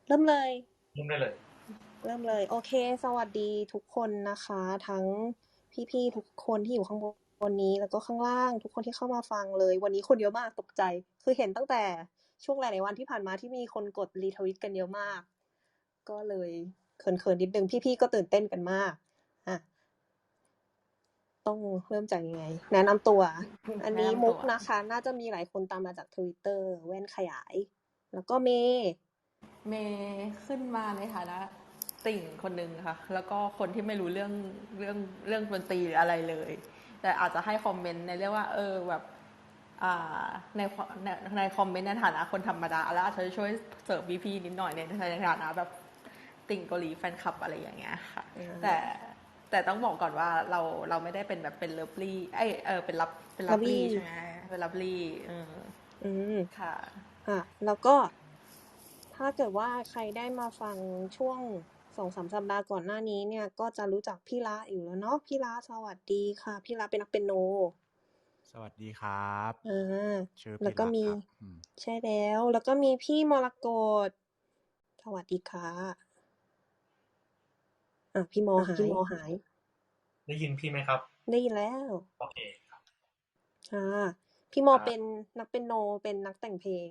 เริ่มเลยเริ่มได้เลยเริ่มเลยโอเคสวัสดีทุกคนนะคะทั้งพี่ๆทุกคนที่อยู่ข้างบนนี้แล้วก็ข้างล่างทุกคนที่เข้ามาฟังเลยวันนี้คนเยอะมากตกใจคือเห็นตั้งแต่ช่วงหลายๆวันที่ผ่านมาที่มีคนกดรีทวิตกันเยอะมากก็เลยเขินๆนิดนึงพี่ๆก็ตื่นเต้นกันมากอ่ะต้องเริ่มจากยังไงแนะนำตัวอันนี้มุกแนะนำตัวนะคะน่าจะมีหลายคนตามมาจาก Twitter แว่นขยายแล้วก็เมย์เมย์ขึ้นมาในฐานะติ่งคนหนึ่งค่ะแล้วก็คนที่ไม่รู้เรื่องดนตรีหรืออะไรเลยแต่อาจจะให้คอมเมนต์ในเรื่องว่าแบบอ่าในในคอมเมนต์ในฐานะคนธรรมดาแล้วอาจจะช่วยเสริมพี่ๆนิดหน่อยในฐานะแบบติ่งเกาหลีแฟนคลับอะไรอย่างเงี้ยค่ะอ่แต่าแต่ต้องบอกก่อนว่าเราไม่ได้เป็นแบบเป็นเลิฟลี่เป็นลัลาวี่บลี่ใช่ไหมเป็นลับลี่อืม ค่ะแล้วก็ถ้าเกิดว่าใครได้มาฟังช่วง2-3สัปดาห์ก่อนหน้านี้เนี่ยก็จะรู้จักพี่ละอยู่แล้วเนาะพี่ละสวัสดีค่ะพี่ละเป็นนักเปียโนสวัสดีครับอ่าชื่อแล้วก็มีพิระครับใช่แล้วก็มีพี่มรกตสวัสดีค่ะพี่มอหายได้ยินพี่ไหมครับได้ยินแล้วโอเคค่ะพี่มอเป็นครับนักเปียโนเป็นนักแต่งเพลง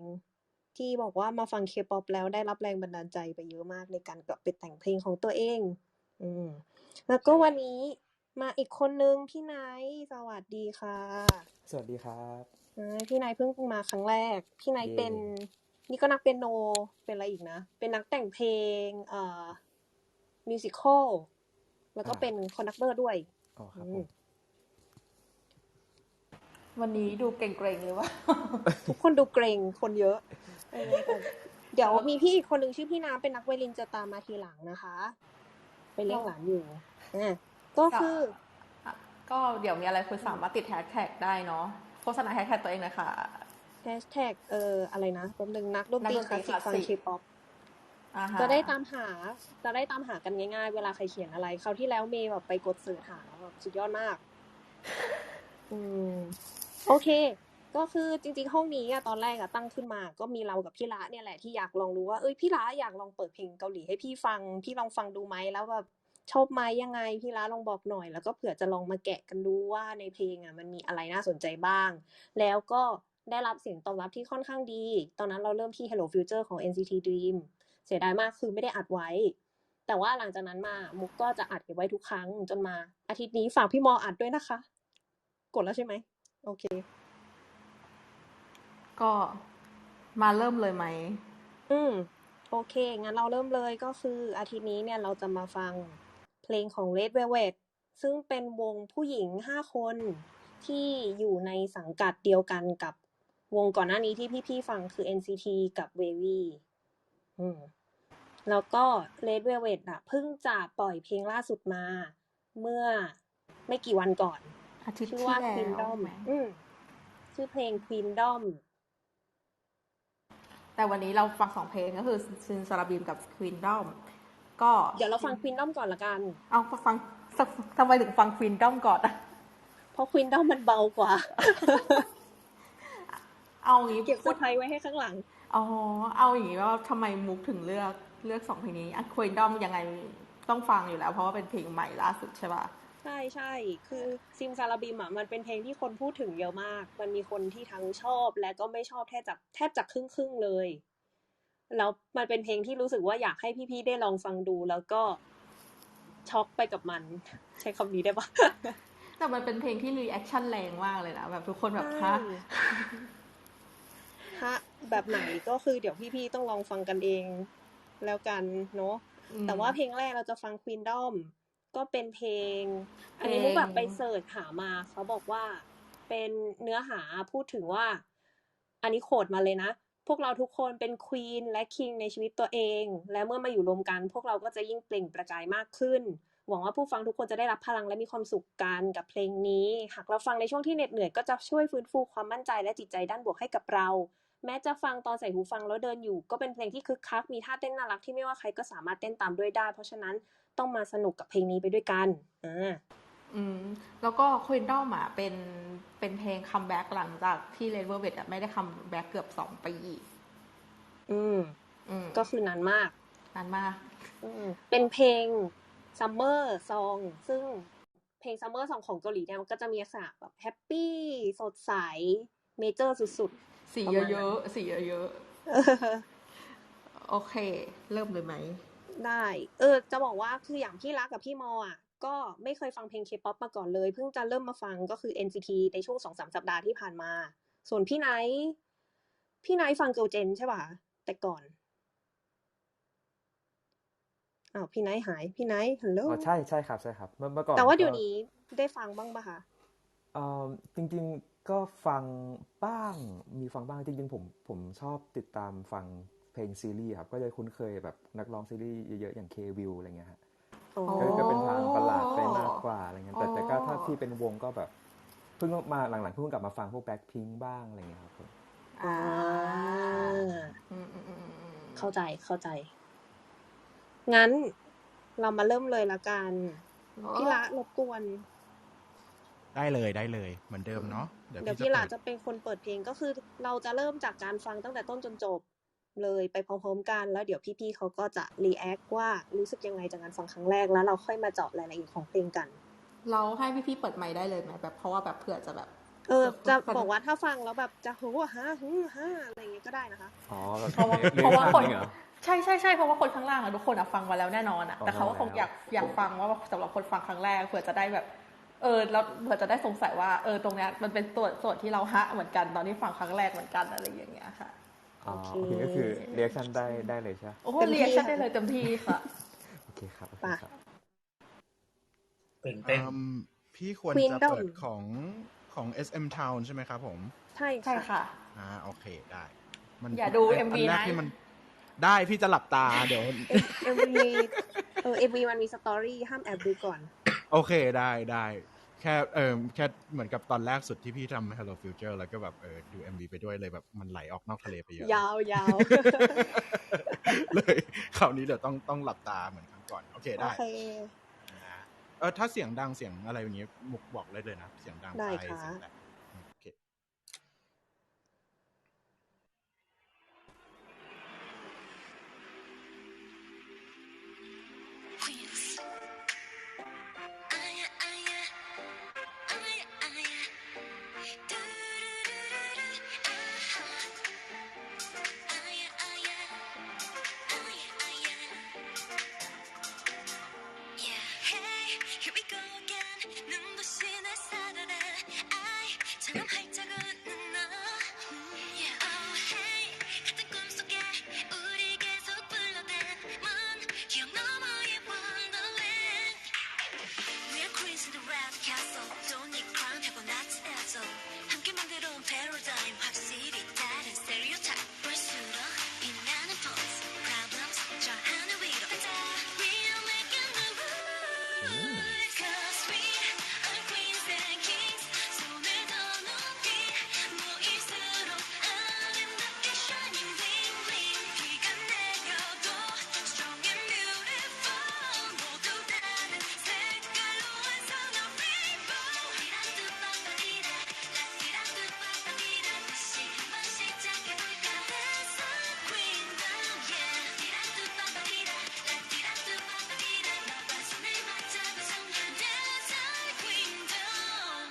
ที่บอกว่ามาฟังเคป๊อปแล้วได้รับแรงบันดาลใจไปเยอะมากในการกลับไปแต่งเพลงของตัวเองอืมแล้วก็ใช่วันนี้มาอีกคนนึงพี่ไนท์สวัสดีค่ะสวัสดีครับพี่ไนท์เพิ่งมาครั้งแรกพี่ไนท์เย่เป็นนี่ก็นักเปียโนเป็นอะไรอีกนะเป็นนักแต่งเพลงมิวสิคอลแล้วก็อ่าเป็นคอนดักเตอร์ด้วยอ๋อคอืม รับผม วันนี้ดูเกรงๆเลยว่า ทุกคนดูเกรงคนเยอะแต่เดี๋ยวแล้วมีพี่อีกคนหนึ่งชื่อพี่น้ำเป็นนักไวลินจะตามมาทีหลังนะคะไปเลี้ยเรางหลานอยู่ก็ก็คือก็เดี๋ยวมีอะไรคุณสามารถติดแฮชแท็กได้เนาะโฆษณาแฮชแท็กตัวเองนะคะแฮชแท็กอะไรนะแป๊บนึงนักดนนักดนตรีคลาสสิกฟังตรีคลาสสิกเคป๊อปอ่าฮะจะได้ตามหาจะได้ตามหากันง่ายๆเวลาใครเขียนอะไรคราวที่แล้วเมย์แบบไปกดเสิร์ชหาแบบสุดยอดมากอืมโอเคก็คือจริงๆห้องนี้ตอนแรกตั้งขึ้นมาก็มีเรากับพี่ละเนี่ยแหละที่อยากลองดูว่าพี่ละอยากลองเปิดเพลงเกาหลีให้พี่ฟังพี่ลองฟังดูไหมแล้วแบบชอบไหมยังไงพี่ละลองบอกหน่อยแล้วก็เผื่อจะลองมาแกะกันดูว่าในเพลงมันมีอะไรน่าสนใจบ้างแล้วก็ได้รับเสียงตอบรับที่ค่อนข้างดีตอนนั้นเราเริ่มที่ Hello Future ของ NCT Dream เสียดายมากคือไม่ได้อัดไว้แต่ว่าหลังจากนั้นมามุกก็จะอัดเก็บไว้ทุกครั้งจนมาอาทิตย์นี้ฝากพี่มออัดด้วยนะคะกดแล้วใช่ไหมโอเค ก็มาเริ่มเลยไหมอืมโอเคงั้นเราเริ่มเลยก็คืออาทิตย์นี้เนี่ยเราจะมาฟังเพลงของ Red Velvet ซึ่งเป็นวงผู้หญิง5คนที่อยู่ในสังกัดเดียวกันกับวงก่อนหน้านี้ที่พี่ๆฟังคือ NCT กับ Wavy อืมแล้วก็ Red Velvet เพิ่งจะปล่อยเพลงล่าสุดมาเมื่อไม่กี่วันก่อนอาทิตย์ชื่อว่า ที่แล้วใช่ Queendom ไหมชื่อเพลง Queendom แต่วันนี้เราฟังสองเพลงก็คือซินซาราบีมกับควีนดอมก็เดี๋ยวเราฟัง Queendom ก่อนละกันเอาฟังทำไมถึงฟังควีนดอมก่อนอะเพราะ Queendom มันเบากว่า เอางี้เก็บเซพูดอร์ไพรส์ไว้ให้ข้างหลังอ๋อเอาอย่างงี้ว่าทำไมมุกถึงเลือกสองเพลงนี้อะควีนดอมยังไงต้องฟังอยู่แล้วเพราะว่าเป็นเพลงใหม่ล่าสุดใช่ป่ะใช่ใช่คือซิมซาลาบิมมันเป็นเพลงที่คนพูดถึงเยอะมากมันมีคนที่ทั้งชอบและก็ไม่ชอบแทบจะครึ่งเลยแล้วมันเป็นเพลงที่รู้สึกว่าอยากให้พี่ๆได้ลองฟังดูแล้วก็ช็อกไปกับมันใช้คำนี้ได้ปะ แต่มันเป็นเพลงที่รีแอคชั่นแรงมากเลยนะแบบทุกคนแบบใช่ฮะฮะแบบไหนก็คือเดี๋ยวพี่ๆต้องลองฟังกันเองแล้วกันเนาะแต่ว่าเพลงแรกเราจะฟัง Queendom ก็เป็นเพลงเพลอันนี้มุกงแบบไปเสิร์ชหามาเขาบอกว่าเป็นเนื้อหาพูดถึงว่าอันนี้โคดมาเลยนะพวกเราทุกคนเป็นควีนและคิงในชีวิตตัวเองและเมื่อมาอยู่รวมกันพวกเราก็จะยิ่งเปล่งประกายมากขึ้นหวังว่าผู้ฟังทุกคนจะได้รับพลังและมีความสุขกันกับเพลงนี้หากเราฟังในช่วงที่เหน็ดเหนื่อยก็จะช่วยฟื้นฟูความมั่นใจและจิตใจด้านบวกให้กับเราแม้จะฟังตอนใส่หูฟังแล้วเดินอยู่ก็เป็นเพลงที่คึกคักมีท่าเต้นน่ารักที่ไม่ว่าใครก็สามารถเต้นตามด้วยได้เพราะฉะนั้นต้องมาสนุกกับเพลงนี้ไปด้วยกันอืมแล้วก็ควีนดอมอ่ะเป็นเพลงคัมแบ็กหลังจากที่เลดเวอร์เวทอ่ะไม่ได้คัมแบ็กเกือบ2 ปีอืมอืมก็คือนานมาก นานมาก เป็นเพลง Summer Song ซึ่งเพลง Summer Song ของเกาหลีเนี่ยมันก็จะมีลักษณะแบบแฮปปี้สดใสเมเจอร์สุดๆ สี ประมาณ เย นั้น อะๆสีเยอะๆโอเค เริ่มเลยไหม ได้จะบอกว่าคืออย่างพี่รักกับพี่มออ่ะก็ไม่เคยฟังเพลง K-pop มาก่อนเลยเพิ่งจะเริ่มมาฟังก็คือ NCT ในช่วง 2-3 สัปดาห์ที่ผ่านมาส่วนพี่ไนท์ฟัง Girl Gen ใช่ป่ะแต่ก่อนอ้าวพี่ไนท์หายพี่ไนท์ฮัลโหล อ๋อใช่ใช่ครับใช่ครับเมื่อก่อน แต่ว่า ก็ เดี๋ยวนี้ได้ฟังบ้างป่ะคะ จริงๆก็ฟังบ้างมีฟังบ้างจริงๆผมชอบติดตามฟังเพลงซีรีส์ครับก็จะคุ้นเคยแบบนักร้องซีรีส์เยอะๆอย่าง K-Will อะไรเงี้ยฮะ อ๋อ ก็เป็นทางบัลลาดไปมากกว่าอะไรเงี้ยแต่ก็ถ้าที่เป็นวงก็แบบเพิ่งมาหลังๆเพิ่งกลับมาฟังพวก Blackpink บ้างอะไรเงี้ยครับผม อ่า อืม เข้าใจงั้นเรามาเริ่มเลยละกันพี่ละรบกวน ได้เลยเหมือนเดิมเนาะเดี๋ยว เดี๋ยว พี่ พี่ จะ ละ เปิด จะเป็นคนเปิดเพลงก็คือเราจะเริ่มจากการฟังตั้งแต่ต้นจนจบเลยไปพร้อมๆกันแล้วเดี๋ยวพี่ๆเขาก็จะรีแอคว่ารู้สึกยังไงจากการฟังครั้งแรกแล้วเราค่อยมาเจาะรายละเอียดของเพลงกัน เราให้พี่ๆเปิดไมค์ได้เลยไหมแบบเพราะว่าแบบเผื่อจะแบบ จะบอกว่าถ้าฟังแล้วแบบจะโหฮะอะไรอย่างเงี้ยก็ได้นะคะ อ๋อแบบ เพราะว่าคน เหรอ ใช่เพราะว่าคนข้างล่างอะทุกคนอะฟังมาแล้วแน่นอนอะ อ๋อ แต่เขาก็คงอยากฟังว่าสำหรับคนฟังครั้งแรกเผื่อจะได้แบบแล้วเผื่อจะได้สงสัยว่าตรงเนี้ยมันเป็นส่วนที่เราฮะเหมือนกันตอนที่ฟังครั้งแรกเหมือนกันอะไรอย่างเงี้ยค่ะ อ๋อ โอเค โอเคก็คือเรีแอคชั่นได้เลยใช่ไหม โอ้โห เต็มที่ เรียกชั่นได้เลยเต็มที่ค่ะ โอเคครับโอเค ป่ะ ครับ ตื่นเต้น พี่ควรจะ Queendom เปิดของ SM Town ใช่ไหมครับผม ใช่ ใช่ ค่ะ ค่ะ โอเคได้ อย่าดู เป็น MV อันแรก นะ ที่มันได้พี่จะหลับตาเดี๋ยว MV MV มันมีสตอรี่ห้ามแอบดูก่อน โอเคได้แค่แค่เหมือนกับตอนแรกสุดที่พี่ทำ Hello Future แล้วก็แบบดู MV ไปด้วยเลยแบบมันไหลออกนอกทะเลไปเยอะ ยาว เลยคราวนี้เดี๋ยวต้องหลับตาเหมือนครั้งก่อนโอเค โอ ได้ เค นะถ้าเสียงดังเสียงอะไรอย่างเงี้ยมุกบอกเลยนะเสียงดัง ได้ ไป ค่ะ เสียงแตกโอเค Here we go again. 눈부신 햇살아래 아이처럼 활짝 웃는 너. Oh hey, 같은 꿈속에 우리 계속 불러댄 먼 기억 너머의 Wonderland. We're queens in the red castle. Don't need crown, 해본 나치에서 함께 만들어온 paradigm. 확실히 다른 stereotype. 볼수록 빛나는 pose, problems 저 하늘 위로 앉아. We're making the rules. 'Cause we are queens and kings. 손을 더 높이 모일수록 아름답게 shining bling bling. 비가 내려도 strong and beautiful. 모두 다른 색깔로 완성한 rainbow. 디라뚜빠빠디라 라디라뚜빠빠디라 다시 한번 시작해볼까. Dance our queendom, yeah. 디라뚜빠빠디라 라디라뚜빠빠디라 너와 손을 맞잡은 순간 Dance our queendom.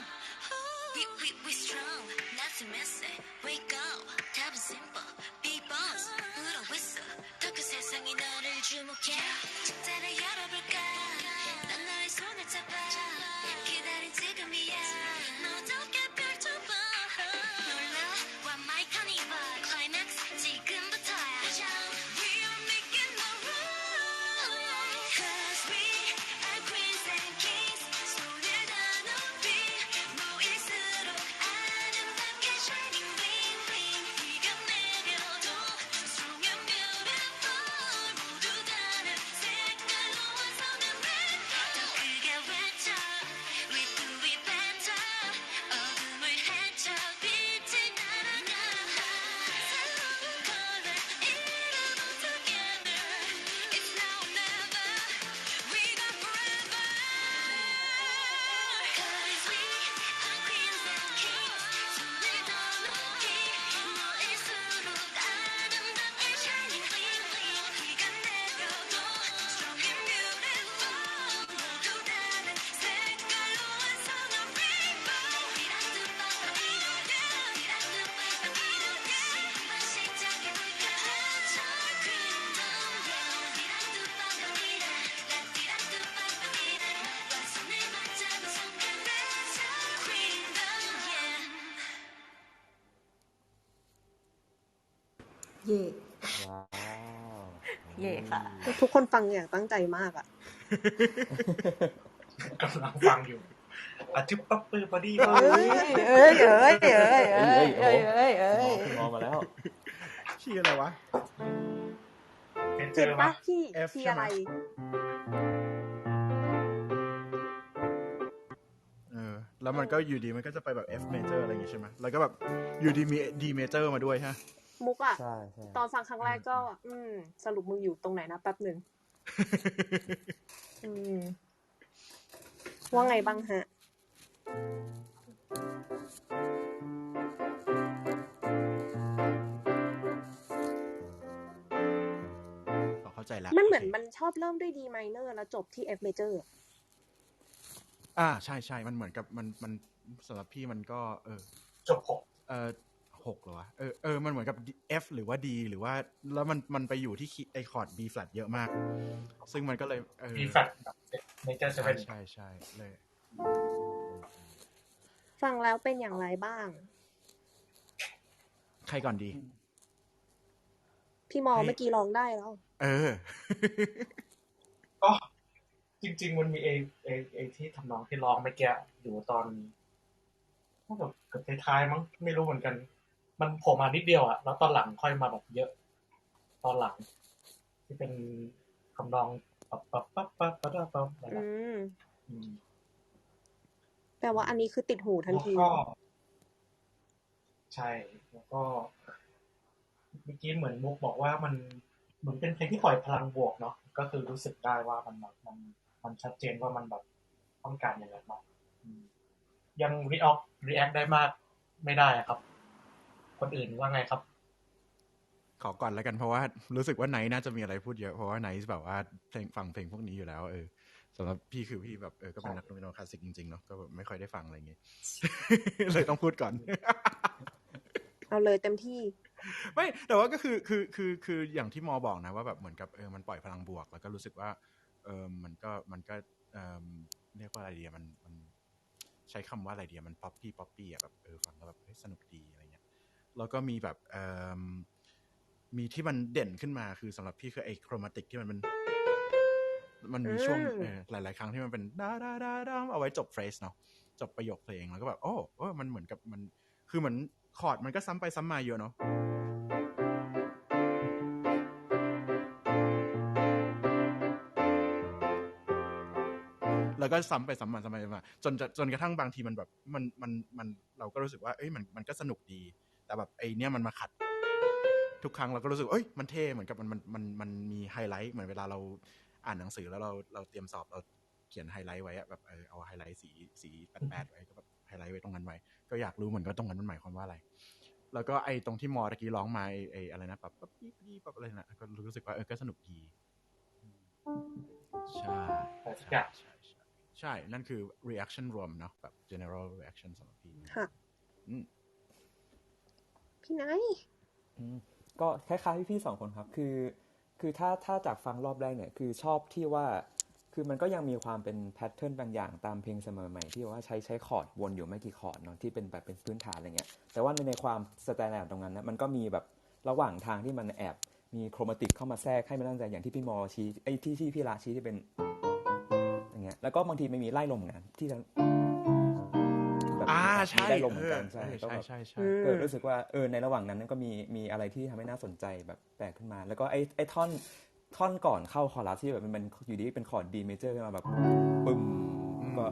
We strong, not to miss it. Wake up, 답은 simple. Be boss, 불어 whistle. 더 큰 세상이 너를 주목해. 책자를 열어볼까. 난 너의 손을 잡아. 기다린 지금이야. 너도 꽤 펼쳐봐. 놀라워 my carnival climax 지금부터야. We are making the rules. 'Cause we are queens and kings. 손을 다 높이 모일수록 아름답게 shining bling bling. 비가 내려도 strong and beautiful. 모두 다른 색깔로 완성한 rainbow. 더 크게 외쳐. We do it better. เย่ ว้าว เย่ค่ะ ทุกคนฟังอย่างตั้งใจมากอ่ะ กำลังฟังอยู่อาจิบปั๊บปื้อบอดี้ เอ้ยเอ้ยเอ้ยเอ้ยเอ้ยเอ้ยเอ้ยเอ้ย มองมาแล้ว ชื่ออะไรวะ เจ เจ็บ อ ปะ ปะ พี่ F ที่ ใช่ อะ ไหม ไร แล้วมันก็อยู่ดีมันก็จะไปแบบ F major อะไรอย่างงี้ใช่ไหมแล้วก็แบบอยู่ดีมี D major มาด้วยฮะ มุกอ่ะ ใช่ใช่ ตอนฟังครั้งแรกก็ สรุปมึงอยู่ตรงไหนนะแป๊บหนึ่งว่าไงบ้างฮะ เข้าใจแล้ว มันเหมือน โค มันชอบเริ่มด้วย D minor แล้วจบที่ F major ใช่ใช่มันเหมือนกับมันสำหรับพี่มันก็จบ6เหรอวะมันเหมือนกับ F หรือว่า D หรือว่าแล้วมันไปอยู่ที่ไอคอร์ด B flat เยอะมาก ซึ่งมันก็เลยมีแฟลตแบบเมเจอร์เซ ใช่ เว่น ใช่ใช่เลย ฟังแล้วเป็นอย่างไรบ้าง ใครก่อนดี พี่มอเมื่อกี้ร้องได้แล้ว ก็จริงๆมันมีไอที่ทำนองที่ร้องเมื่อกี้อยู่ตอนเกือบท้ายๆมั้งไม่รู้เหมือนกัน มันโผล่มานิดเดียวอะแล้วตอนหลังค่อยมาแบบเยอะ ตอนหลัง ที่เป็นคำนองปั๊บปั๊บปั๊บปั๊บปั๊บปั๊บอะไรแบบแปลว่าอันนี้คือติดหูทัน แล้ว ที ก็ใช่แล้วก็เมื่อกี้เหมือนมุกบอกว่ามันเหมือนเป็นเพลงที่ปล่อยพลังบวกเนาะก็คือรู้สึกได้ว่ามันแบบมันชัดเจนว่ามันแบบต้องการอย่างไรบ้างยังreact ได้มากไม่ได้ครับ คนอื่นว่าไงครับ ขอก่อนแล้วกันเพราะว่ารู้สึกว่าไนท์น่าจะมีอะไรพูดเยอะเพราะว่าไนท์แบบว่าฟังเพลงพวกนี้อยู่แล้วสำหรับพี่คือพี่แบบก็เป็นนักดนตรีคลาสสิกจริงๆเนาะก็แบบไม่ค่อยได้ฟังอะไรอย่างงี้ เลยต้องพูดก่อน เอาเลยเต็มที่ ไม่แต่ว่าก็คืออย่างที่มอบอกนะว่าแบบเหมือนกับมันปล่อยพลังบวกแล้วก็รู้สึกว่ามันก็เรียกว่าอะไรดีมันใช้คำว่าอะไรดีมันป๊อปปี้อ่ะแบบฟังแล้วแบบสนุกดีอะไรเงี้ยแล้วก็มีแบบมีที่มันเด่นขึ้นมาคือสำหรับพี่คือไอ้โครมาติกที่มันมีช่วงหลายๆครั้งที่มันเป็นดาดาดาดาเอาไว้จบเฟรสเนาะจบประโยคเพลงแล้วก็แบบโอ้มันเหมือนกับมันคือเหมือนคอร์ดมันก็ซ้ำไปซ้ำมาเยอะเนาะแล้วก็ซ้ำไปซ้ำมาจนกระทั่งบางทีมันแบบมันเราก็รู้สึกว่ามันก็สนุกดีแต่แบบไอ้เนี่ยมันมาขัดทุกครั้งเราก็รู้สึกมันเท่เหมือนกับมันมีไฮไลท์เหมือนเวลาเราอ่านหนังสือแล้วเราเตรียมสอบเราเขียนไฮไลท์ไว้อะแบบเอาไฮไลท์สีแปดไว้ก็แบบไฮไลท์ไว้ตรงนั้นไว้ก็อยากรู้เหมือนกันตรงนั้นมันหมายความว่าอะไรแล้วก็ไอ้ตรงที่มอตะกี้ร้องมาไอ้อะไรนะแบบปั๊บอะไรนะก็รู้สึกว่าก็สนุกดีใช่นั่นคือ reaction รวมเนาะแบบ general reaction สำหรับพี่ค่ะพี่นาย ก็คล้ายๆพี่ๆ2 คนครับคือถ้าจากฟังรอบแรกเนี่ยคือชอบที่ว่าคือมันก็ยังมีความเป็นแพทเทิร์นบางอย่างตามเพลงเสมอใหม่ที่ว่าใช้คอร์ดวนอยู่ไม่กี่คอร์ดเนาะที่เป็นแบบเป็นพื้นฐานอะไรเงี้ยแต่ว่าในความสแตนดาร์ดตรงนั้นนะมันก็มีแบบระหว่างทางที่มันแอบมีโครมาติกเข้ามาแทรกให้มันตั้งใจอย่างที่พี่มอชี้ที่พี่ราชี้ที่เป็นอย่างเงี้ยแล้วก็บางทีไม่มีไล่ลมเหมือนกันที่จะแบบใช่ได้ลมเหมือนกันใช่ก็รู้สึกว่าในระหว่างนั้นก็มีอะไรที่ทำให้น่าสนใจแบบแปลกขึ้นมาแล้วก็ไอ้ท่อนก่อนเข้าคอรัสที่แบบมันอยู่ดีเป็นคอร์ด D major ขึ้นมาแบบปึ้มก็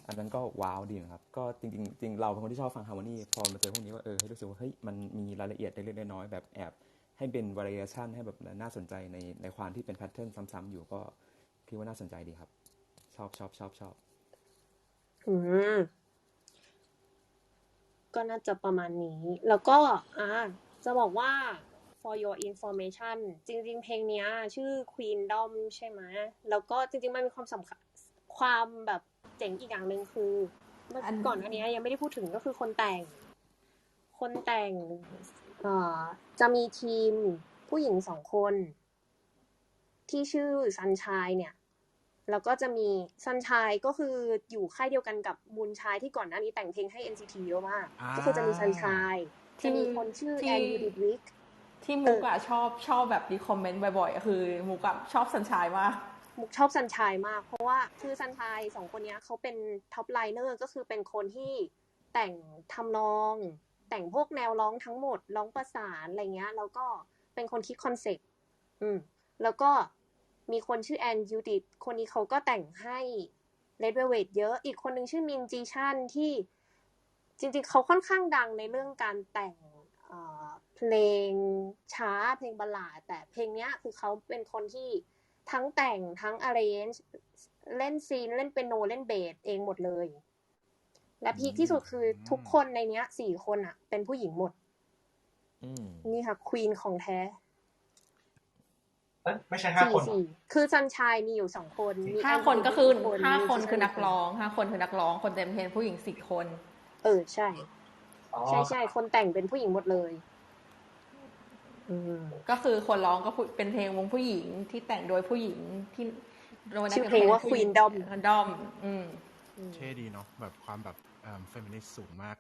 อันนั้นก็ว้าวดีนะครับก็จริงเราเป็นคนที่ชอบฟังฮาร์โมนีพอมาเจอพวกนี้ว่าให้รู้สึกว่าเฮ้ยมันมีรายละเอียดเล็กๆน้อยๆแบบแอบให้เป็น variation ให้แบบน่าสนใจในความที่เป็นแพทเทิร์นซ้ำๆอยู่ก็คิดว่าน่าสนใจดีครับชอบก็น่าจะประมาณนี้แล้วก็จะบอกว่า for your information จริงๆเพลงนี้ชื่อ Queendom ใช่ไหมแล้วก็จริงๆมันมีความสำคัญความแบบเจ๋งอีกอย่างนึงคือก่อนอันนี้ยังไม่ได้พูดถึงก็คือคนแต่งจะมีทีมผู้หญิง2 คนที่ชื่อ Sunshine เนี่ยแล้วก็จะมี Sunshine ก็คืออยู่ค่ายเดียวกันกับ Moonshine ที่ก่อนหน้านี้แต่งเพลงให้ NCT เยอะมากก็คือจะมี Sunshine จะมีคนชื่อ Anne Judith Wick ที่มุกอะชอบแบบรีคอมเมนต์บ่อยๆอะคือมุกอะชอบสัญชัยมากมุกชอบซันชายมากเพราะว่าคือซันชาย2คนนี้เขาเป็นท็อปไลเนอร์ก็คือเป็นคนที่แต่งทำนองแต่งพวกแนวร้องทั้งหมดร้องประสานอะไรเงี้ยแล้วก็เป็นคนคิดคอนเซ็ปต์แล้วก็มีคนชื่อแอนยูดิตคนนี้เขาก็แต่งให้เรดเวลเวทเยอะอีกคนนึงชื่อมินจีชันที่จริงๆเขาค่อนข้างดังในเรื่องการแต่งเพลงช้าเพลงบัลลาดแต่เพลงเนี้ยคือเขาเป็นคนที่ทั้งแต่งทั้ง arrange เล่นซีนเล่นเปียโนเล่นเบสเองหมดเลยและพีคที่สุดคือทุกคนในเนี้ย4คนอ่ะเป็นผู้หญิงหมดนี่ค่ะควีนของแท้ไม่ใช่5 คนคือซันชายมีอยู่2คนมี5 คนก็คือ5 คนคือนักร้อง5 คนคือนักร้องคนเต็มเพลงผู้หญิง4 คนใช่ใช่คนแต่งเป็นผู้หญิงหมดเลยก็คือคนร้องก็เป็นเพลงวงผู้หญิงที่แต่งโดยผู้หญิงที่ชื่อเพลงว่า Queen Dom เท่ดีเนาะแบบความแบบเฟมินิสต์สูงมาก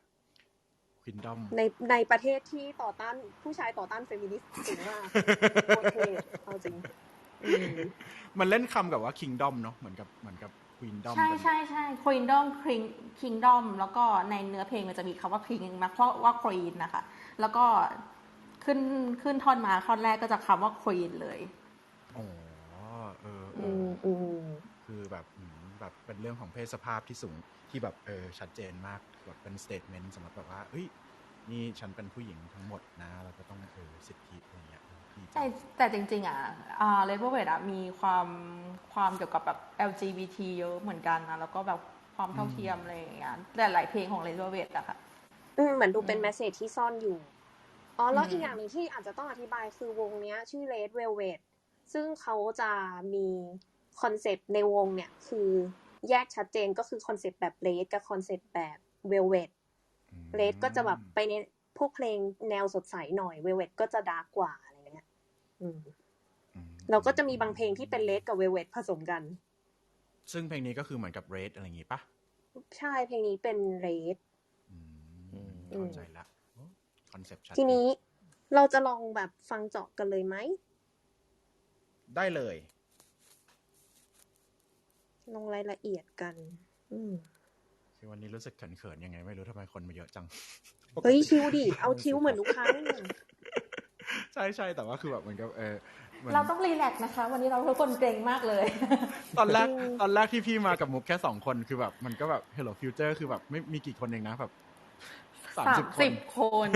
Queen Dom ในประเทศที่ต่อต้านผู้ชายต่อต้านเฟมินิสต์สูงมากโอเคเอาจริงมันเล่นคำกับว่า Kingdom เนาะเหมือนกับQueendom ใช่Queendom Kingdom แล้วก็ในเนื้อเพลงมันจะมีคำว่า King มาเพราะว่า Queen นะคะแล้วก็ขึ้นท่อนมาท่อนแรกก็จะคำว่า Queen เลยคือแบบเป็นเรื่องของเพศสภาพที่สูงที่แบบชัดเจนมากแบบเป็น statement สำหรับแบบว่าเฮ้ยนี่ฉันเป็นผู้หญิงทั้งหมดนะเราก็ต้องสิทธิอะไรเงี้ยแต่จริงๆRed Velvet มีความเกี่ยวกับแบบ LGBT เยอะเหมือนกันนะแล้วก็แบบความเท่าเทียมอะไรอย่างเงี้ยแต่หลายเพลงของ Red Velvet อะค่ะเหมือนดูเป็นเมสเสจที่ซ่อนอยู่แล้วอีกอย่างนึงที่อาจจะต้องอธิบายคือวงเนี้ยชื่อ Red Velvet ซึ่งเขาจะมีคอนเซปต์ในวงเนี่ยคือแยกชัดเจนก็คือคอนเซปต์แบบ Red กับคอนเซปต์แบบ Velvet Red ก็จะแบบไปในพวกเพลงแนวสดใสหน่อย Velvet ก็จะดาร์กกว่าเราก็จะมีบางเพลงที่เป็นเรดกับเวลเวทผสมกันซึ่งเพลงนี้ก็คือเหมือนกับเรดอะไรอย่างงี้ปะใช่เพลงนี้เป็นเรดเข้าใจละคอนเซปต์ชัดทีนี้เราจะลองแบบฟังเจาะกันเลยไหมได้เลยลงรายละเอียดกันคือวันนี้รู้สึกเขินๆยังไงไม่รู้ทำไมคนมาเยอะจังเฮ้ยชิวดิเอาชิวเหมือนทุกครั้งใช่ๆแต่ว่าคือแบบเหมือนกับเราต้องรีแลกซ์นะคะวันนี้เราทุกคนเกรงมากเลยตอนแรกที่พี่มากับมุกแค่2 คนคือแบบมันก็แบบ Hello Future คือแบบไม่มีกี่คนเองนะแบบ30 คน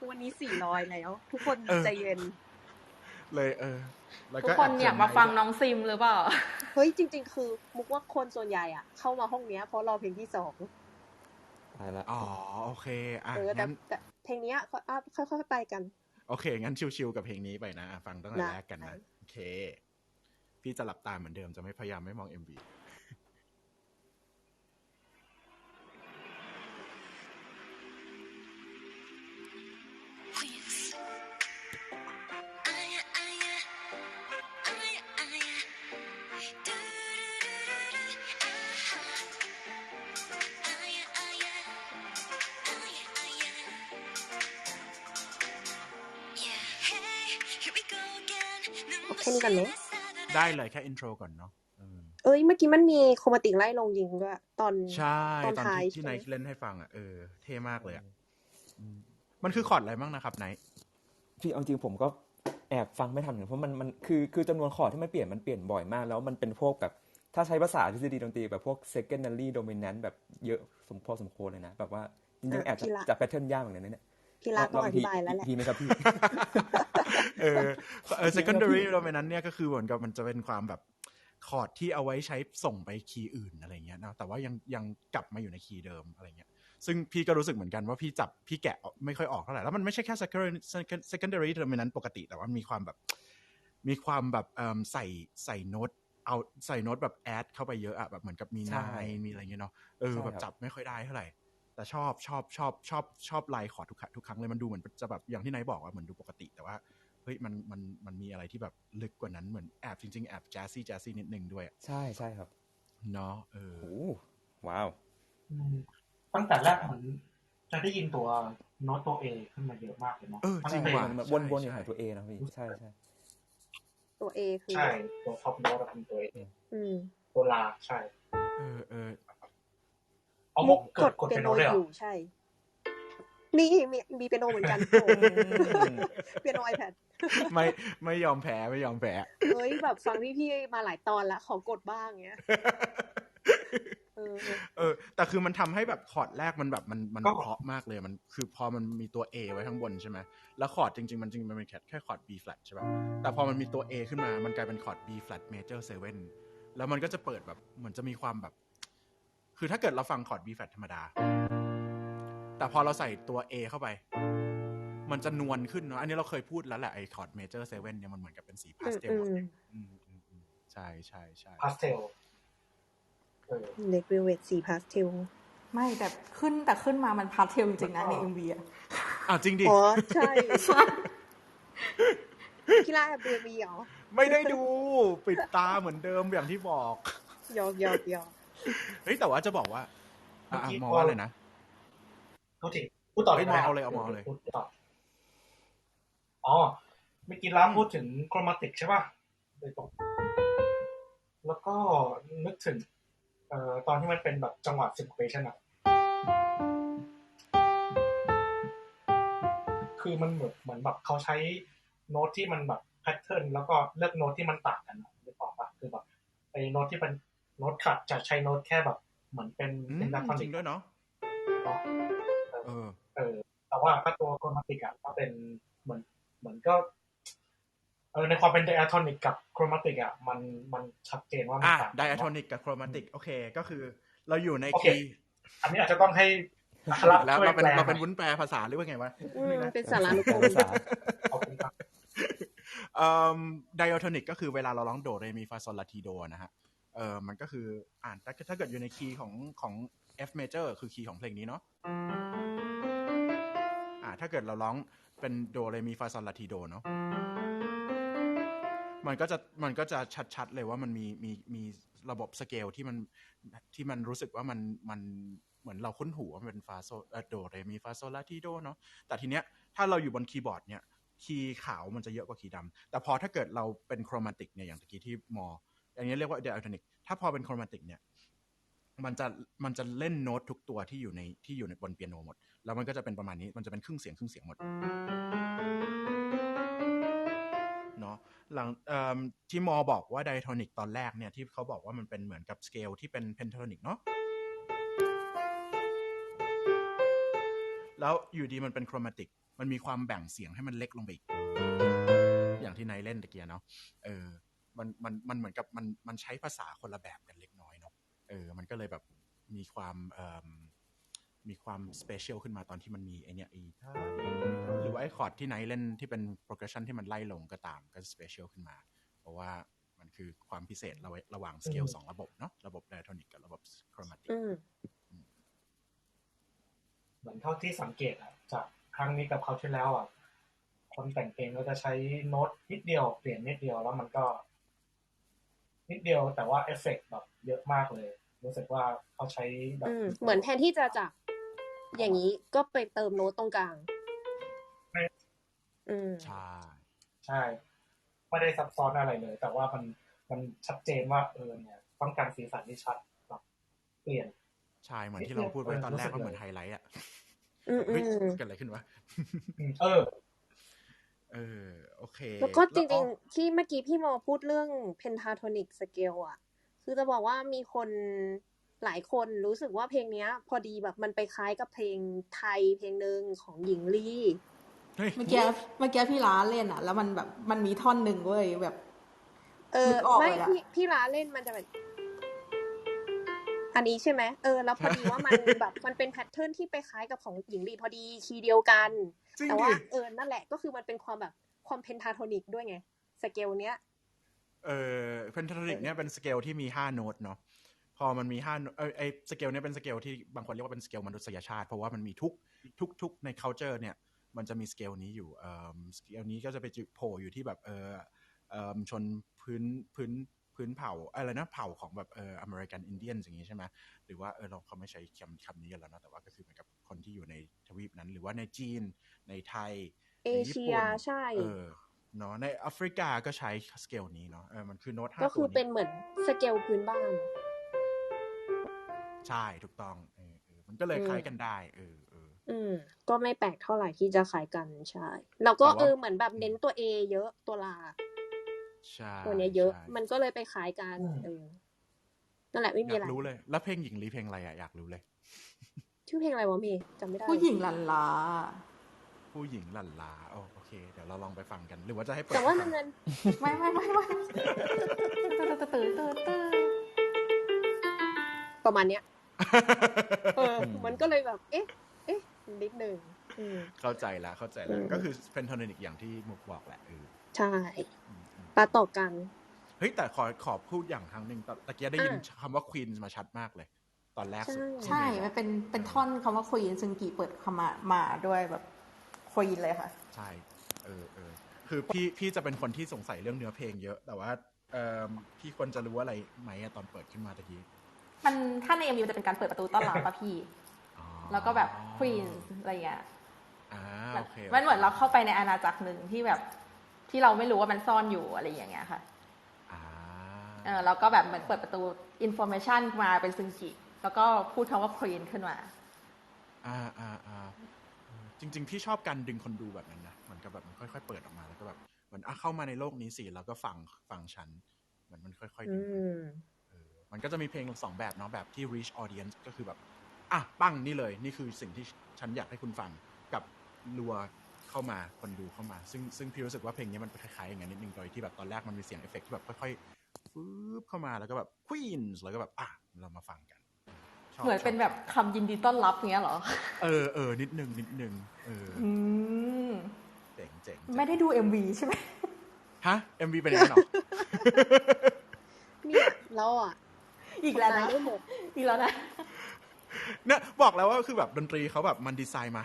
วันนี้400แล้วทุกคนใจเย็นเลยทุกคนอยากมาฟังน้องซิมหรือเปล่าเฮ้ยจริงๆคือมุกว่าคนส่วนใหญ่อ่ะเข้ามาห้องเนี้ยเพราะรอเพลงที่2ตายละโอเคแต่เพลงนี้ค่อยๆไปกันโอเคงั้นชิวๆกับเพลงนี้ไปนะฟังตั้งแต่แรกกันนะโอเคพี่จะหลับตาเหมือนเดิมจะไม่พยายามไม่มอง MVแค่นี้กันไหมได้เลยแค่อินโทรก่อนเนาะเมื่อกี้มันมีโครมาติกไล่ลงยิงด้วยตอนท้ายที่ไนท์เล่นให้ฟังอ่ะเท่มากเลยอ่ะมันคือคอร์ดอะไรบ้างนะครับไนท์พี่เอาจริงผมก็แอบฟังไม่ทันเพราะมันคือจำนวนคอร์ดที่มันเปลี่ยนบ่อยมากแล้วมันเป็นพวกแบบถ้าใช้ภาษาทฤษฎีดนตรีแบบพวก secondary dominant แบบเยอะพอสมควรเลยนะแบบว่าจริงๆแอบจับแพทเทิร์นยากเหมือนกันเนี่ยพี่รักต้องอธิบายแล้วแหละพี่ไหมครับพี่secondary dominant เนี่ยก็คือเหมือนกับมันจะเป็นความแบบคอร์ดที่เอาไว้ใช้ส่งไปคีย์อื่นอะไรเงี้ยนะแต่ว่ายังกลับมาอยู่ในคีย์เดิมอะไรเงี้ยซึ่งพี่ก็รู้สึกเหมือนกันว่าพี่แกะไม่ค่อยออกเท่าไหร่แล้วมันไม่ใช่แค่ secondary dominant ปกติแต่ว่ามีความแบบใส่โน้ตเอาใส่โน้ตแบบแอดเข้าไปเยอะอะแบบเหมือนกับมีนายมีอะไรเงี้ยเนาะแบบจับไม่ค่อยได้เท่าไหร่แต่ชอบลายคอร์ดทุกครั้งเลยมันดูเหมือนจะแบบอย่างที่ไนท์บอกว่าเหมือนดูปกติแต่ว่าเฮ้ยมันมีอะไรที่แบบลึกกว่านั้นเหมือนแอบจริงๆแอบแจ๊สซี่นิดนึงด้วยใช่ครับเนาะว้าวตั้งแต่แรก จะได้ยินตัวโน้ตตัว A ขึ้นมาเยอะมากเลยเนาะ จริง เห ว่ะ มือนแบบวนๆอยู่หาตัว A นะพี่ใช่ใช่ ตัว A คือ ใช่ตัวท็อปโน้ตเป็นตัว A ตัวลาใช่เอา มุก กด เปี เป็ ย น โน โน้ตเลยเหร อ อยู่ ใช่มีเปียโนเหมือนกันเปียโน iPad ไม่ยอมแพ้เฮ้ยแบบฟังพี่มาหลายตอนละขอกดบ้างเงี้ยแต่คือมันทำให้แบบคอร์ดแรกมันแบบมันเพราะมากเลยมันคือพอมันมีตัว A ไว้ข้างบนใช่ไหมแล้วคอร์ดจริงๆมันเป็นแค่คอร์ด B flat ใช่ป่ะแต่พอมันมีตัว A ขึ้นมามันกลายเป็นคอร์ด B flat major 7แล้วมันก็จะเปิดแบบเหมือนจะมีความแบบคือถ้าเกิดเราฟังคอร์ด B flat ธรรมดาแต่พอเราใส่ตัว A เข้าไปมันจะนวลขึ้นเนาะอันนี้เราเคยพูดแล้วแหละไอ้คอร์ด major 7เนี่ยมันเหมือนกับเป็นสีพาสเทลใช่พาสเทลเล็กเวลเวทสีพาสเทลไม่แต่ขึ้นมามันพาสเทลจริงๆนะใน MV อ่ะจริงดิอ๋อใช่กีฬาเบบีเหรอไม่ได้ดูปิดตาเหมือนเดิมอย่างที่บอกยอกเฮ้ยแต่ว่าจะบอกว่ามองว่าเลยนะพูดต่อได้เอาเลยอ๋อเมื่อกี้ร้านพูดถึงโครมาติกใช่ป่ะแล้วก็นึกถึงตอนที่มันเป็นแบบจังหวะ10 อ่ะคือมันเหมือนแบบเขาใช้โน้ตที่มันแบบแพทเทิร์นแล้วก็เลือกโน้ตที่มันต่างกันนึกออกป่ะคือแบบไอ้โน้ตที่เป็นโน้ตขัดจะใช้โน้ตแค่แบบเหมือนเป็นดาคอนิกด้วยเนาะแต่ว่าถ้าตัวโครมาติกอ่ะก็เป็นเหมือนก็ในความเป็นไดอะโทนิกกับโครมาติกอ่ะมันชัดเจนว่ามันต่างไดอะโทนิกกับโครมาติกโอเคก็คือเราอยู่ในคีย์อันนี้อาจจะต้องให้แล้วเราเป็นวุ้นแปลภาษาหรือว่าไงวะเป็นสารานุกรมไดอะโทนิกก็คือเวลาเราร้องโดเรมีฟาโซลาทีโดนะฮะมันก็คือถ้าเกิดอยู่ในคีย์ของ F major คือคีย์ของเพลงนี้เนาะถ้าเกิดเราร้องเป็นโดเรมีฟาโซลาทีโดเนาะมันก็จะชัดๆเลยว่ามันมีระบบสเกลที่มันรู้สึกว่ามันเหมือนเราคุ้นหูว่ามันเป็นฟาโซโดเรมีฟาโซลาทีโดเนาะแต่ทีเนี้ยถ้าเราอยู่บนคีย์บอร์ดเนี่ยคีย์ขาวมันจะเยอะกว่าคีย์ดำแต่พอถ้าเกิดเราเป็นโครมาติกเนี่ยอย่างตะกี้ที่อย่างนี้เรียกว่าไดอะโทนิกถ้าพอเป็นโครมาติกเนี่ยมันจะเล่นโน้ตทุกตัวที่อยู่ในบนเปียโนหมดแล้วมันก็จะเป็นประมาณนี้มันจะเป็นครึ่งเสียงหมดเนาะหลังที่มอบอกว่าไดอะโทนิกตอนแรกเนี่ยที่เขาบอกว่ามันเป็นเหมือนกับสเกลที่เป็นเพนทาโทนิกเนาะแล้วอยู่ดีมันเป็นโครมาติกมันมีความแบ่งเสียงให้มันเล็กลงไปอีกอย่างที่นายเล่นตะเกียเนาะมันเหมือนกับมันใช้ภาษาคนละแบบกันเล็กน้อยเนาะมันก็เลยแบบมีความสเปเชียลขึ้นมาตอนที่มันมีไอเนี้ยหรือว่าไอคอร์ดที่นายเล่นที่เป็นโปรเกรสชันที่มันไล่ลงก็ตามก็สเปเชียลขึ้นมาเพราะว่ามันคือความพิเศษระหว่างสเกล2ระบบเนาะระบบไดอะโทนิกกับระบบโครมาติกเหมือนเท่าที่สังเกตจากครั้งนี้กับคราวที่แล้วคนแต่งเพลงก็จะใช้โน้ตนิดเดียวเปลี่ยนนิดเดียวแล้วมันก็นิดเดียวแต่ว่าเอฟเฟกต์แบบเยอะมากเลยรู้สึกว่าเขาใช้แบบเหมือนแทนที่จะจากอย่างนี้ก็ไปเติมโน้ตตรงกลางใช่ ไม่ได้ซับซ้อนอะไรเลยแต่ว่ามันชัดเจนว่าเนี่ยต้องการสีสันที่ชัดแบบเปลี่ยนใช่เหมือนที่เราพูดไว้ตอนแรกว่าเหมือนไฮไลท์เฮ้ยเกิดอะไรขึ้นวะโอเคแล้วก็จริงๆที่เมื่อกี้พี่มอพูดเรื่อง pentatonic scale คือจะบอกว่ามีคนหลายคนรู้สึกว่าเพลงนี้พอดีแบบมันไปคล้ายกับเพลงไทยเพลงนึงของหญิงลีเมื่อกี้พี่ล้าเล่นแล้วมันแบบมันมีท่อนหนึ่งเว้ยแบบไม่พี่ล้าเล่นมันจะเป็นอันนี้ใช่ไหมแล้วพอดีว่ามันแบบมันเป็นแพทเทิร์นที่ไปคล้ายกับของหญิงลีพอดีคีย์เดียวกันแต่ว่านั่นแหละก็คือมันเป็นความแบบความเพนทาโทนิกด้วยไงสเกลเนี้ยเพนทาโทนิกเนี่ยเป็นสเกลที่มี5โน้ตเนาะพอมันมี5ไอ้สเกลเนี่ยเป็นสเกลที่บางคนเรียกว่าเป็นสเกลมนุษยชาติเพราะว่ามันมีทุกใน culture เนี่ยมันจะมีสเกลนี้อยู่สเกลนี้ก็จะไปโผล่อยู่ที่แบบชนพื้นเผ่าอะไรนะเผ่าของแบบอเมริกันอินเดียนอย่างงี้ใช่ไหมหรือว่าเขาไม่ใช้คำนี้กันแล้วนะแต่ว่าก็คือเหมือนกับค คนที่อยู่ในทวีปนั้น หรือว่าในจีนในไทย เอ ในญี่ เชี ปุ่ ย น ใช่ เนาะในแอฟริกาก็ใช้สเกลนี้เนาะมันคือโน้ต ก็ 5 คื ตัว อเป็ นี้ นเหมือนสเกลพื้นบ้าน ใช่ถูกต้องมันก็เลยคล้ายกันได้ก็ไม่แปลกเท่าไหร่ที่จะคล้ายกันใช่แล้วก็ แต่ว่า เหมือนแบบเน้นตัว A เยอะตัวลา ใช่ ตัวเนี้ยเยอะ ใช่ มันก็เลยไปคล้ายกันนั่นแหละไม่มี อยา อะไร กรู้เลย แล้วเพลงหญิงลีเพลงอะไรอยากรู้เลย ชื่อเพลงอะไรวะเมย์จำไม่ได้ ผู้หญิงหลันลา ผู้หญิงหลั่นลาโอเคเดี๋ยวเราลองไปฟังกัน หรือว่าจะให้เปิด แต่ว่า ให้ฟัง มัน ไม่ตื่น ประมาณเนี้ยมันก็เลยแบบเอ๊ะนิดนึง เข้าใจแล้วก็คือเป็นโทนิกอย่างที่มุกบอกแหละใช่ปาต่อกัน เฮ้ยแต่ขอพูดอย่างครั้งหนึ่งตะเกียได้ยินคำว่าควีนมาชัดมากเลย ตอนแรกสุด ใช่มันเป็นท่อนคำว่าควีนซึงกีเปิดคำมาด้วยแบบควีนเลยค่ะใช่คือพี่จะเป็นคนที่สงสัยเรื่องเนื้อเพลงเยอะ แต่ว่าพี่ควรจะรู้อะไรไหมตอนเปิดขึ้นมาตะกี้มันถ้าใน MV จะเป็นการเปิดประตูต้อนรับป่ะพี่แล้วก็แบบควีนอะไรอย่างเงี้ยโอเคมันเหมือนเราเข้าไปในอาณาจักรหนึ่งที่แบบที่เราไม่รู้ว่ามันซ่อนอยู่อะไรอย่างเงี้ยค่ะแล้วก็แบบเหมือนเปิดประตูอินโฟเมชันมาเป็นซึงกิแล้วก็พูดคำว่าควีนขึ้นมาจริงๆพี่ชอบการดึงคนดูแบบนั้นนะเหมือนกับแบบมันค่อยๆเปิดออกมาแล้วก็แบบเหมือนเข้ามาในโลกนี้สิแล้วก็ฟังฉันเหมือนมันค่อยๆดึงมันก็จะมีเพลง2แบบเนาะแบบที่ reach audience ก็คือแบบปั้งนี่เลยนี่คือสิ่งที่ฉันอยากให้คุณฟังกับลัวเข้ามาคนดูเข้ามาซึ่งพี่รู้สึกว่าเพลงนี้มันคล้ายๆอย่างนั้นนิดนึงโดยที่แบบตอนแรกมันมีเสียงเอฟเฟกต์ที่แบบค่อยๆฟืบเข้ามาแล้วก็แบบ Queens แล้วก็แบบเรามาฟังกันเหมือนเป็นแบบคำยินดีต้อนรับเงี้ยเหรอนิดนึงเจ๋งไม่ได้ดู MV ใช่ไหมฮะ MV เป็นยังไงหรอเนี่ยเราอีกแล้วนะเนี่ยบอกแล้วว่าคือแบบดนตรีเขาแบบมันดีไซน์มา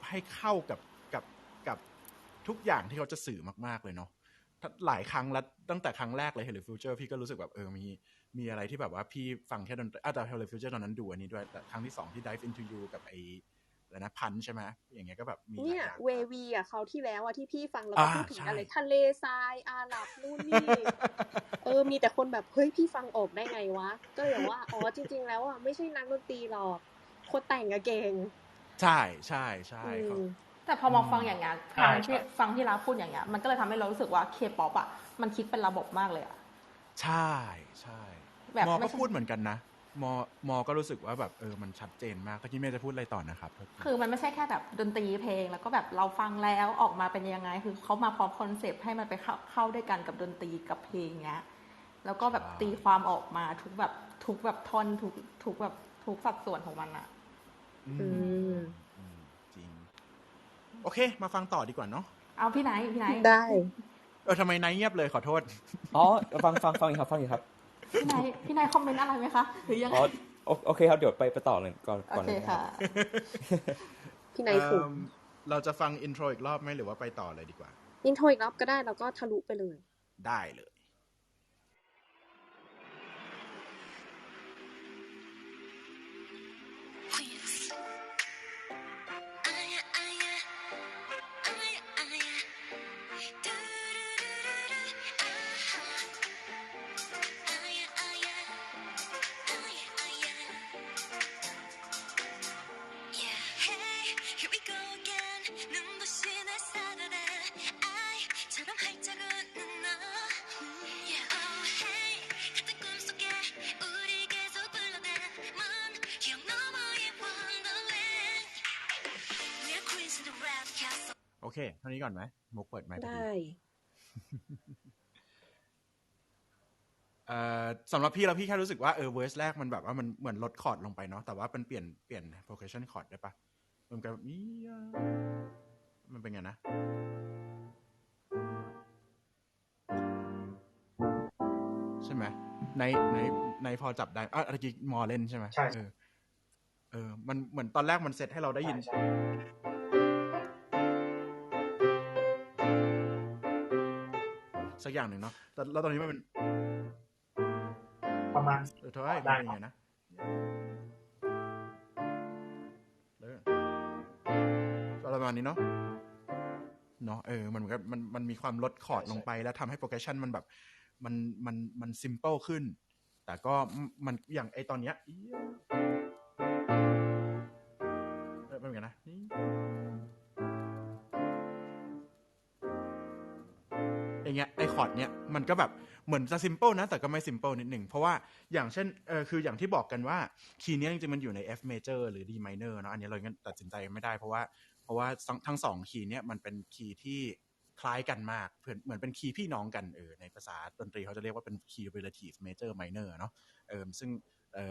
ให้เข้ากับทุกอย่างที่เขาจะสื่อมากๆเลยเนาะหลายครั้งแล้วตั้งแต่ครั้งแรกเลย Hello Future พี่ก็รู้สึกแบบมีอะไรที่แบบว่าพี่ฟังแค่ดนตรีแต่ Hello Future ตอนนั้นดูอันนี้ด้วยแต่ครั้งที่2ที่ Dive Into You กับอะไรนะพันใช่ไหมอย่างเงี้ยก็แบบมีเนี่ยเววีเขาที่แล้วที่พี่ฟังแล้วก็พูดถึงอะไรทะเลทรายอาหรับนู่นนี่มีแต่คนแบบเฮ้ยพี่ฟังออกได้ไงวะก็เลยว่าจริงๆแล้วไม่ใช่นักดนตรีหรอกคนแต่งเก่งใช่แต่พอมาฟังอย่างเงี้ยฟังที่ร้านพูดอย่างเงี้ยมันก็เลยทำให้เรารู้สึกว่า K-pop มันคิดเป็นระบบมากเลยใช่แบบมอก็พูดเหมือนกันนะมอก็รู้สึกว่าแบบมันชัดเจนมากตะกี้เมย์จะพูดอะไรต่อนะครับคือมันไม่ใช่แค่แบบดนตรีเพลงแล้วก็แบบเราฟังแล้วออกมาเป็นยังไงคือเขามาพร้อมคอนเซปต์ให้มันไปเข้าด้วยกันกับดนตรีกับเพลงเงี้ยแล้วก็แบบตีความออกมาทุกแบบท่อนทุกแบบทุกสัดส่วนของมันจริงโอเคมาฟังต่อดีกว่าเนาะเอาพี่ไนท์ได้ทำไมไนท์เงียบเลยขอโทษฟังอีกครับพี่นายคอมเมนต์อะไรไหมคะหรือยังไงโอเคครับเดี๋ยวไปต่อเลยก่อนโอเคค่ะพี่นายถูกเราจะฟังอินโทรอีกรอบไหมหรือว่าไปต่อเลยดีกว่าอินโทรอีกรอบก็ได้แล้วก็ทะลุไปเลยได้เลยโอเคเท่านี้ก่อนไหมมุกเปิดไมค์ได้สำหรับพี่แล้วพี่แค่รู้สึกว่าเวอร์สแรกมันแบบว่ามันเหมือนลดคอร์ดลงไปเนาะแต่ว่ามันเปลี่ยน progression chord ได้ปะมันก็มันเป็นไงนะใช่ไหมในพอจับได้เมื่อกี้มอเล่นใช่ไหมใช่มันเหมือนตอนแรกมันเซตให้เราได้ยินสักอย่างหนึ่งเนาะแต่แล้วตอนนี้มันเป็นประมาณเท่าไหร่เป็นยังไงนะ ประมาณนี้เนาะมันเหมือนกับมันมีความลดคอร์ดลงไปแล้วทำให้โปรเกรสชันมันแบบมันซิมเปิลขึ้นแต่ก็มันอย่างไอตอนเนี้ยเป็นไงนะอย่างเงี้ยไอคอร์ดเนี้ยมันก็แบบเหมือนจะซิมเปิลนะแต่ก็ไม่ซิมเปิลนิดหนึ่งเพราะว่าอย่างเช่นคืออย่างที่บอกกันว่าคีย์นี้จริงๆมันอยู่ใน F major หรือ D minor เนาะอันนี้เรายังตัดสินใจไม่ได้เพราะว่าทั้งสองคีย์เนี้ยมันเป็นคีย์ที่คล้ายกันมากเหมือนเป็นคีย์พี่น้องกันในภาษาดนตรีเขาจะเรียกว่าเป็นคีย์ relative major minor เนาะซึ่ง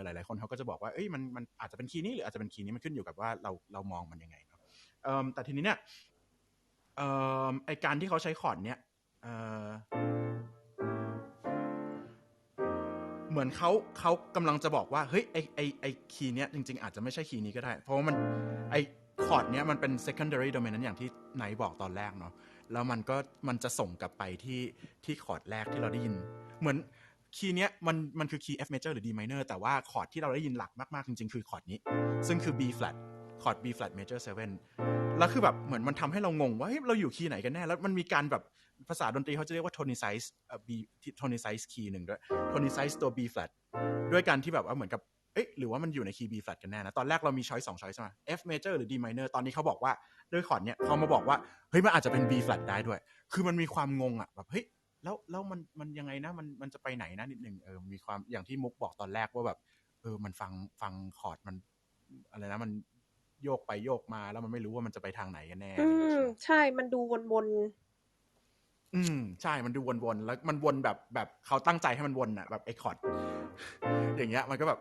หลายๆคนเขาก็จะบอกว่ามันอาจจะเป็นคีย์นี้หรืออาจจะเป็นคีย์นี้มันขึ้นอยู่กับว่าเรามองมันยังไงเนาะแต่ทีนี้เนี่ยไอการที่เขาใช้คอร์ดเนี้ยเหมือนเขากำลังจะบอกว่าเฮ้ยไอคีย์เนี้ยจริงๆอาจจะไม่ใช่คีย์นี้ก็ได้เพราะว่ามันไอคอร์ดเนี้ยมันเป็น secondary dominant อย่างที่ไนท์บอกตอนแรกเนาะแล้วมันจะส่งกลับไปที่คอร์ดแรกที่เราได้ยินเหมือนคีย์เนี้ยมันคือคีย์ F major หรือ D minor แต่ว่าคอร์ดที่เราได้ยินหลักมากๆจริงๆคือคอร์ดนี้ซึ่งคือ B flat คอร์ด B flat major 7แล้วคือแบบเหมือนมันทำให้เรางงว่าเฮ้ยเราอยู่คีย์ไหนกันแน่แล้วมันมีการแบบภาษาดนตรีเขาจะเรียกว่า tonicize B tonicize key หนึ่งด้วย tonicize ตัว B flat ด้วยการที่แบบว่าเหมือนกับหรือว่ามันอยู่ในคีย์ B flat กันแน่นะตอนแรกเรามี choice 2 choice ใช่ไหม F major หรือ D minor ตอนนี้เขาบอกว่าด้วยคอร์ดเนี้ยเขามาบอกว่าเฮ้ยมันอาจจะเป็น B flat ได้ด้วยคือมันมีความงงอ่ะแบบเฮ้ยแล้วมันยังไงนะมันจะไปไหนนะนิดนึงมีความอย่างที่มุกบอกตอนแรกว่าแบบมันฟังคอร์ดมันอะไรนะมันโยกไปโยกมาแล้วมันไม่รู้ว่ามันจะไปทางไหนกันแน่ใช่มันดูวนใช่มันดูวนๆแล้วมันวนแบบเขาตั้งใจให้มันวนอ่ะแบบไอ้คอร์ดอย่างเงี้ยมันก็แบบ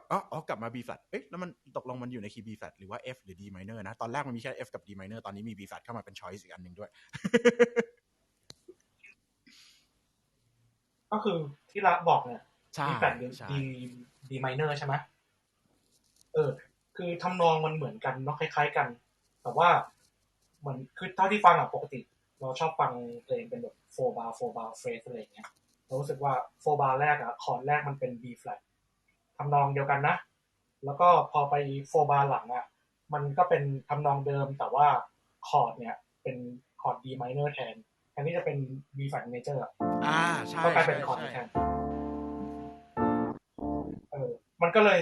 กลับมา B flat แล้วมันตกลงมันอยู่ในคีย์ B flat หรือว่า F หรือ D minor นะตอนแรกมันมีแค่ F กับ D minor ตอนนี้มี B flat เข้ามาเป็น choice อีกอันนึงด้วยก็คือที่ละบอกเนี่ย B flat หรือ D minor ใช่ไหมคือทำนองมันเหมือนกันเนาะคล้ายๆกันแต่ว่าเหมือนคือเท่าที่ฟังปกติเราชอบฟังเพลงเป็นแบบ4 bar phrase อะไรอย่างเงี้ยเรารู้สึกว่า4 bar แรกคอร์ดแรกมันเป็น B flat ทำนองเดียวกันนะแล้วก็พอไป4 bar หลังมันก็เป็นทำนองเดิมแต่ว่าคอร์ดเนี่ยเป็นคอร์ด D minor แทนที่จะเป็น B flat major ใช่ก็กลายเป็นคอร์ดแทนมันก็เลย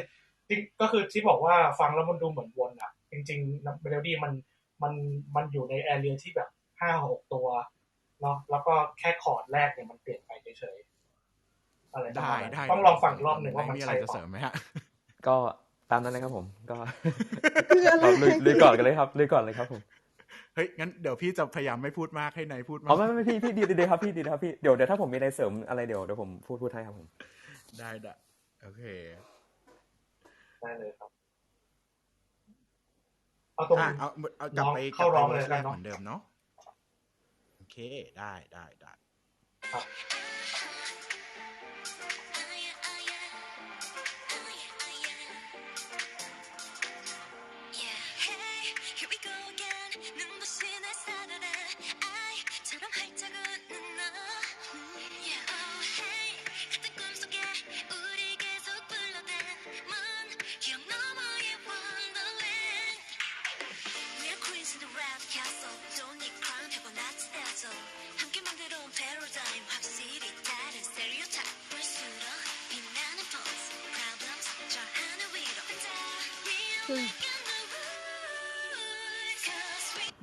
ก็คือที่บอกว่าฟังแล้วมันดูเหมือนวนจริงๆเมโลดี้มันอยู่ในแอเรียที่แบบ 5-6 ตัวเนาะแล้วก็แค่คอร์ดแรกเนี่ยมันเปลี่ยนไปเฉยๆอะไรได้ต้องลองฟังรอบหนึ่งว่ามันมีอะไรจะเสริมไหมฮะก็ตามนั้นเลยครับผมก็ลุยก่อนกันเลยครับลุยก่อนเลยครับผมเฮ้ยงั้นเดี๋ยวพี่จะพยายามไม่พูดมากให้นายพูดมากไม่พี่ดีครับพี่ดีครับพี่เดี๋ยวถ้าผมมีอะไรเสริมอะไรเดี๋ยวผมพูดให้ครับผมได้โอเคได้เลยครับเอากลับไปเข้าร้องเลยแรกเหมือนเดิมเนาะโอเคได้ครับ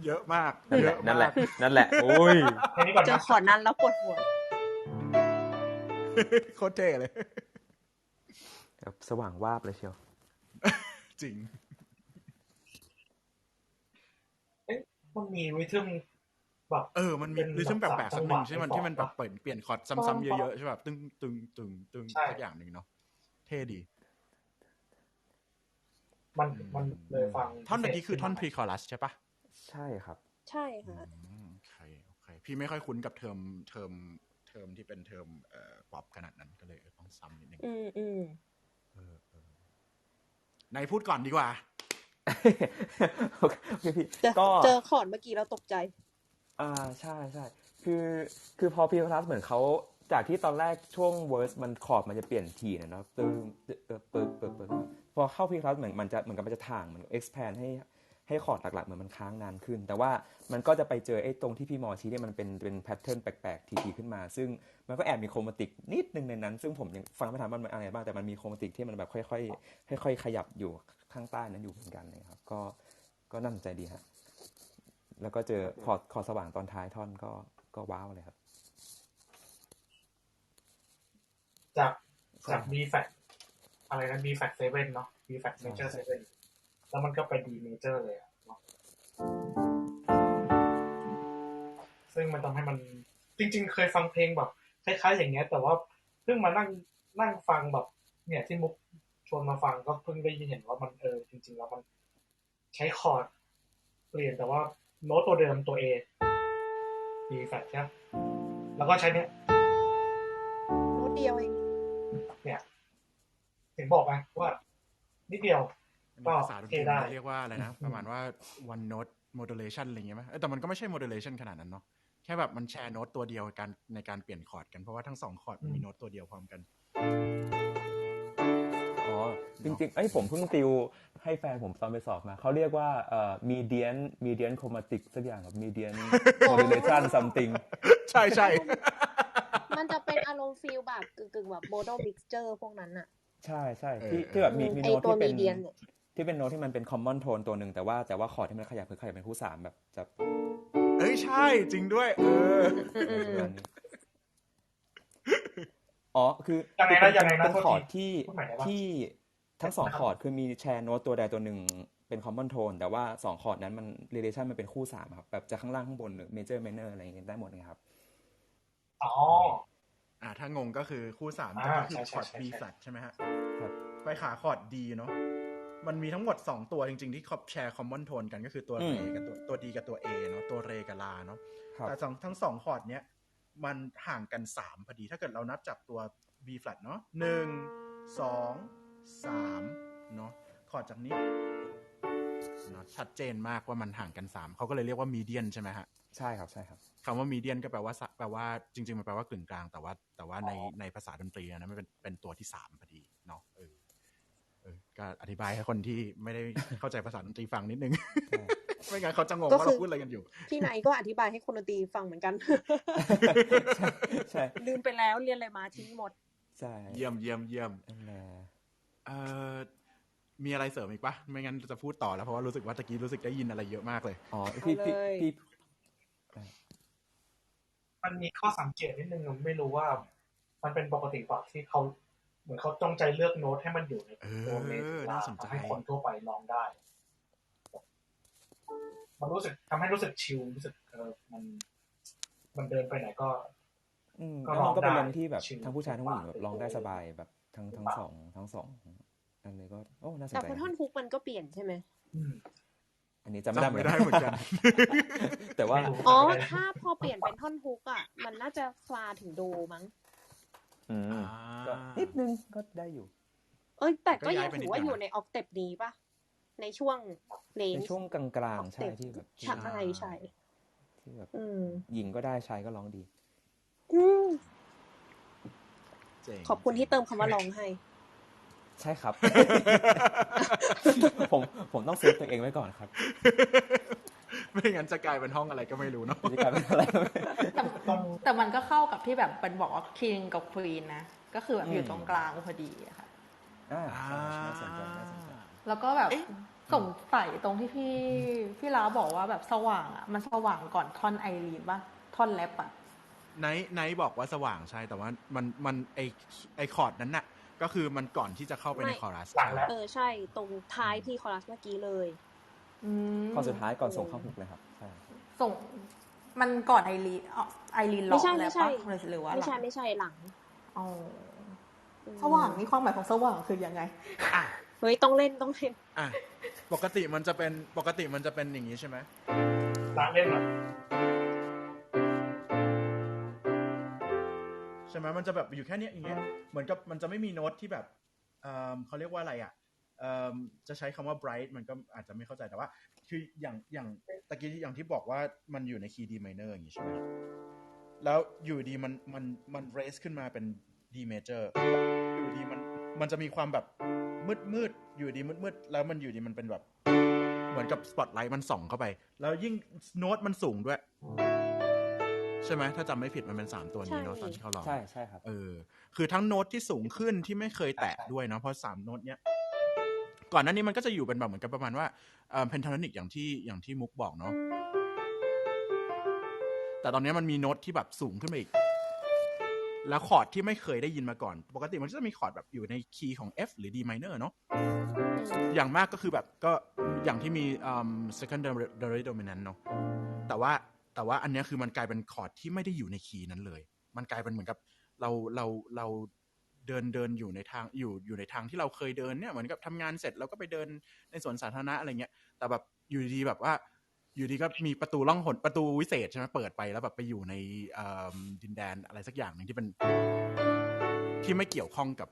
เยอะมากนั่นแหละโอ้ยเจอคอร์ดนั้นแล้วปวดหัวโคตรเท่เลยแบบสว่างวาบเลยเชียวจริงมันมีริทึมแบบมันมีริทึมแปลกๆสักหนึ่งใช่ไหมที่มันแบบเปลี่ยนคอร์ดซ้ำๆเยอะๆใช่แบบตึงสักอย่างนึงเนาะเท่ดีมันเลยฟังท่อนเมื่อกี้คือท่อน pre chorus ใช่ปะใช่ครับใช่ค่ะโอเคพี่ไม่ค่อยคุ้นกับเทอมที่เป็นเทอมป๊อปขนาดนั้นก็เลยต้องซ้ำนิดนึงนายพูดก่อนดีกว่าโอเคพี่ก็เจอคอร์ดเมื่อกี้เราตกใจใช่คือพอ pre chorus เหมือนเขาจากที่ตอนแรกช่วง verse มันคอร์ดมันจะเปลี่ยนทีนะเนาะตึ้งปึ๊บพอเข้า pre chorus เหมือนกับมันจะถ่างมัน expand ให้คอร์ดหลักๆเหมือนมันค้างนานขึ้น แต่ว่ามันก็จะไปเจอไอ้ตรงที่พี่มอชี้เนี่ยมันเป็นแพทเทิร์นแปลกๆทีๆขึ้นมาซึ่งมันก็แอบมีโครมาติกนิดนึงในนั้นซึ่งผมยังฟังไม่ทันมันอะไรบ้างแต่มันมีโครมาติกที่มันแบบค่อยๆขยับอยู่ข้างใต้นั้นอยู่เหมือนกันเลยครับก็น่าสนใจดีฮะแล้วก็เจอคอร์ดสว่างตอนท้ายท่อนก็ว้าวเลยครับจาก B flat อะไรนะ B flat 7เนาะ B flat major 7แล้วมันก็ไป D major เลยเนาะซึ่งมันทำให้มันจริงๆเคยฟังเพลงแบบคล้ายๆอย่างเงี้ยแต่ว่าเพิ่งมานั่งฟังแบบเนี่ยที่มุกชวนมาฟังก็เพิ่งได้ยินเห็นว่ามันจริงๆแล้วมันใช้คอร์ดเปลี่ยนแต่ว่าโน้ตตัวเดิมตัว A B flat ใช่ไหมแล้วก็ใช้เนี่ย โน้ตเดียวเอง เนี่ยถึงบอกไงว่านิดเดียวก็ ภาษาดนตรีมันเรียกว่าอะไรนะประมาณว่า one note modulation อะไรอย่างเงี้ยมั้ยแต่มันก็ไม่ใช่ modulation ขนาดนั้นเนาะแค่แบบมันแชร์โน้ตตัวเดียวกันในการเปลี่ยนคอร์ดกันเพราะว่าทั้ง2คอร์ดมันมีโน้ตตัวเดียวพร้อมกันอ๋อจริงๆผมเพิ่งติวให้แฟนผมตอนไปสอบมาเขาเรียกว่าmedian chromatic สักอย่างครับ median modulation something ใช่ๆมันจะเป็นอารมณ์ฟีลแบบกึ่งๆแบบโมโดมิกซ์เจอร์พวกนั้นอะใช่ๆที่แบบมีโน้ตที่เป็นที่เป็นโน้ตที่มันเป็น common tone ตัวหนึ่งแต่ว่าคอร์ดที่มันขยับคือขยับเป็นคู่3แบบจะใช่จริงด้วยอ๋อคือเป็นคอร์ดที่ทั้ง2คอร์ดคือมีแชร์โน้ตตัวใดตัวหนึ่งเป็น common tone แต่ว่า2คอร์ดนั้นมัน relation มันเป็นคู่3ครับแบบจะข้างล่างข้างบนหรือ major minor อะไรอย่างเงี้ยได้หมดเลยครับอ๋อถ้างงก็คือคู่3ก็คือคอร์ด B flat ใช่ไหมฮะครับไปขาคอร์ด D เนาะมันมีทั้งหมด2ตัวจริงๆที่แชร์ common tone กันก็คือตัวเรกับตัว D กับตัว A เนาะตัวเรกับลาเนาะแต่ทั้ง2คอร์ดเนี้ยมันห่างกัน3พอดีถ้าเกิดเรานับจากตัว B flat เนาะ1 2 3เนาะคอร์ดจากนี้เนาะชัดเจนมากว่ามันห่างกัน3เขาก็เลยเรียกว่า median ใช่ไหมฮะใช่ครับคำว่า median ก็แปลว่าจริงๆมันแปลว่ากึ่งกลางแต่ว่าในภาษาดนตรีนะมันเป็นตัวที่3พอดีเนาะก็อธิบายให้คนที่ไม่ได้เข้าใจภาษาดนตรีฟังนิดนึงไม่งั้นเขาจะงงว่าเราพูดอะไรกันอยู่พี่ไหนก็อธิบายให้คนดนตรีฟังเหมือนกันใช่ลืมไปแล้วเรียนอะไรมาทิ้งหมดใช่เยี่ยมมีอะไรเสริมอีกปะไม่งั้นจะพูดต่อแล้วเพราะว่ารู้สึกว่าตะกี้รู้สึกได้ยินอะไรเยอะมากเลยอ๋อพี่มันมีข้อสังเกตนิดนึงไม่รู้ว่ามันเป็นปกติป่ะที่เขาเหมือนเขาจงใจเลือกโน้ตให้มันอยู่ในตัวเมโลดี้ให้คนทั่วไปร้องได้มันทำให้รู้สึกชิลรู้สึกมันเดินไปไหนก็ร้องได้ก็เป็นเรื่องที่แบบทั้งผู้ชายทั้งผู้หญิงแบบร้องได้สบายแบบทั้งสองอันนี้ก็น่าสนใจแต่พอท่อนฮุกมันก็เปลี่ยนใช่ไหมอันนี้จำไม่ได้เหมือนกันแต่ว่าถ้าพอเปลี่ยนเป็นท่อนฮุกอ่ะมันน่าจะคลาถึงโดมั้งก็นิดนึงก็ได้อยู่แต่ก็ยังถือว่าอยู่ในออกเต็ปนี้ป่ะในช่วงเลนในช่วงกลางๆใช่ที่แบบใช่ที่แบบหญิงก็ได้ชายก็ร้องดีขอบคุณที่เติมคำว่าร้องให้ใช่ครับผมต้องเซฟตัวเองไว้ก่อนครับไม่งั้นจะกลายเป็นห้องอะไรก็ไม่รู้เนาะจะกลายเป็นอะไรแต่มันก็เข้ากับที่แบบเป็นบอกว่า King กับ Queen นะก็คือแบบอยู่ตรงกลางพอดีค่ะน่าสนใจแล้วก็แบบสงสัยตรงที่พี่ล้าบอกว่าแบบสว่างอ่ะมันสว่างก่อนท่อนไอรีนป่ะท่อนแรปอ่ะไนท์บอกว่าสว่างใช่แต่ว่ามันไอคอร์ดนั้นน่ะก็คือมันก่อนที่จะเข้าไปในคอรัสใช่ตรงท้ายที่คอรัสเมื่อกี้เลยข้อสุดท้ายก่อนส่งเข้าฮุกเลยครับใช่ส่งมันก่อนไอรีนร้องแล้วป่ะหรือว่าไม่ใช่หลังสว่างนี่ความหมายของสว่างคือยังไงเฮ้ยต้องเล่นปกติมันจะเป็นอย่างนี้ใช่ไหมเล่นหน่อยใช่ไหมมันจะแบบอยู่แค่นี้อย่างเงี้ยเหมือนกับมันจะไม่มีโน้ตที่แบบเขาเรียกว่าอะไรอ่ะจะใช้คำว่า bright มันก็อาจจะไม่เข้าใจแต่ว่าคืออย่างตะกี้อย่างที่บอกว่ามันอยู่ในคีย์ D minor อย่างงี้ใช่ไหมแล้วอยู่ดีมัน raise ขึ้นมาเป็น D major อยู่ดีมันจะมีความแบบมืดอยู่ดีมืดแล้วมันอยู่ดีมันเป็นแบบ เหมือนกับสปอตไลท์มันส่องเข้าไป แล้วยิ่งโน้ตมันสูงด้วย ใช่ไหมถ้าจำไม่ผิดมันเป็น3ตัวนี้เนาะตอนที่เขาร้อง ใช่ใช่ครับ คือทั้งโน้ตที่สูงขึ้นที่ไม่เคยแตะด้วยเนาะเพราะ3โน้ตเนี้ยก่อนหน้านี้มันก็จะอยู่เป็นแบบเหมือนกับประมาณว่าเพนทาโทนิกอย่างที่มุกบอกเนาะแต่ตอนนี้มันมีโน้ตที่แบบสูงขึ้นมาอีกแล้วคอร์ดที่ไม่เคยได้ยินมาก่อนปกติมันจะมีคอร์ดแบบอยู่ในคีย์ของ F หรือ D minor เนาะอย่างมากก็คือแบบก็อย่างที่มีsecondary dominant เนาะแต่ว่าอันนี้คือมันกลายเป็นคอร์ดที่ไม่ได้อยู่ในคีย์นั้นเลยมันกลายเป็นเหมือนกับเราเดินอยู่ในทางอยู่ในทางที่เราเคยเดินเนี่ยเหมือนกับทำงานเสร็จเราก็ไปเดินในสวนสาธารณะอะไรเงี้ยแต่แบบอยู่ดีแบบว่าอยู่ดีก็มีประตูล่องหนประตูวิเศษใช่ไหมเปิดไปแล้วแบบไปอยู่ในดินแดนอะไรสักอย่างหนึ่งที่เป็นที่ไม่เกี่ยวข้องกับ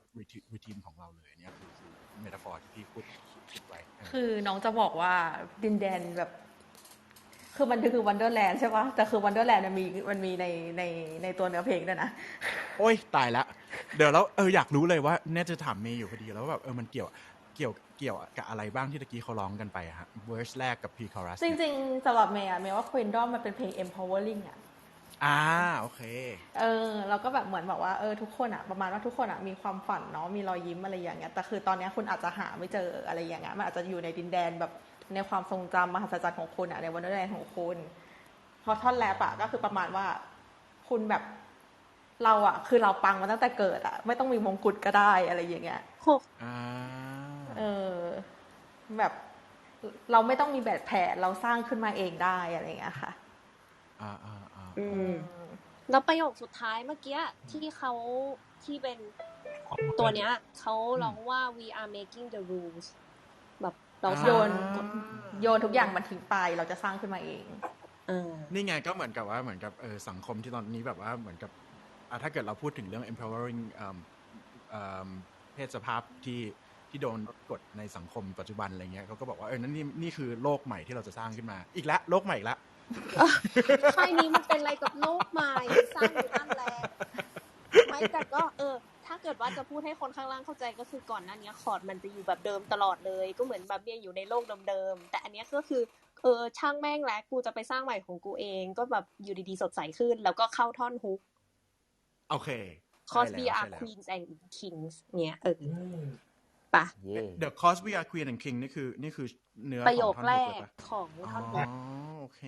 รูทีนของเราเลยเนี่ยคือเมตาฟอร์ที่พี่พูดคิดไว้คือน้องจะบอกว่าดินแดนแบบคือมันคือวันเดอร์แลนด์ใช่ปะแต่คือวันเดอร์แลนด์มันมีในตัวเนื้อเพลงด้วยนะโอ้ยตายละเดี๋ยวแล้วอยากรู้เลยว่าเนี่ยจะถามเมย์อยู่พอดีแล้วแบบมันเกี่ยวกับอะไรบ้างที่ตะกี้เขาร้องกันไปอะฮะเวอร์สแรกกับพรีคอรัสจริงๆสำหรับเมย์ว่า Queendom มันเป็นเพลง empowering อะโอเคเราก็แบบเหมือนบอกว่าทุกคนอะประมาณว่าทุกคนอะมีความฝันเนาะมีรอยยิ้มอะไรอย่างเงี้ยแต่คือตอนนี้คุณอาจจะหาไม่เจออะไรอย่างเงี้ยมันอาจจะอยู่ในดินแดนแบบในความทรงจำมหัศจรรย์ของคุณอะในวันเดอร์แลนด์ของคุณพอท่อนแรปอะก็คือประมาณว่าคุณแบบเราอะคือเราปังมาตั้งแต่เกิดอะไม่ต้องมีมงกุฎก็ได้อะไรอย่างเงี้ยแบบเราไม่ต้องมีแบบแผนเราสร้างขึ้นมาเองได้อะไรอย่างเงี้ยค่ะแล้วประโยคสุดท้ายเมื่อกี้ที่เป็นตัวเนี้ยเขาร้องว่า we are making the rules แบบเราโยนทุกอย่างมันทิ้งไปเราจะสร้างขึ้นมาเองนี่ไงก็เหมือนกับว่าเหมือนกับสังคมที่ตอนนี้แบบว่าเหมือนกับถ้าเกิดเราพูดถึงเรื่อง empowering เพศสภาพที่โดนกดในสังคมปัจจุบันอะไรเงี้ยเขาก็บอกว่านั่นนี่คือโลกใหม่ที่เราจะสร้างขึ้นมาอีกแล้วโลกใหม่อีกแล้วค่ายนี้มันเป็นอะไรกับโลกใหม่สร้างอยู่นั่นแหละไม่แต่ก็ถ้าเกิดว่าจะพูดให้คนข้างล่างเข้าใจก็คือก่อนหน้านี้คอร์ดมันจะอยู่แบบเดิมตลอดเลยก็เหมือนแบบอยู่ในโลกเดิมๆแต่อันนี้ก็คือช่างแม่งแล้วกูจะไปสร้างใหม่ของกูเองก็แบบอยู่ดีๆสดใสขึ้นแล้วก็เข้าท่อนฮุกโอเค cause we are queens and kings เนี่ยปะ The cause we are queen and king นี่คือเนื้อประโยคแรกของท่อนฮุกโอเค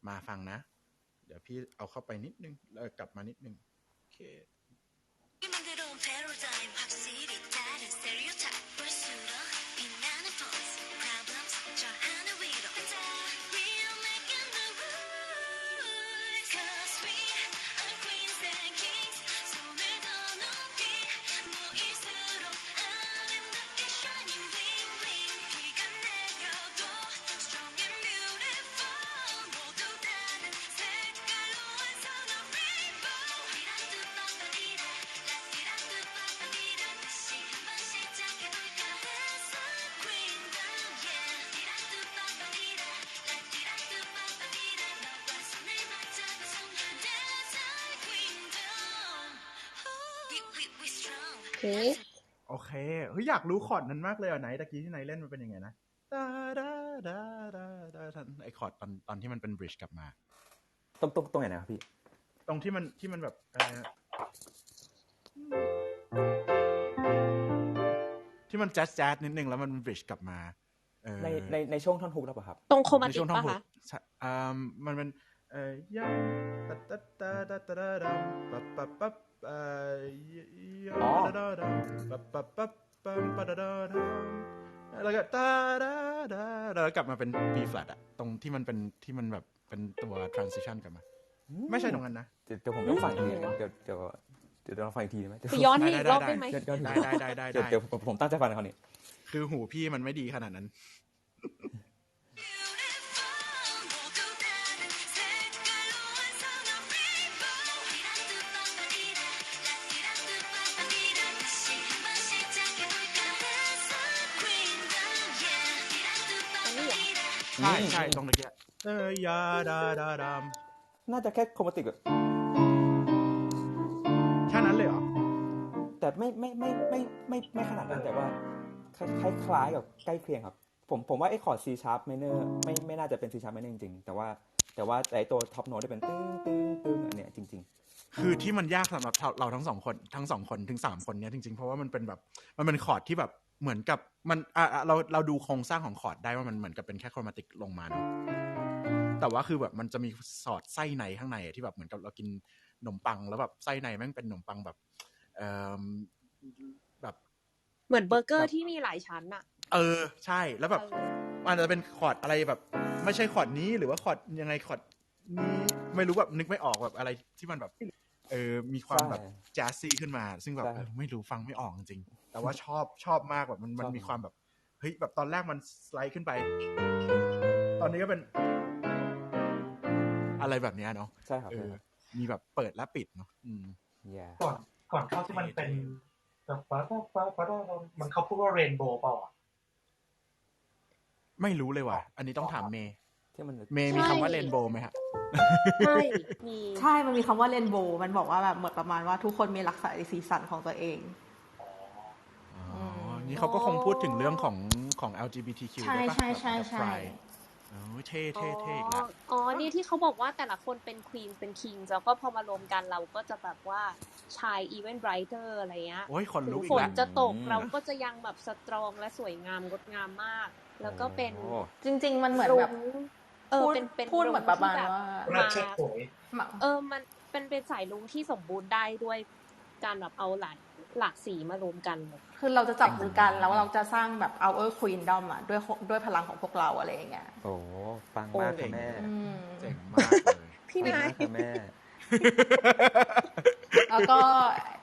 มาฟังนะเดี๋ยวพี่เอาเข้าไปนิดนึงแล้วกลับมานิดนึงโอเคโอเคอยากรู้คอร์ดนั้นมากเลยไหนตะกี้ที่ไหนเล่นมันเป็นยังไงนะไอคอร์ดตอนที่มันเป็นบริดจ์กลับมาตรงไหนนะครับพี่ตรงที่มันแบบที่มันแจ๊สนิดนึงแล้วมันบริดจ์กลับมาในช่วงท่อนฮุกแล้วป่ะครับตรงโคมาติกป่ะคะมันเป็นยังแล้วก็แล้วกลับมาเป็น B flat อะตรงที่มันแบบเป็นตัว transition กลับมาไม่ใช่ตรงนั้นนะเดี๋ยวผมต้องฟังอีกทีเดี๋ยวเราฟังอีกทีได้ไหมย้อนให้อีกรอบได้ไหมได้เดี๋ยวผมตั้งใจฟังคราวนี้คือหูพี่มันไม่ดีขนาดนั้นใช่ตรงตะเกียยาดาดามน่าจะแค่โครมาติกแบบแค่นั้นเลยเหรอแต่ไม่ขนาดนั้นแต่ว่าคล้ายๆกับใกล้เคียงครับ ผมว่าไอ้คอร์ด C sharp minor ไม่น่าจะเป็น C sharp minor จริงๆแต่ว่าไอ้ตัว top note ที่เป็นตึ้งตึ้งตึ้งอันเนี้ยจริงคือที่มันยากสำหรับเราทั้งสองคนถึง3คนเนี้ยจริงๆเพราะว่ามันเป็นแบบมันเป็นคอร์ดที่แบบเหมือนกับมันเราดูโครงสร้างของคอร์ดได้ว่ามันเหมือนกับเป็นแค่โครมาติกลงมาเนาะแต่ว่าคือแบบมันจะมีสอดไส้ในข้างในที่แบบเหมือนกับเรากินขนมปังแล้วแบบไส้ในแม่งเป็นขนมปังแบบแบบ เหมือนเบอร์เกอร์ที่มีหลายชั้นอะ ใช่แล้วแบบมันจะเป็นคอร์ดอะไรแบบไม่ใช่คอร์ดนี้หรือว่าคอร์ดยังไงคอร์ดนี้ไม่รู้แบบนึกไม่ออกแบบอะไรที่มันแบบมีความแบบแจ๊สซี่ขึ้นมาซึ่งแบบไม่รู้ฟังไม่ออกจริงแต่ว่าชอบมากแบบมันมีความแบบเฮ้ยแบบตอนแรกมันสไลด์ขึ้นไปตอนนี้ก็เป็นอะไรแบบนี้เนาะใช่ครับมีแบบเปิดและปิดเนาะก่อนเข้าที่มันเป็นแบบมันเขาพูดว่าเรนโบว์เปล่าอ่ะไม่รู้เลยว่ะอันนี้ต้องถามเมย์ที่มันเมย์มีคำว่าเรนโบว์ไหมฮะใช่ใช่มันมีคำว่าเรนโบว์มันบอกว่าแบบเหมือนประมาณว่าทุกคนมีลักษณะสีสันของตัวเองนี่เขาก็คงพูดถึงเรื่องของ LGBTQ ใช่ใช่ใช่ใช่เท่อีกแล้วนี่ที่เขาบอกว่าแต่ละคนเป็นควีนเป็นคิงแล้วก็พอมารวมกันเราก็จะแบบว่าชายอีเวนต์ไรเตอร์อะไรเงี้ยโอ้ยคนลุกอีกฝน แล้วจะตกเราก็จะยังแบบสตรองและสวยงามงดงามมากแล้วก็เป็นจริงๆมันเหมือนแบบเป็นพูดเหมือนประมาณว่ามันเป็นสายลุงที่สมบูรณ์ได้ด้วยการแบบเอาหลากสีมารวมกันคือเราจะจับมือกันแล้วเราจะสร้างแบบ our queendom อ่ะด้วยพลังของพวกเราอะไรอย่างเงี้ยโอ้ฟังมากค่ะแม่เจ๋งมากเลยพี่นายค่ะแม่แล้วก็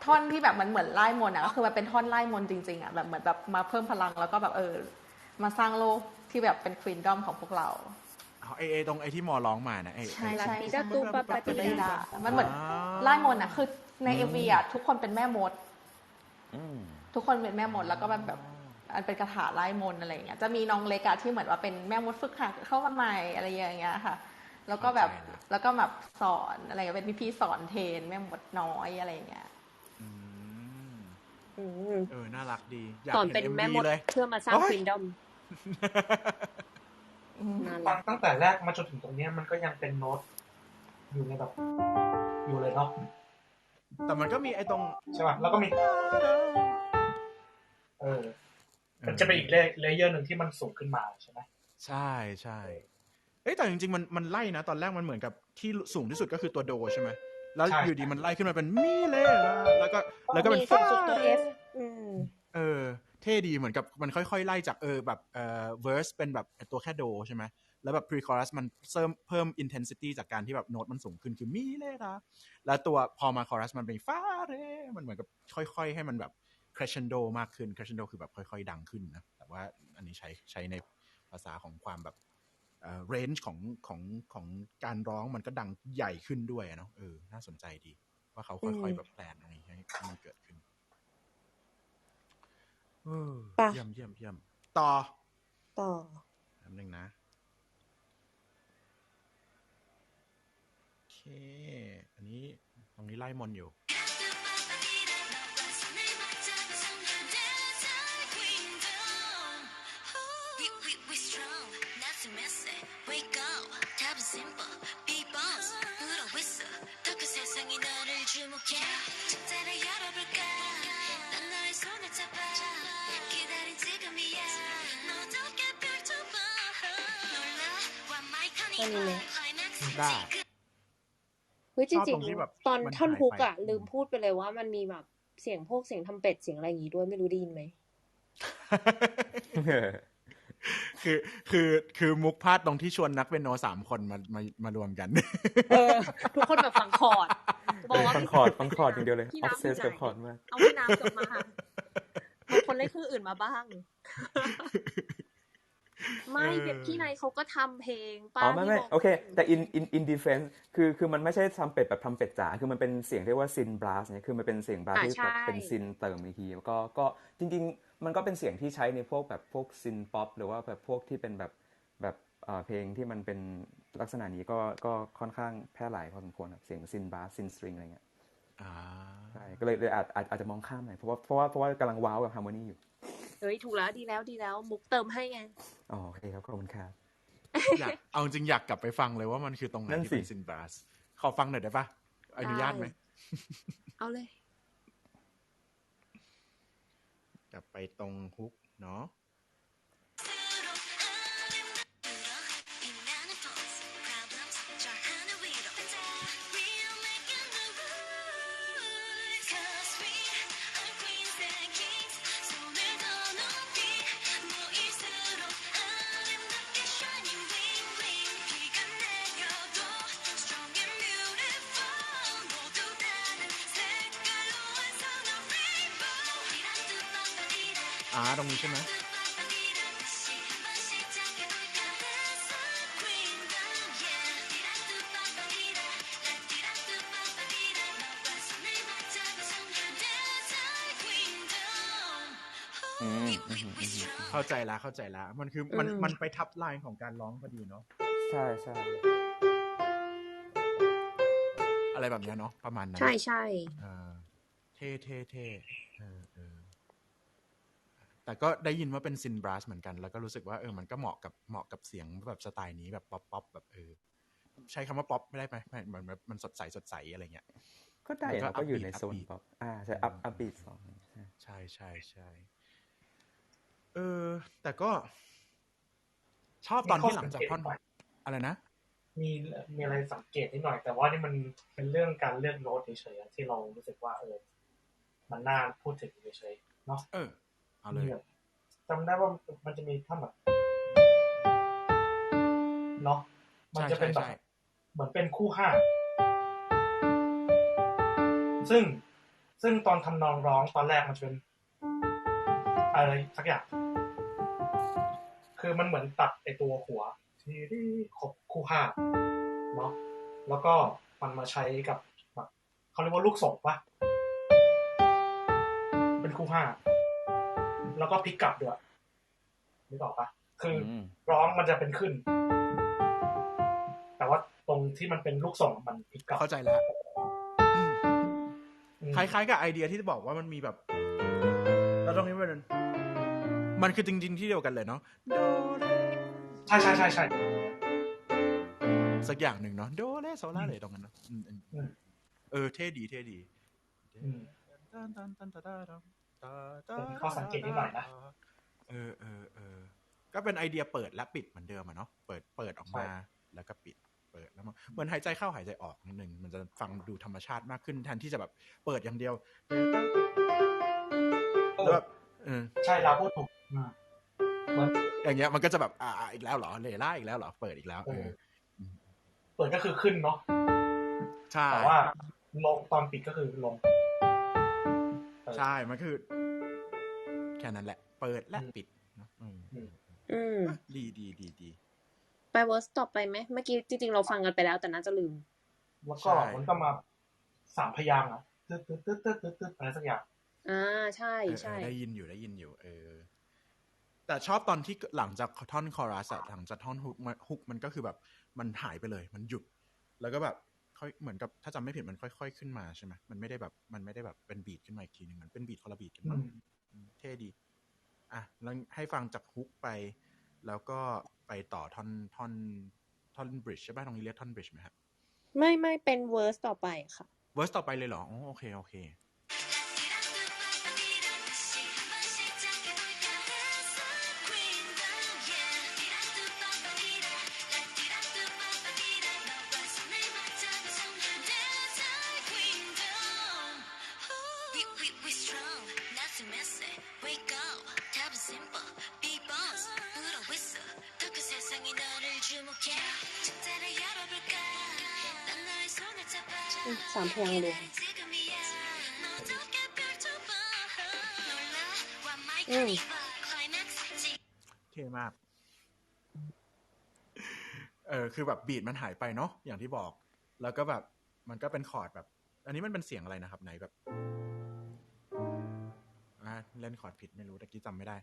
ท่อนที่แบบมันเหมือนไล่มนต์อ่ะก็คือมันเป็นท่อนไล่มนต์จริงๆอ่ะแบบเหมือนแบบมาเพิ่มพลังแล้วก็แบบมาสร้างโลกที่แบบเป็น queendom ของพวกเราตรงที่มอร้องมานะใช่ใช่ตูปปฏิดามันเหมือนไล่มนต์อ่ะคือใน MV อ่ะทุกคนเป็นแม่มดทุกคนเป็นแม่มดแล้วก็แบบอันเป็นคาถาไล่มนต์อะไรอย่างเงี้ยจะมีน้องเล็กอะที่เหมือนว่าเป็นแม่มดฝึกหัดเข้ามาใหม่อะไรอย่างเงี้ยค่ะแล้วก็แบบสอนอะไรเป็นพี่สอนเทรนแม่มดน้อยอะไรอย่างเงี้ยน่ารักดีสอนเป็นแม่มดเพื่อมาสร้างควีนดอมตั้งแต่แรกมาจนถึงตรงนี้มันก็ยังเป็นโน้ตอยู่ในแบบอยู่เลยเนาะแต่มันก็มีไอ้ตรงใช่ป่ะแล้วก็มีมันจะเป็นอีกเลเยอร์นึงที่มันสูงขึ้นมาใช่ไหมใช่แต่จริงๆมันไล่นะตอนแรกมันเหมือนกับที่สูงที่สุดก็คือตัวโดใช่ไหมแล้วอยู่ดีมันไล่ขึ้นมาเป็นมีเลยแล้วก็เป็นตัว F เท่ดีเหมือนกับมันค่อยๆไล่จากแบบverse เป็นแบบตัวแค่โดใช่ไหมแล้วแบบ pre-chorus มันเพิ่ม intensity จากการที่แบบโน้ตมันสูงขึ้นคือมีเลยนะแล้วตัวพอมา chorus มันเป็นฟาเรมันเหมือนกับค่อยๆให้มันแบบ crescendo มากขึ้น crescendo คือแบบค่อยๆดังขึ้นนะแต่ว่าอันนี้ใช้ในภาษาของความแบบrange ของการร้องมันก็ดังใหญ่ขึ้นด้วยเนาะน่าสนใจดีว่าเขาค่อยๆแบบแพลนตรงนี้ให้มันเกิดขึ้นเยี่ยมต่อแป๊บนึงนะโอเคอันนี้ตรงนี้ไล่มนอยู่ได้เฮ้ยจริงๆตอนท่อนฮุกอะลืมพูดไปเลยว่ามันมีแบบเสียงทำเป็ดเสียงอะไรอย่างงี้ด้วยไม่รู้ได้ยินไหม คือมุกพลาดตรงที่ชวนนักเปียโน3คนมารวมกันทุกคนแบบฟังคอร์ดบอกว่าฟังคอร์ดอย่างเดียวเลยออฟเซสกับคอร์ดมากเอาพี่น้ำจบมาค่ะบางคนเล่นเครื่องอื่นมาบ้างไม่พี่นายเขาก็ทำเพลงป้าไม่โอเคแต่ in defense คือมันไม่ใช่ทำเป็ดแบบทำเป็ดจ๋าคือมันเป็นเสียงเรียกว่าซินบลัสเนี่ยคือมันเป็นเสียงบลัสที่แบบเป็นซินเติมอีกทีก็จริงๆมันก็เป็นเสียงที่ใช้ในพวกแบบพวกซินป๊อปหรือว่าแบบพวกที่เป็นแบบเพลงที่มันเป็นลักษณะนี้ก็ค่อนข้างแพร่หลายพอสมควรครับเสียงซินบลัสซินสตริงอะไรเงี้ยใช่ก็เลยอาจจะมองข้ามหน่อยเพราะว่ากำลังว้าวกับฮาร์โมนีอยู่ถูกแล้วดีแล้วมุกเติมให้ไง อ๋อโอเคครับขอบคุณครับ อยากเอาจริงอยากกลับไปฟังเลยว่ามันคือตรงไหน นั่น ที่ สิ เป็นซินบรัสขอฟังหน่อยได้ปะอนุญาตไหม เอาเลย กลับไปตรงฮุกเนาะ ตรงนี้ใช่ไหมเข้าใจละมันคือมันไปทับไลน์ของการร้องพอดีเนาะ ใช่ใช่ อะไรแบบนี้เนาะประมาณนั้น ใช่ เท่แต่ก็ได้ยินว่าเป็นซินบรัสเหมือนกันแล้วก็รู้สึกว่ามันก็เหมาะกับเสียงแบบสไตล์นี้แบบป๊อปแบบใช้คำว่าป๊อปไม่ได้ไหมเหมือนมันสดใสอะไรเงี้ย ก็ได้แล้วก็อยู่ในโซนป๊อปใช่อัพบีท2ใช่แต่ก็ชอบตอนที่หลังจากท่อนอะไรนะมีอะไรสังเกตนิดหน่อยแต่ว่านี่มันเป็นเรื่องการเลือกโน้ตเฉยๆที่เรารู้สึกว่ามันน่าพูดถึงเฉยๆเนาะเอาเลยจำได้ว่ามันจะมีท่อนแบบเนาะมันจะเป็นแบบเหมือนเป็นคู่ห้าซึ่งตอนทำนองร้องตอนแรกมันจะเป็นอะไรสักอย่างคือมันเหมือนตัดไอตัวหัวที่ครบคู่ห้าเนาะแล้วก็มันมาใช้กับแบบเขาเรียกว่าลูกศรป่ะเป็นคู่ห้าแล้วก็พลิกกลับด้วยนึกออกป่ะคือร้องมันจะเป็นขึ้นแต่ว่าตรงที่มันเป็นลูกศรมันพลิกกลับเข้าใจแล้วคล้ายๆกับไอเดียที่บอกว่ามันมีแบบแล้วตรงนี้มันคือจริงๆที่เดียวกันเลยเนาะใช่สักอย่างหนึ่งเนาะโดเรโซลาเลยตรงนั้นเนาะเท่ดีข้อสังเกตนิดหน่อยนะก็เป็นไอเดียเปิดและปิดเหมือนเดิมอะเนาะเปิดออกมาแล้วก็ปิดเปิดแล้วเหมือนหายใจเข้าหายใจออกนิดนึงมันจะฟังดูธรรมชาติมากขึ้นแทนที่จะแบบเปิดอย่างเดียวแล้วแบบใช่เราพูดถูกอย่างเงี้ยมันก็จะแบบอีกแล้วเหรอเลล่าอีกแล้วเหรอเปิดอีกแล้วเปิดก็คือขึ้นเนาะใช่แต่ว่าลงตอนปิดก็คือลงใช่มันคือแค่นั้นแหละเปิดและปิดดีไปเวอร์สต่อไปไหมเมื่อกี้จริงๆเราฟังกันไปแล้วแต่น่าจะลืมแล้วก็มันก็มา3พยางค์ตึ๊ดอะไรสักอย่างใช่ได้ยินอยู่แต่ชอบตอนที่หลังจากท่อนคอรัสหลังจากท่อนฮุกมันก็คือแบบมันหายไปเลยมันหยุดแล้วก็แบบค่อยเหมือนกับถ้าจำไม่ผิดมันค่อยๆขึ้นมาใช่ไหมมันไม่ได้แบบเป็นบีทขึ้นมาอีกทีนึงมันเป็นบีทคนละบีทกันเท่ดีแล้วให้ฟังจากฮุกไปแล้วก็ไปต่อท่อนบริดจ์ใช่ป่ะตรงนี้เรียกท่อนบริดจ์ไหมครับไม่เป็นเวอร์สต่อไปค่ะเวอร์สต่อไปเลยเหรอโอเค3 เพลงรวมเท่มากคือแบบบีทมันหายไปเนาะอย่างที่บอกแล้วก็แบบมันก็เป็นคอร์ดแบบอันนี้มันเป็นเสียงอะไรนะครับไหนแบบเล่นคอร์ดผิดไม่รู้ตะกี้จำไม่ได้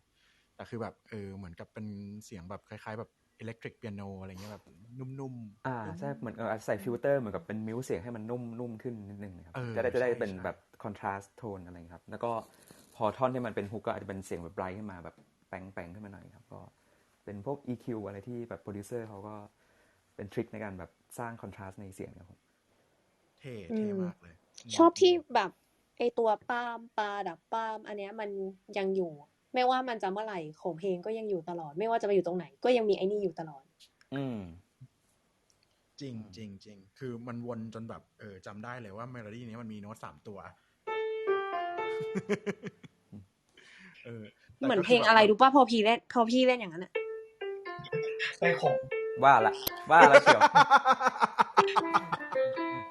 แต่คือแบบเหมือนกับเป็นเสียงแบบคล้ายๆแบบอิเล็กทริกเปียโนอะไรเงี้ยแบบนุ่มๆใช่เหมือนใส่ฟิลเตอร์เหมือนกับเป็นมิวเสียงให้มันนุ่มขึ้นนิดนึงนะครับจะได้เป็นแบบคอนทราสต์โทนอะไรครับแล้วก็พอท่อนที่มันเป็นฮุกก็อาจจะเป็นเสียงแบบไบรท์ขึ้นมาแบบแปงขึ้นมาหน่อยครับก็เ เป็นพวก EQ อะไรที่แบบโปรดิวเซอร์เขาก็เป็นทริคในการแบบสร้างคอนทราสต์ในเสียงครับผมเท่มากเลย ชอบที่แบบไอตัวป้ามปลาดับป้ามอันเนี้ยมันยังอยู่ไม่ว่ามันจะเมื่อไหร่ของเพลงก็ยังอยู่ตลอดไม่ว่าจะไปอยู่ตรงไหนก็ยังมีไอ้นี่อยู่ตลอดจริงจริงจริงคือมันวนจนแบบจำได้เลยว่าเมโลดี้นี้มันมีโน้ต3 ตัวเหมือนเพลงอะไรรู้ป่ะพอพี่เล่นอย่างนั้นอ่ะเพลงของว่าแล้วเชียว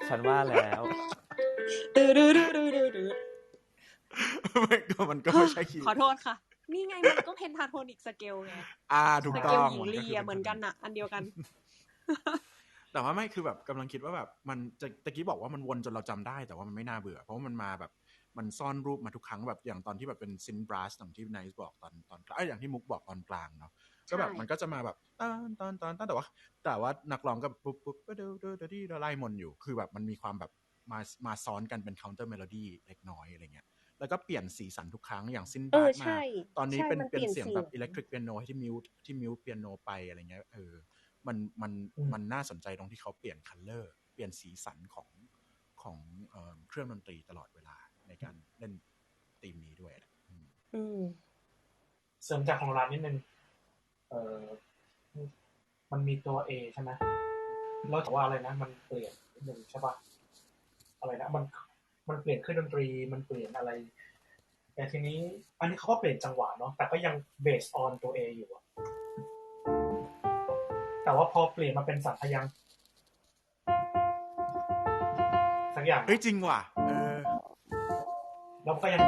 ฉันว่าแล้วมันก็ไม่ใช่คีย์ขอโทษค่ะนี่ไงมันก็เพนทาโทนิกสเกลไงถูกต้องสเกลหญิงลีเหมือนกันอ่ะอันเดียวกันแต่ว่าไม่คือแบบกำลังคิดว่าแบบมันจะตะกี้บอกว่ามันวนจนเราจำได้แต่ว่ามันไม่น่าเบื่อเพราะว่ามันมาแบบมันซ่อนรูปมาทุกครั้งแบบอย่างตอนที่แบบเป็นซินบรัสอย่างที่ไนซ์บอกตอนอย่างที่มุกบอกตอนกลางเนาะก็แบบมันก็จะมาแบบตอนแต่ว่านักร้องก็ปุ๊บไล่มนอยู่คือแบบมันมีความแบบมาซ้อนกันเป็นเคาน์เตอร์เมโลดี้เล็กน้อยอะไรเงี้ยแล้วก็เปลี่ยนสีสันทุกครั้งอย่างซินบรัสมาตอนนี้เป็นเสียงแบบอิเล็กทริกเปียโนที่มิวเปียโนไปอะไรเงี้ยมันน่าสนใจตรงที่เขาเปลี่ยนคัลเลอร์เปลี่ยนสีสันของเครื่องดนตรีตลอดเวลาในการเล่นธีมนี้ด้วยเสริมจากของร้านนิดนึงมันมีตัว A ใช่ไหมแล้วแต่ว่าอะไรนะมันเปลี่ยนนิดนึงใช่ป่ะอะไรนะมันเปลี่ยนเครื่องดนตรีมันเปลี่ยนอะไรแต่ทีนี้อันนี้เขาก็เปลี่ยนจังหวะเนาะแต่ก็ยังเบสออนตัว A อยู่อะแต่ว่าพอเปลี่ยนมาเป็นสัมพยังสักอย่างจริงว่ะแล้วก็ยัง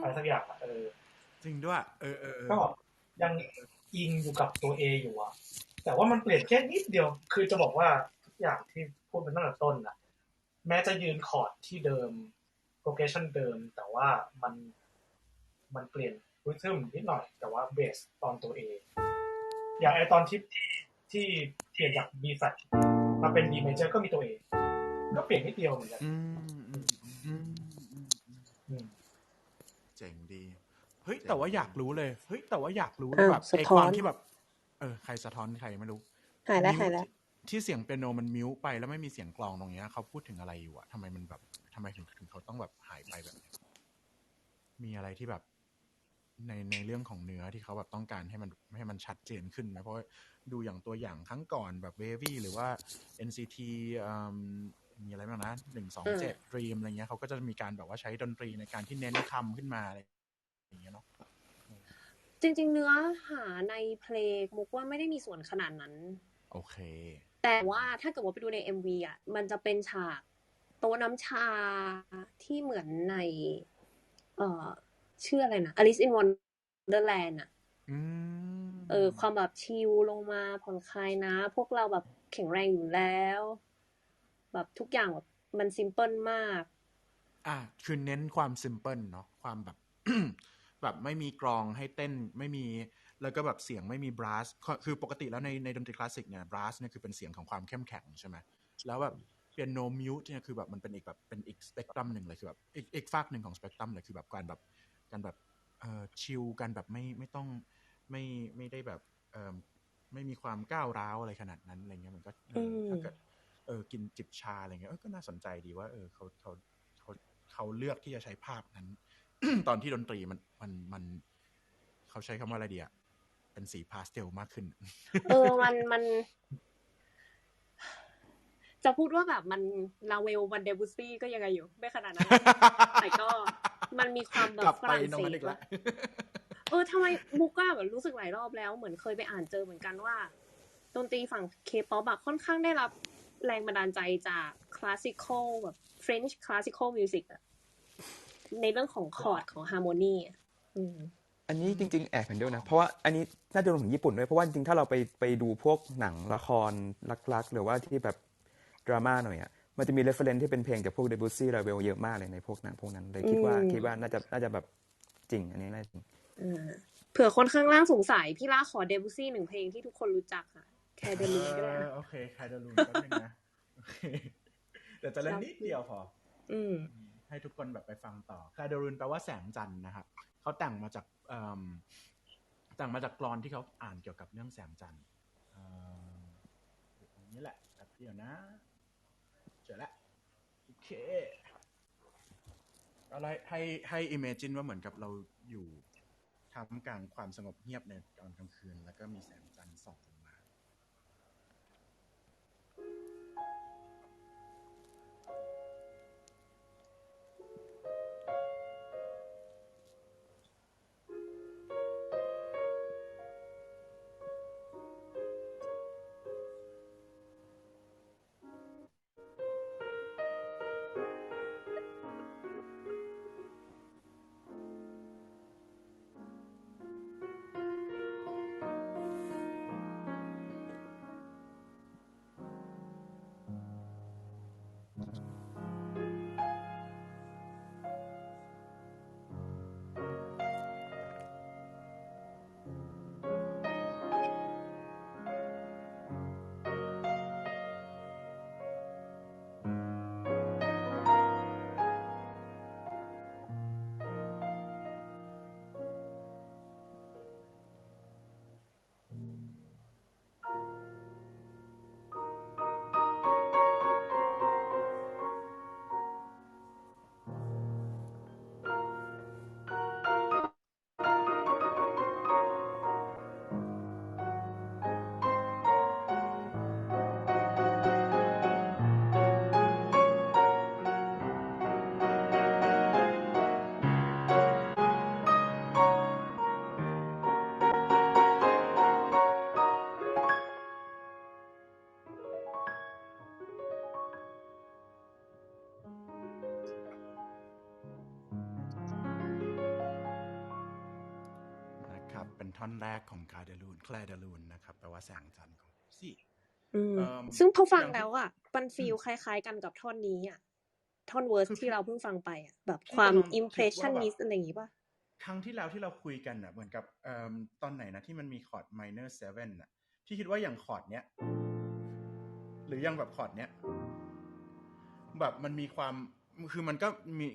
อะไรสักอย่างจริงด้วยก็ยังอิงอยู่กับตัว A อยู่อะแต่ว่ามันเปลี่ยนแค่นิดเดียวคือจะบอกว่าทุกอย่างที่พูดเป็นตั้งแต่ต้นน่ะแม้จะยืนคอร์ดที่เดิม progression เดิมแต่ว่ามันเปลี่ยนริทึมนิดหน่อยแต่ว่าเบสตอนตัว A อย่างไอตอนที่เปลี่ยนจาก B flat มาเป็น B major ก็มีตัว A ก็เปลี่ยนนิดเดียวเหมือนกันเจ๋งดีเฮ้ยแต่ว่าอยากรู้เลยแบบไอความที่แบบใครสะท้อนใครไม่รู้หายแล้วที่เสียงเปียโนมันมิวไปแล้วไม่มีเสียงกลองตรงเนี้ยเขาพูดถึงอะไรอยู่อะทำไมถึงเขาต้องแบบหายไปแบบนี้มีอะไรที่แบบในเรื่องของเนื้อที่เขาแบบต้องการให้มันชัดเจนขึ้นไหมเพราะดูอย่างตัวอย่างครั้งก่อนแบบ Wavy หรือว่า NCT มีอะไรบ้างนะ127 Dream อะไรเงี้ยเขาก็จะมีการแบบว่าใช้ดนตรีในการที่เน้นคำขึ้นมาอะไรอย่างเงี้ยเนาะจริงๆเนื้อหาในเพลงมุกว่าไม่ได้มีส่วนขนาดนั้นโอเคแต่ว่าถ้าเกิดว่าไปดูใน MV อ่ะมันจะเป็นฉากโต๊ะน้ำชาที่เหมือนในชื่ออะไรนะ Alice in Wonderland อ่ะความแบบชิลลงมาผ่อนคลายนะพวกเราแบบแข็งแรงอยู่แล้วแบบทุกอย่างแบบมันซิมเพิลมากคือเน้นความซิมเพิลเนาะความแบบ แบบไม่มีกลองให้เต้นไม่มีแล้วก็แบบเสียงไม่มีบรัสคือปกติแล้วในดนตรีคลาสสิกเนี่ยบรัสเนี่ยคือเป็นเสียงของความเข้มแข็งใช่ไหมแล้วแบบเปียโนมิวต์เนี่ยคือแบบมันเป็นอีกแบบเป็นอีกสเปกตรัมหนึ่งเลยคือแบบอีกฝากหนึ่งของสเปกตรัมเลยคือแบบการแบบชิลกันแบบไม่ต้องไม่ได้แบบไม่มีความก้าวร้าวอะไรขนาดนั้นอะไรเงี้ยมันก็ถ้าเกิดกินจิบชาอะไรเงี้ยก็น่าสนใจดีว่าเขาเลือกที่จะใช้ภาพนั้น ตอนที่ดนตรีมันเขาใช้คำว่าอะไรดีอะเป็นสีพาสเทลมากขึ้นมันจะพูดว่าแบบมันลาเวลวันเดบุซี่ก็ยังไงอยู่ไม่ขนาดนั้นแต่ก็มันมีความแบบฝรั่งเศสละทำไมมุกก็แบบรู้สึกหลายรอบแล้วเหมือนเคยไปอ่านเจอเหมือนกันว่าดนตรีฝั่งเคป๊อปค่อนข้างได้รับแรงบันดาลใจจากคลาสสิคอลแบบ French classical music อะในเรื่องของคอร์ดของฮาร์โมนีอันนี้จริงๆแอบเห็นด้วยนะเพราะว่าอันนี้น่าจะรวมถึงญี่ปุ่นด้วยเพราะว่าจริงๆถ้าเราไปดูพวกหนังละครรักๆหรือว่าที่แบบดราม่าหน่อยอ่ะมันจะมีเรฟเฟอเรนซ์ที่เป็นเพลงจากพวก Debussy Ravel เยอะมากเลยในพวกหนังพวกนั้นเลยคิดว่าน่าจะแบบจริงอันนี้น่าจริงเผื่อคนข้างล่างสงสัยพี่ล่าขอ Debussy 1เพลงที่ทุกคนรู้จักค่ะแคเดลูนก็ได้โอเคแคเดลูนก็ได้นะโอเคแต่จะเล่นนิดเดียวพอใ ให้ทุกคนแบบไปฟังต่อคาเดรุนแปลว่าแสงจันทร์นะครับเขาแต่งมาจากกลอนที่เขาอ่านเกี่ยวกับเรื่องแสงจันทร์ตรงนี้แหละแบบเดียวนะเจอแล้วโอเคอะไรให้ imagine ว่าเหมือนกับเราอยู่ท่ามกลางความสงบเงียบในตอนกลางคืนแล้วก็มีแสงจันทร์ส่องลงมาเป็นท่อนแรกของคลาเดลูนนะครับแปลว่าแสงจันทร์ของสิซึ่งพอฟังแล้วอ่ะมันฟีลคล้ายๆกันกับท่อนนี้อ่ะท่อนเวิร์สที่เราเพิ่งฟังไปอ่ะแบบความอิมเพรสชันนิสอะไรอย่างงี้ป่ะครั้งที่แล้วที่เราคุยกันอ่ะเหมือนกับตอนไหนนะที่มันมีคอร์ด minor 7อ่ะพี่คิดว่าอย่างคอร์ดเนี้ยหรืออย่างแบบคอร์ดเนี้ยแบบมันมีความคือมันก็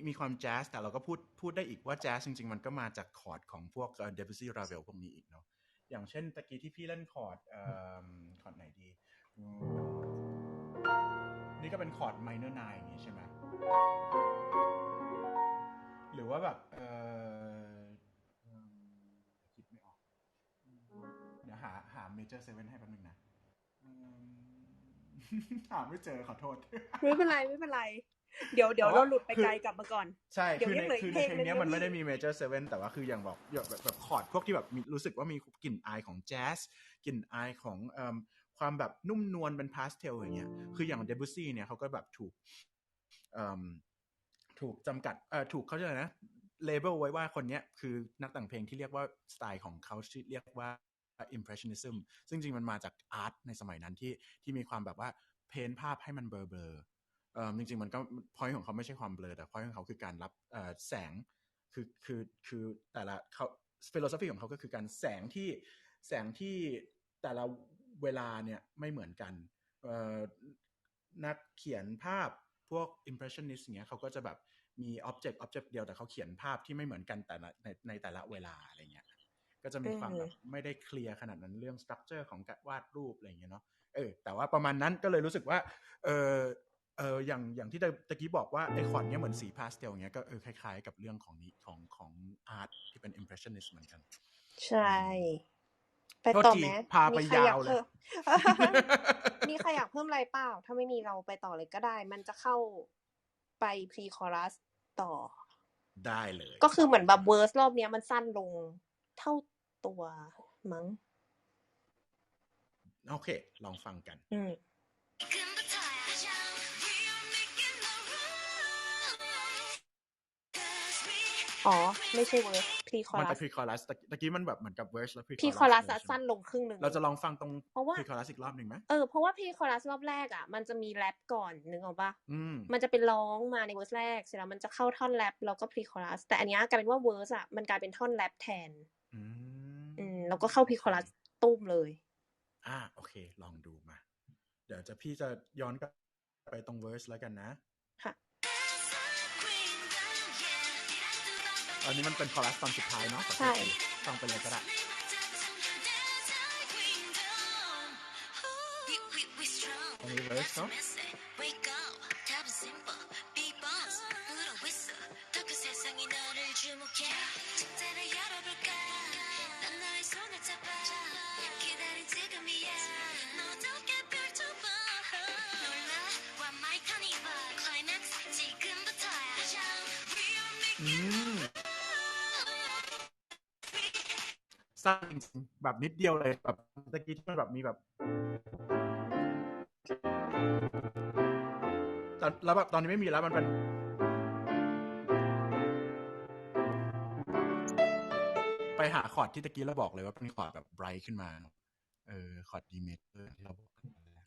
มีความแจ๊สแต่เราก็พูดได้อีกว่าแจ๊สจริงๆมันก็มาจากคอร์ดของพวกDebussy Ravel พวกนี้อีกเนาะอย่างเช่นตะกี้ที่พี่เล่นคอร์ดไหนดีนี่ก็เป็นคอร์ด minor 9อย่างงี้ใช่ไหมหรือว่าแบบคิดไม่ออกเดี๋ยวหา major 7ให้แป๊บนึงนะหาไม่เจอขอโทษไม่เป็นไรเดี๋ยวเราหลุดไปไกลกลับมาก่อนใช่คือในเพลงนี้มันไม่ได้มี major 7แต่ว่าคืออย่างบอกแบบคอร์ดพวกที่แบบรู้สึกว่ามีกลิ่นอายของแจ๊สกลิ่นอายของความแบบนุ่มนวลเป็นพาสเทลอย่างเงี้ยคืออย่าง Debussy เนี่ยเขาก็แบบถูกจำกัดถูกเขาเรียกอะไรนะเลเบลไว้ว่าคนนี้คือนักแต่งเพลงที่เรียกว่าสไตล์ของเขาที่เรียกว่า impressionism ซึ่งจริงมันมาจากอาร์ตในสมัยนั้นที่มีความแบบว่าเพ้นภาพให้มันเบลอจริงๆมันก็ point ของเขาไม่ใช่ความเบลอแต่ point ของเขาคือการรับแสงคือแต่ละเขา philosophy ของเขาก็คือการแสงที่แต่ละเวลาเนี่ยไม่เหมือนกันนักเขียนภาพพวก impressionist อย่างเงี้ยเขาก็จะแบบมี object เดียวแต่เขาเขียนภาพที่ไม่เหมือนกันแต่ในแต่ละเวลาอะไรเงี้ยก็จะมีความแบบไม่ได้เคลียร์ขนาดนั้นเรื่อง structure ของการวาดรูปอะไรเงี้ยเนาะแต่ว่าประมาณนั้นก็เลยรู้สึกว่าอย่างที่ตะกี้บอกว่าไอ้คอร์ดเนี้ยเหมือนสีพาสเทลอย่างเงี้ยก็คล้ายๆกับเรื่องของนี้ของอาร์ตที่เป็น impressionist เหมือนกันใช่ไปต่อไหมพาไปยาวเลยมีใครอยากเพิ่มอะไรเปล่าถ้าไม่มีเราไปต่อเลยก็ได้มันจะเข้าไป pre chorus ต่อได้เลยก็คือเหมือนแบบเวิร์สรอบเนี้ยมันสั้นลงเท่าตัวมั้งโอเคลองฟังกันอ๋อไม่ใช่เวิร์สพรีคอรัสมันเป็นพรีคอรัสตะกี้มันแบบเหมือนกับเวิร์สแล้วพรีคอรัสสั้นลงครึ่งนึงเราจะลองฟังตรงพรีคอรัสอีกรอบนึงไหมเพราะว่าพรีคอรัสรอบแรกอ่ะมันจะมีแรปก่อนนึกออกป่ะมันจะเป็นร้องมาในเวิร์สแรกเสร็จแล้วมันจะเข้าท่อนแรปแล้วก็พรีคอรัสแต่อันนี้กลายเป็นว่าเวิร์สอ่ะมันกลายเป็นท่อนแรปแทนแล้วก็เข้าพรีคอรัสตุ้มเลยโอเคลองดูมาเดี๋ยวพี่จะย้อนกลับไปตรงเวิร์สแล้วกันนะค่ะ อนนี้มันเป็นคอรัสตอนสุดท้ายเนาะ ใช่ ฟังไปเลยก็ได้ อันนี้เวอร์สเนาะ สั้นจริงๆแบบนิดเดียวเลยแบบตะกี้ที่มันแบบมีแบบแล้วแบบตอนนี้ไม่มีแล้วมันเป็นไปหาคอร์ดที่ตะกี้เราบอกเลยว่าเป็นคอร์ดแบบไบรท์ขึ้นมาคอร์ด D major ที่เราบอกกันแล้ว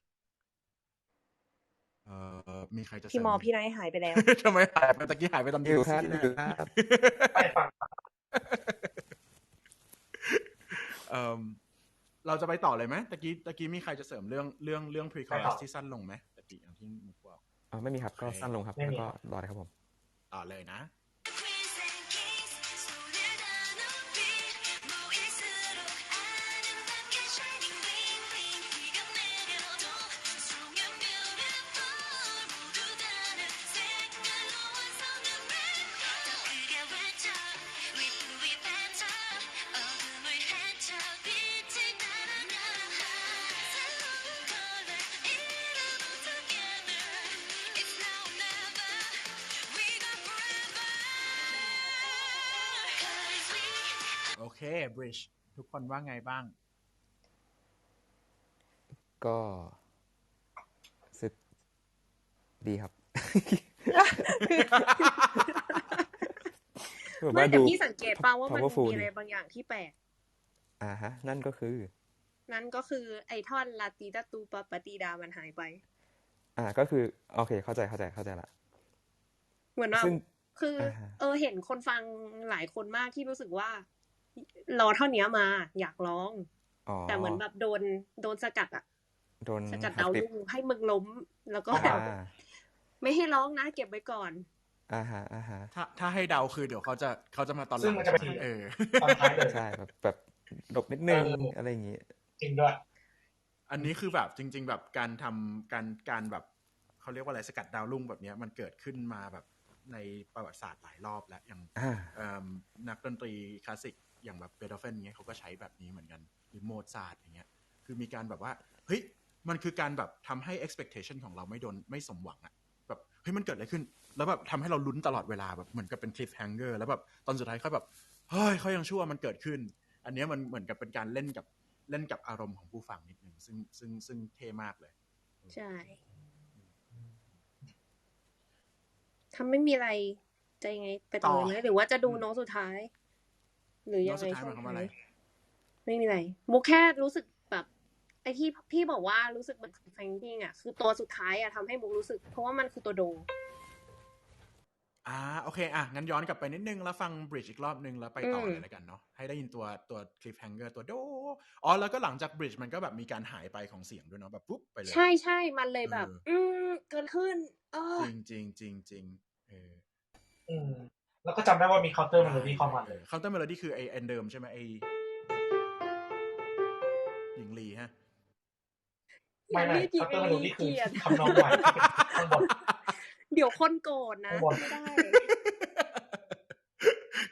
มีใครจะพี่มอพี่นายหายไปแล้ว ทำไมหายไปตะกี้หายไปตอน อยู่ครับอยู่ครับ ไปฟัง เราจะไปต่อเลยไหมตะกี้มีใครจะเสริมเรื่อง pre-chorus ที่สั้นลงไหมตะกี้อย่างที่มุกบอกไม่มีครับก็สั้นลงครับแล้วก็รอเลยครับผมต่อเลยนะโอเค bridge ทุกคนว่าไงบ้างก็สึกดีครับ ไม่แต่พี่สังเกตป่าวว่ามัน powerful มีอะไรบางอย่างที่แปลกฮะนั่นก็คือไอ้ท่อนลาติตาตูปปฏิดามันหายไปก็คือโอเคเข้าใจละเหมือนว่าคือเห็นคนฟังหลายคนมากที่รู้สึกว่ารอเท่านี้มาอยากร้องแต่เหมือนแบบโดนสกัดสกัดดาวรุ่งให้มึงล้มแล้วก็แบบไม่ให้ร้องนะเก็บไว้ก่อนถ้าให้เดาคือเดี๋ยวเขาจะมาตอนหลังซึ่งมันจะเป็นตอนท้ายเลยใช่แบบดกนิดนึงอะไรอย่างงี้จริงด้วยอันนี้คือแบบจริงๆแบบการทำการแบบเขาเรียกว่าอะไรสกัดดาวรุ่งแบบนี้มันเกิดขึ้นมาแบบในประวัติศาสตร์หลายรอบแล้วอย่างนักดนตรีคลาสสิกอย่างแบบเบโธเฟนเงี้ยเขาก็ใช้แบบนี้เหมือนกันหรือโมซาร์ทอย่างเงี้ยคือมีการแบบว่าเฮ้ยมันคือการแบบทำให้ expectation ของเราไม่สมหวังอะแบบเฮ้ยมันเกิดอะไรขึ้นแล้วแบบทำให้เราลุ้นตลอดเวลาแบบเหมือนกับเป็น cliffhanger แล้วแบบตอนสุดท้ายเขาแบบเฮ้ยเขายังชั่วมันเกิดขึ้นอันนี้มันเหมือนกับเป็นการเล่นกับอารมณ์ของผู้ฟังนิดนึงซึ่งเท่มากเลยใช่ทำไม่มีอะไรจะยังไงไปต่อไหมหรือว่าจะดูโน้ตสุดท้ายหรือยังไงช่วงท้ายไม่มีอะไรมุกแค่รู้สึกแบบไอ้ที่พี่บอกว่ารู้สึกเหมือนแฟงกิ้งคือตัวสุดท้ายทำให้มุกรู้สึกเพราะว่ามันคือตัวโดโอเคงั้นย้อนกลับไปนิดนึงแล้วฟัง bridge อีกรอบนึงแล้วไปต่อเลยแล้วกันเนาะให้ได้ยินตัว cliffhanger ตัวโดแล้วก็หลังจาก bridge มันก็แบบมีการหายไปของเสียงด้วยเนาะแบบปุ๊บไปเลยใช่มันเลยแบบเกินขึ้นจริงแล้วก็จำได้ว่ามี counter melody เข้ามาเลย counter melody คือไอ้เดิมใช่ไหมไอ้หญิงลีฮะไม่ counter melody คือทำนองใหม่ข้างบนเดี๋ยวคนโกรธนะไม่ได้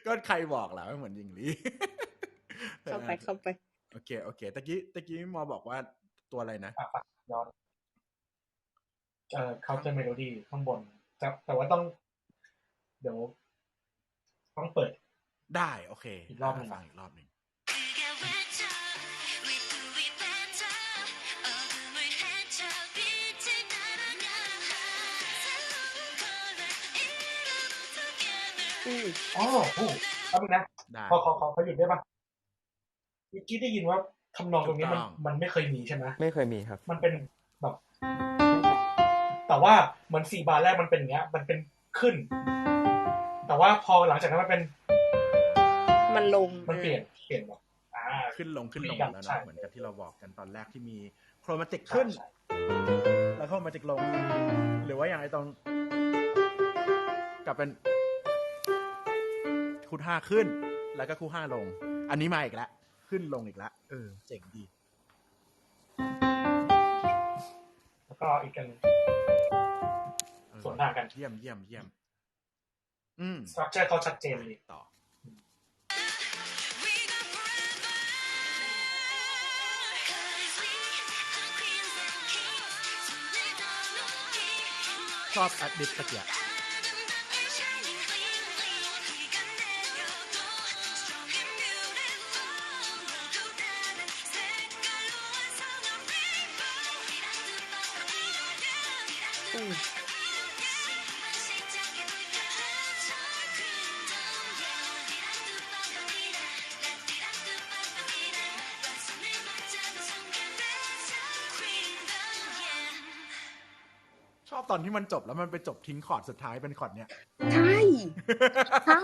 ก็ใครบอกแล้วเหมือนหญิงลีเข้าไปโอเคตะกี้มอบอกว่าตัวอะไรนะย้อนcounter melody ข้างบนแต่ว่าต้องเดี๋ยวต้องเปิดได้โอเคอีกรอบนึงฟังอีกรอบนึงแล้วมึงนะขอหยุดได้ป่ะเมื่อกี้ได้ยินว่าทำนองตรงนี้มันไม่เคยมีใช่ไหมไม่เคยมีครับมันเป็นแบบแต่ว่าเหมือน4 บาร์แรกมันเป็นอย่างเงี้ยมันเป็นขึ้นแต่ว่าพอหลังจากนั้นมันลงมันเปลี่ยนแบบขึ้นลงแล้วนะเหมือนกับที่เราบอกกันตอนแรกที่มีโครมาติกขึ้นแล้วโครมาติกลงหรือว่าอย่างไอ้ตรงกลับเป็นโค คู่ห้าขึ้น แล้วก็คู่ห้าลง อันนี้มาอีกแล้วขึ้นลงอีกแล้วเจ๋งดี แล้วก็อีกกันส่วนทางกัน เยี่ยมสตรัคเจอร์เขาชัดเจนเลย ต่อ ชอบอัดดิสตะเกียบชอบตอนที่มันจบแล้วมันไปจบทิ้งคอร์ดสุดท้ายเป็นคอร์ดเนี้ย ใช่ ใช่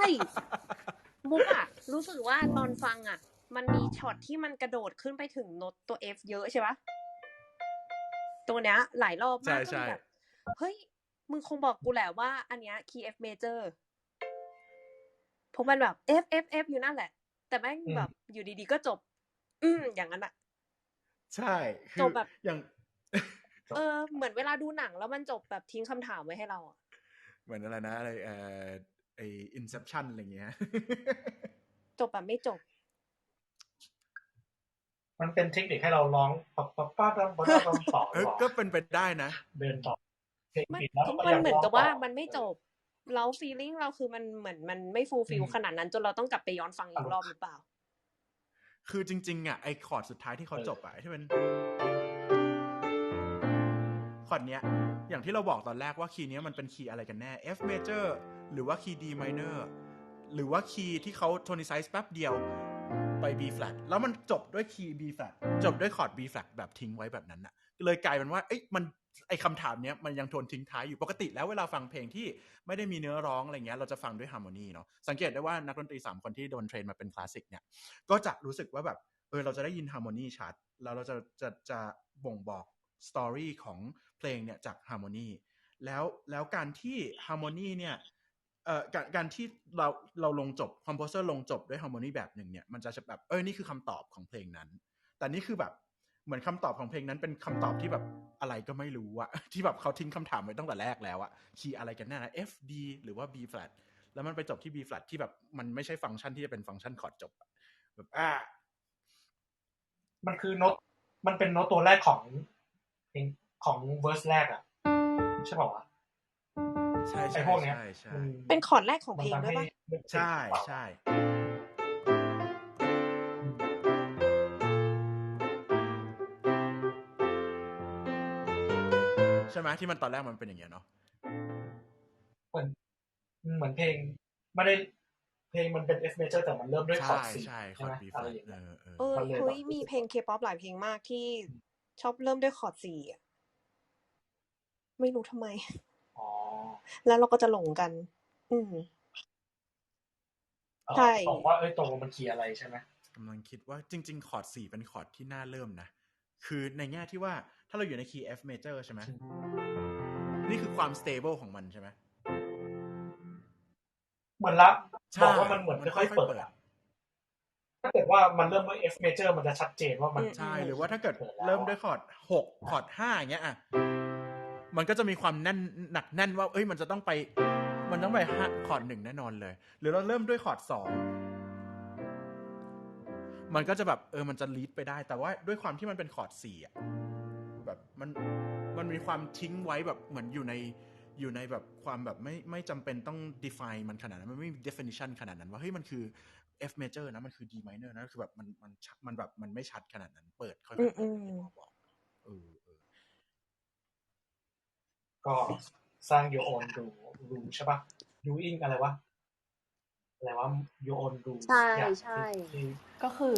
มุกอะรู้สึกว่าตอนฟังอะมันมีช็อตที่มันกระโดดขึ้นไปถึงโน้ตตัว F เยอะใช่ปะตัวเนี้ยหลายรอบมากก็แบบเฮ้ยมึงคงบอกกูแหละว่าอันเนี้ย key F major ผมมันแบบ F อยู่นั่นแหละ แต่แม่งแบบอยู่ดีๆก็จบอย่างนั้นอะ ใช่คือ จบแบบ อย่าง เหมือนเวลาดูหนังแล้วมันจบแบบทิ้งคำถามไว้ให้เราอะ เหมือนอะไรนะอะไรไอ Inception อะไรเงี้ย จบแบบไม่จบ มันเป็นเทคนิคให้เราร้องป้าต่อ ก็เป็นไปได้นะ เดินต่อ มันเหมือนกับว่ามันไม่จบแล้ว feeling เราคือมันเหมือนมันไม่ fulfill ขนาดนั้นจนเราต้องกลับไปย้อนฟังอีกรอบหรือเปล่า คือจริงๆอ่ะไอคอร์ดสุดท้ายที่เขาจบอ่ะที่เป็นคอร์ดเนี้ยอย่างที่เราบอกตอนแรกว่าคีย์เนี้ยมันเป็นคีย์อะไรกันแน่ F major หรือว่าคีย์ D minor หรือว่าคีย์ที่เขาโทนิไซส์แป๊บเดียวไป B flat แล้วมันจบด้วยคีย์ B flat จบด้วยคอร์ด B flat แบบทิ้งไว้แบบนั้นน่ะเลยกลายเป็นว่ามันไอคำถามเนี้ยมันยังโทนทิ้งท้ายอยู่ปกติแล้วเวลาฟังเพลงที่ไม่ได้มีเนื้อร้องอะไรเงี้ยเราจะฟังด้วยฮาร์โมนีเนาะสังเกตได้ว่านักดนตรี3คนที่โดนเทรนมาเป็นคลาสสิกเนี่ยก็จะรู้สึกว่าแบบเราจะได้ยินฮาร์โมนีชัดแล้วเราจะบ่งบอกสตอรี่ของเพลงเนี่ยจากฮาร์โมนีแล้วการที่ฮาร์โมนีเนี่ยการที่เราลงจบคอมโพเซอร์ลงจบด้วยฮาร์โมนีแบบหนึ่งเนี่ยมันจะแบบนี่คือคำตอบของเพลงนั้นแต่นี่คือแบบเหมือนคำตอบของเพลงนั้นเป็นคำตอบที่แบบอะไรก็ไม่รู้อะ ที่แบบเขาทิ้งคำถามไว้ตั้งแต่แรกแล้วอะคีย์อะไรกันแน่นะ F D หรือว่า B flat แล้วมันไปจบที่ B flat ที่แบบมันไม่ใช่ฟังก์ชันที่จะเป็นฟังก์ชันคอร์ดจบแบบมันคือโน้ตมันเป็นโน้ตตัวแรกของเวอร์สแรกอะใช่ป่าววะใช่พวกเนี้ยเป็นคอร์ดแรกของเพลงด้วยป่ะใช่ใช่ไหมที่มันตอนแรกมันเป็นอย่างเงี้ยเนาะเหมือนเพลงไม่ได้เพลงมันเป็น F major แต่มันเริ่มด้วยคอร์ด C ใช่คอร์ด B flat เฮ้ยมีเพลง K-pop หลายเพลงมากที่ชอบเริ่มด้วยคอร์ด C อ่ะไม่รู้ทำไมแล้วเราก็จะหลงกันใช่บอกว่าตรงมันคีย์อะไรใช่ไหมกำลังคิดว่าจริงๆคอร์ด 4เป็นคอร์ดที่น่าเริ่มนะคือในแง่ที่ว่าถ้าเราอยู่ในคีย์ F major ใช่ไหมนี่คือความ stable ของมันใช่ไหมเหมือนละบอกว่ามันเหมือนค่อยๆเปิดถ้าเกิดว่ามันเริ่มด้วย F major มันจะชัดเจนว่ามันใช่หรือว่าถ้าเกิดเริ่มด้วยคอร์ด6คอร์ด5อย่างเงี้ยมันก็จะมีความแน่นหนักแน่นว่ามันจะต้องไปคอร์ด1แน่นอนเลยหรือเราเริ่มด้วยคอร์ด2มันก็จะแบบมันจะลีดไปได้แต่ว่าด้วยความที่มันเป็นคอร์ด4อ่ะแบบมันมีความทิ้งไว้แบบเหมือนอยู่ในแบบความแบบไม่จำเป็นต้อง define มันขนาดนั้นมันไม่มี definition ขนาดนั้นว่าเฮ้ยมันคือ F major นะมันคือ D minor นะคือแบบมันแบบมันไม่ชัดขนาดนั้นเปิดค่อยๆบอกก็สร้าง your own rule ใช่ป่ะ doing อะไรวะyour own rule ใช่ก็คือ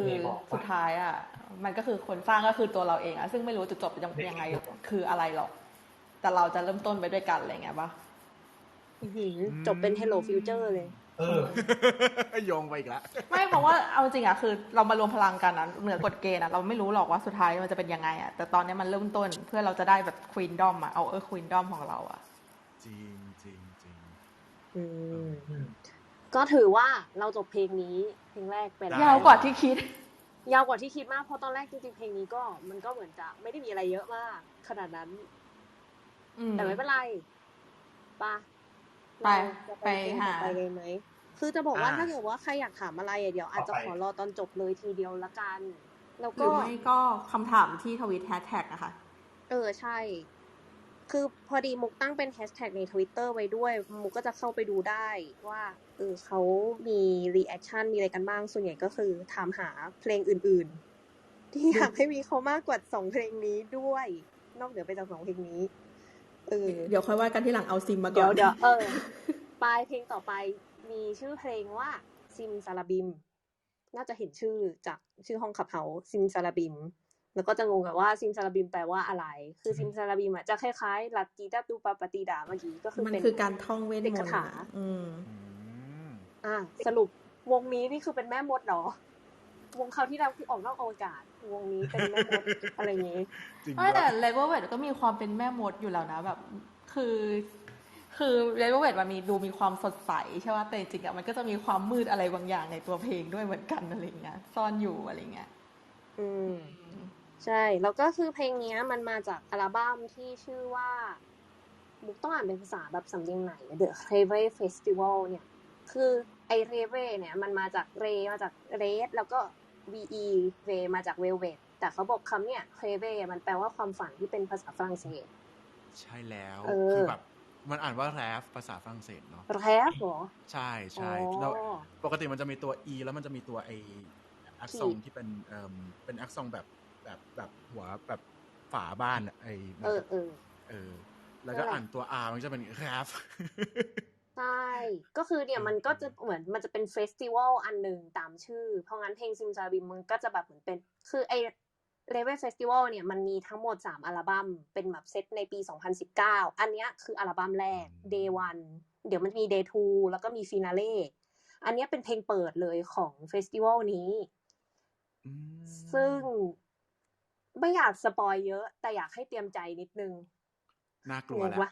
สุดท้ายอ่ะมันก็คือคนสร้างก็คือตัวเราเองอ่ะซึ่งไม่รู้จุดจบยังไงคืออะไรหรอกแต่เราจะเริ่มต้นไปด้วยกันอะไรเงี้ยป่ะจบเป็น Hello Future เลยโยงไปอีกแล้วไม่เพราะว่าเอาจริงอ่ะคือเรามารวมพลังกันนะเหนือกฎเกณฑ์อ่ะเราไม่รู้หรอกว่าสุดท้ายมันจะเป็นยังไงอ่ะแต่ตอนนี้มันเริ่มต้นเพื่อเราจะได้แบบ Queendom อ่ะเอาQueendom ของเราอ่ะจริง ก็ถือว่าเราจบเพลงนี้เพลงแรกไปแล้ว ยาวกว่าที่คิด ยาวกว่าที่คิดมากเพราะตอนแรกจริงๆเพลงนี้ก็มันก็เหมือนจะไม่ได้มีอะไรเยอะมากขนาดนั้น แต่ไม่เป็นไรปะ ไป เราจะ ไป เพลง หา ต่อไปเลยไหมคือจะบอกว่า อ่า ถ้าเกิดว่าใครอยากถามอะไรเดี๋ยวอาจจะขอรอตอนจบเลยทีเดียวละกัน แล้ว หรื ก็ อไม่ก็คำถามที่ทวิตแฮชแท็กนะคะ ใช่ คือพอดีมุกตั้งเป็นแฮชแท็กใน Twitter ไว้ด้วย มุกก็จะเข้าไปดูได้ว่าเขามีรีแอคชั่นมีอะไรกันบ้าง ส่วนใหญ่ก็คือถามหาเพลงอื่นๆ ที่อยากให้มีเขามากกว่า2เพลงนี้ด้วย นอกเหนือไปจาก2เพลงนี้ เดี๋ยวค่อยว่ากันที่หลังเอาซิมมาก่ เดี๋ อย วน เดี๋ยวปลายเพลงต่อไปมีชื่อเพลงว่าซิมซาลาบิม น่าจะเห็นชื่อจากชื่อห้องขับเฮาซิมซาลาบิม แล้วก็จะงงกับว่าซิมซาลาบิมแปลว่าอะไร คือซิมซาลาบิมอ่ะจะคล้ายๆลัตจีดาตูปาปาติดาเมื่อกี้ก็คือ มัน เป็น คือการท่องเวท เป็น ม คาน ต์ ถา อืม สรุปวงนี้นี่คือเป็นแม่มดเหรอ วงเขาวที่แล้วคือออกนอกอวกาศ วงนี้เป็นแม่มด อะไรอย่างงี้ จริง ไม่แต่ ว่า เลเวลเวทก็มีความเป็นแม่มดอยู่แล้วนะแบบ คือเลเวลเวทมันมีความสดใสใช่ไหมแต่จริงๆอะมันก็จะมีความมืดอะไรบางอย่างในตัวเพลงด้วยเหมือนกันอะไรเงี้ยซ่อนอยู่อะไรเงี้ย ใช่ แล้วก็คือเพลงเนี้ยมันมาจากอัลบั้มที่ชื่อว่ามุกต้องอ่านเป็นภาษาแบบสำเนียงไหน The Rave Festival เนี่ย คือไอเรเวเนี่ยมันมาจากมาจากเรดแล้วก็ ve เวมาจาก velvet แต่เขาบอกคำเนี่ยเรเวมันแปลว่าความฝันที่เป็นภาษาฝรั่งเศส ใช่แล้ว เออ คือแบบมันอ่านว่าแรฟภาษาฝรั่งเศสเนาะ แรฟเหรอ ใช่ใช่ อ๋อ แล้วปกติมันจะมีตัว e แล้วมันจะมีตัวไอแอคซองที่เป็นเป็นแอคซองแบบหัวแบบฝาบ้านอะไอแล้วก็อ่านตัว r มันจะเป็นแรฟ ใช่ ก็คือเนี่ยมันก็จะเหมือนมันจะเป็นเฟสติวัลอันหนึ่งตามชื่อ เพราะงั้นเพลงซิมซาบิมมันก็จะแบบเหมือนเป็น คือไอเรเวเฟสติวัลเนี่ยมันมีทั้งหมด3อัลบั้มเป็นแบบเซตในปี 2019 อันเนี้ยคืออัลบั้มแรก Day 1 เดี๋ยวมันมี Day 2 แล้วก็มี Finale อันเนี้ยเป็นเพลงเปิดเลยของเฟสติวัลนี้ ซึ่งไม่อยากสปอยเยอะ แต่อยากให้เตรียมใจนิดนึง น่ากลัว งง แหละ ปะ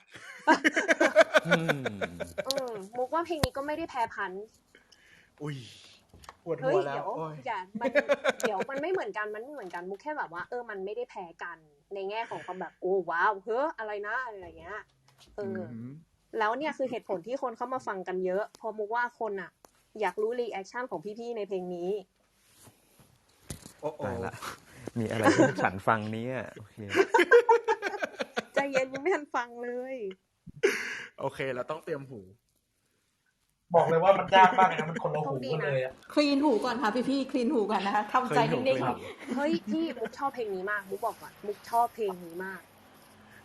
มุกว่าเพลงนี้ก็ไม่ได้แพ้พันธุ์ อุ้ยปวดหั เฮ้ยว แล้ เดี๋ยว ว โอ้ย อย่ามันเดี๋ยวมันไม่เหมือนกันมุกแค่แบบว่ามันไม่ได้แพ้กันในแง่ของความแบบโอ้ว้าวเฮ้ออะไรนะอะไรอย่างเงี้ยแล้วเนี่ยคือเหตุผลที่คนเข้ามาฟังกันเยอะเพราะมุกว่าคนอ่ะ อยากรู้รีแอคชั่นของพี่ๆในเพลงนี้ โอ้โอ้ ตายละ มีอะไรที่ฉันฟังนี้โอเค ใจเย็นยังไม่ทันฟังเลย โอเคเราต้องเตรียมหู บอกเลยว่ามันยากมากเลยนะมันคนละหูเลยอะ คลีนหูก่อนค่ะพี่คลีนหูก่อนนะคะทำใจนิ่ง เฮ้ยพี่มุกชอบเพลงนี้มากมุกบอกก่อนมุกชอบเพลงนี้มาก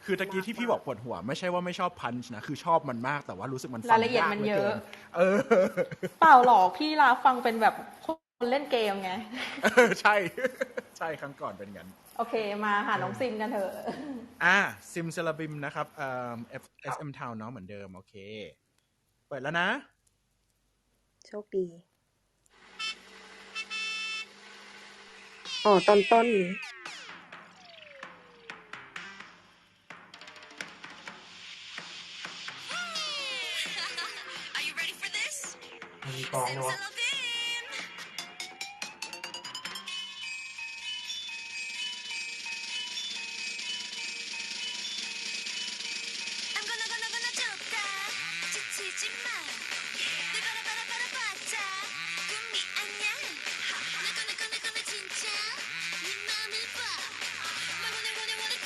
คือตะกี้ที่พี่บอกปวดหัวไม่ใช่ว่าไม่ชอบพันช์นะคือชอบมันมากแต่ว่ารู้สึกมัน ๆรายละเอียดมันเยอะ เปล่าหรอกพี่ลาฟังเป็นแบบคนเล่นเกมไง ใช่ ใช่ครั้งก่อนเป็นงั้น โอเคมาหาน้องซิมกันเถอะ ซิมเซลบิมนะครับSM Town เนาะเหมือนเดิมโอเคเปิดแล้วนะ โชคดีตอนต้น Are you ready for this? มีกองด้วยวะ I'm gonna 좁다 지치지 마 늘 바라봤자 꿈이 아냐 내꺼 진짜 네 맘을 봐 뭘 원해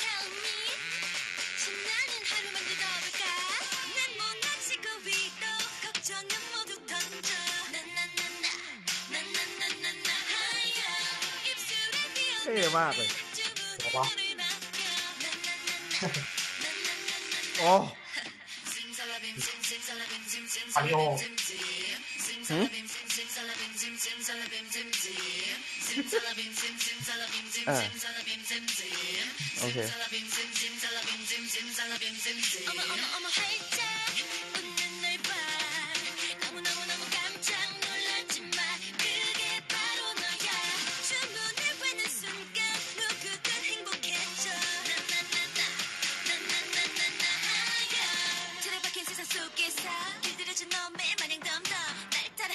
tell me 신나는 하루만 더볼까 난 못마치고 위로 걱정은 모두 던져 나나나나나나나나나 하야 입술에 เท่มากเลย วะ โอ้ อาริโอ โอเค 어머 활짝 웃는 널 봐 너무 깜짝 놀랐지만 그게 바로 너야 주문을 외는 순간 누구든 행복해져 나나나나나나나나야 틀에 박힌 세상 속에서 길들여진 너의 마냥 덤덤 날 따라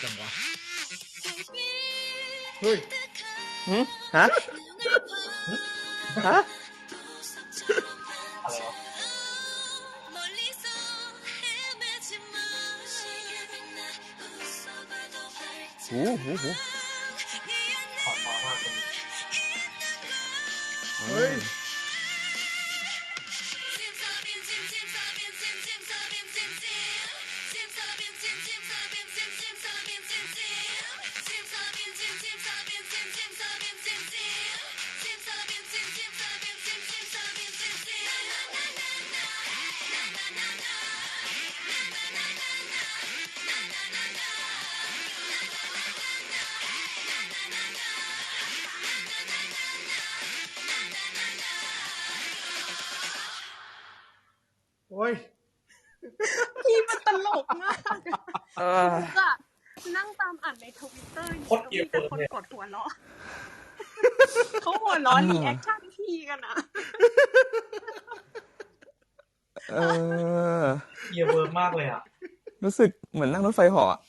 จังวะ เฮ้ยฮะฮะ อะไรวะ หูหูหู ขอมากเลย เฮ้ย โอ้ย พี่มันตลกมาก เออ อะนั่งตามอ่านในทวิตเตอร์อยู่มีแต่คนกดหัวเราะเขาหัวเราะรีแอคชั่นพี่กันอะ เออ เยียเวอร์มากเลยอ่ะ รู้สึกเหมือนนั่งรถไฟเหาะอะ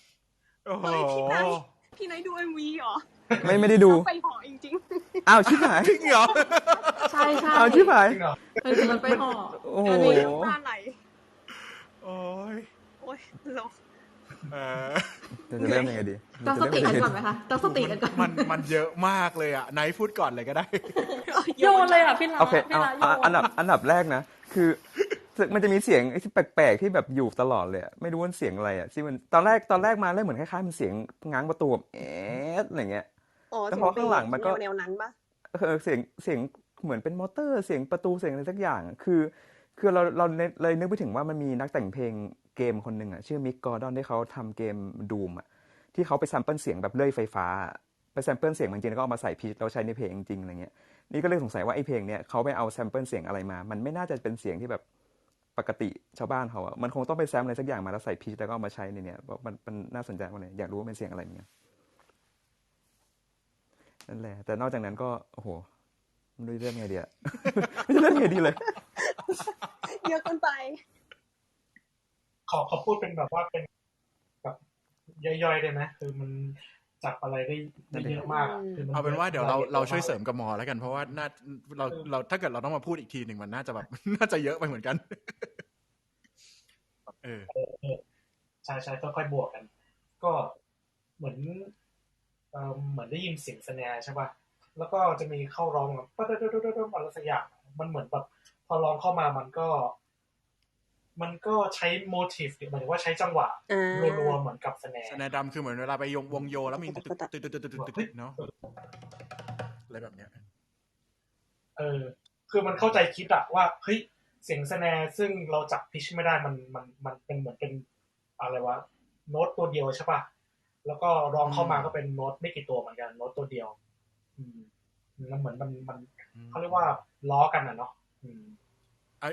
โอ้โห เฮ้ยพี่ไนท์ดู MV เหรอ ไม่ได้ดู ไปหอจริง อ้าวชิบหาย จริงเหรอ ใช่ใช่ อ้าวชิบหาย จริงเหรอ มันไปห่อ โอ้โห ๆโอ้ยน้ำตาไหล โอ้ย โอ้ยตลก จะเริ่มยังไงดี ตั้งสติกันก่อนไหมคะตั้งสติกันก่อน มันเยอะมากเลยอ่ะไหนพูดก่อนเลยก็ได้ โยนเลยอ่ะพี่ละ โอเค พี่ เอา ละโย เอา น อันดับแรกนะ คือมันจะมีเสียงไอ้ที่แปลกๆที่แบบอยู่ตลอดเลยอะไม่รู้ว่าเสียงอะไรอ่ะที่มันตอนแรกมาแล้วเหมือนคล้ายๆมันเสียงง้างประตูแบบอะไรเงี้ย อ๋อ แต่พอข้างหลังมันก็ แนวนั้นปะ เสียงเหมือนเป็นมอเตอร์เสียงประตูเสียงอะไรสักอย่างอะคือเราเลยนึกไปถึงว่ามันมีนักแต่งเพลงเกมคนหนึ่งอ่ะชื่อมิกกอร์ดอนที่เขาทำเกมดูมอ่ะที่เขาไปแซมเปิลเสียงแบบเลื่อยไฟฟ้าไปแซมเปิลเสียงมันจริงแล้วก็เอามาใส่พีชเราใช้ในเพลงจริงอะไรเงี้ยนี่ก็เลยสงสัยว่าไอ้เพลงเนี้ยเขาไปเอาแซมเปิลเสียงอะไรมามันไม่น่าจะเป็นเสียงที่แบบปกติชาวบ้านเขาอ่ะมันคงต้องไปแซมอะไรสักอย่างมาแล้วใส่พีชแล้วก็เอามาใช้ในเนี้ยเพราะมันน่าสนใจมากเลยอยากรู้ว่าเป็นเสียงอะไรเหมือนกันนั่นแหละแต่นอกจากนั้นก็โอ้โหไม่รู้จะเริ่มไงดีอะ ไม่รู้จะเริ่มไงดีเลย เยอะเกินไป ขอพูดเป็นแบบว่าเป็นแบบย่อยๆได้ไหมคือมันจับอะไรได้เยอะมากอะคือมั เอาเป็นว่าเดี๋ยวเราช่วยเสริมกับหมอแล้วกันเพราะว่าเราถ้าเกิดเราต้องมาพูดอีกทีหนึ่งมันน่าจะแบบ น่าจะเยอะไปเหมือนกัน ใช่ๆค่อยๆบวกกัน ก็เหมือนเหมือนได้ยินเสียงสแนร์ใช่ป่ะแล้วก็จะมีเข้าร้องแบบปั๊ดๆๆๆอะไรสักอย่างมันเหมือนแบบพอร้องเข้ามามันก็ใช้โมทีฟหมายถึงว่าใช้จังหวะรัวๆเหมือนกับสแนร์ สแนร์ดำคือเหมือนเวลาไปวงโยแล้วมีตึกๆๆๆๆๆเนาะอะไรแบบเนี้ย คือมันเข้าใจคิดอะว่าเฮ้ยเสียงสแนร์ซึ่งเราจับพิชไม่ได้มันเป็นเหมือนเป็นอะไรวะโน้ตตัวเดียวใช่ป่ะแล้วก็ร้องเข้ามาก็เป็นโน้ตไม่กี่ตัวเหมือนกันโน้ตตัวเดียวแล้วเหมือนมันเขาเรียกว่าล้อกันอะเนาะ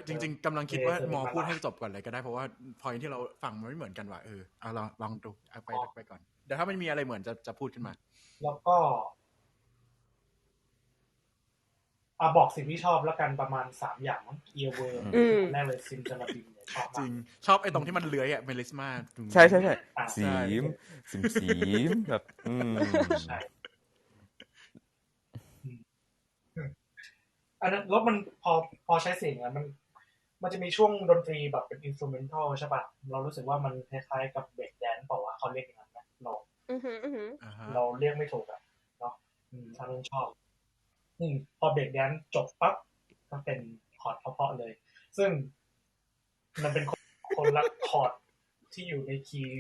จริงๆกำลังคิดว่ามอพูดให้จบก่อนเลยก็ได้เพราะว่าพอยที่เราฟังมันไม่เหมือนกันว่ะเอาลองดูเอาไปก่อนเดี๋ยวถ้ามันมีอะไรเหมือนจะพูดขึ้นมาแล้วก็บอกสิ่งที่ชอบแล้วกันประมาณ3อย่างมั้งเอียเวอร์แรกเลยซิมซาลาบินชอบมากจริงชอบไอ้ตรงที่มันเลื้อยอะเมลิสมาใช่สีมแบบใช่อันนั้นแล้วมันพอใช้เสียงอ่ะมันจะมีช่วงดนตรีแบบเป็นอินสตรูเมนทัลใช่ป่ะเรารู้สึกว่ามันคล้ายๆกับเบรกแดนซ์เปล่าวะเขาเรียกอย่างนั้นนะเราเรียกไม่ถูกอ่ะเนาะอันนั้นชอบพอเบรกแดนซ์จบปั๊บก็เป็นคอร์ดเพราะๆเลยซึ่งมันเป็นคนละคอร์ดที่อยู่ในคีย์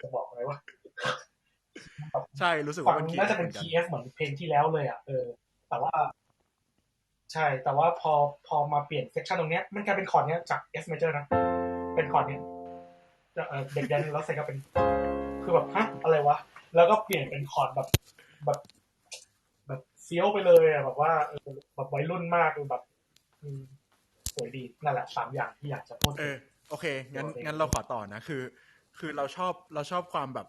จะบอกอะไรวะใช่รู้สึกว่ามันน่าจะเป็น KF เหมือนเพลงที่แล้วเลยอ่ะแต่ว่าใช่แต่ว่าพอมาเปลี่ยนเซกชันตรงเนี้ยมันกลายเป็นคอร์ดเนี้ยจาก F major นะเป็นคอร์ดเนี้ยเด็กแดนแล้วใส่ก็เป็นคือแบบฮะอะไรวะแล้วก็เปลี่ยนเป็นคอร์ดแบบ เฟี้ยวไปเลยอ่ะแบบว่าแบบวัยรุ่นมากแบบสวยดีนั่นแหละ3อย่างที่อยากจะพูดโอเคงั้นเราขอต่อนะคือเราชอบความแบบ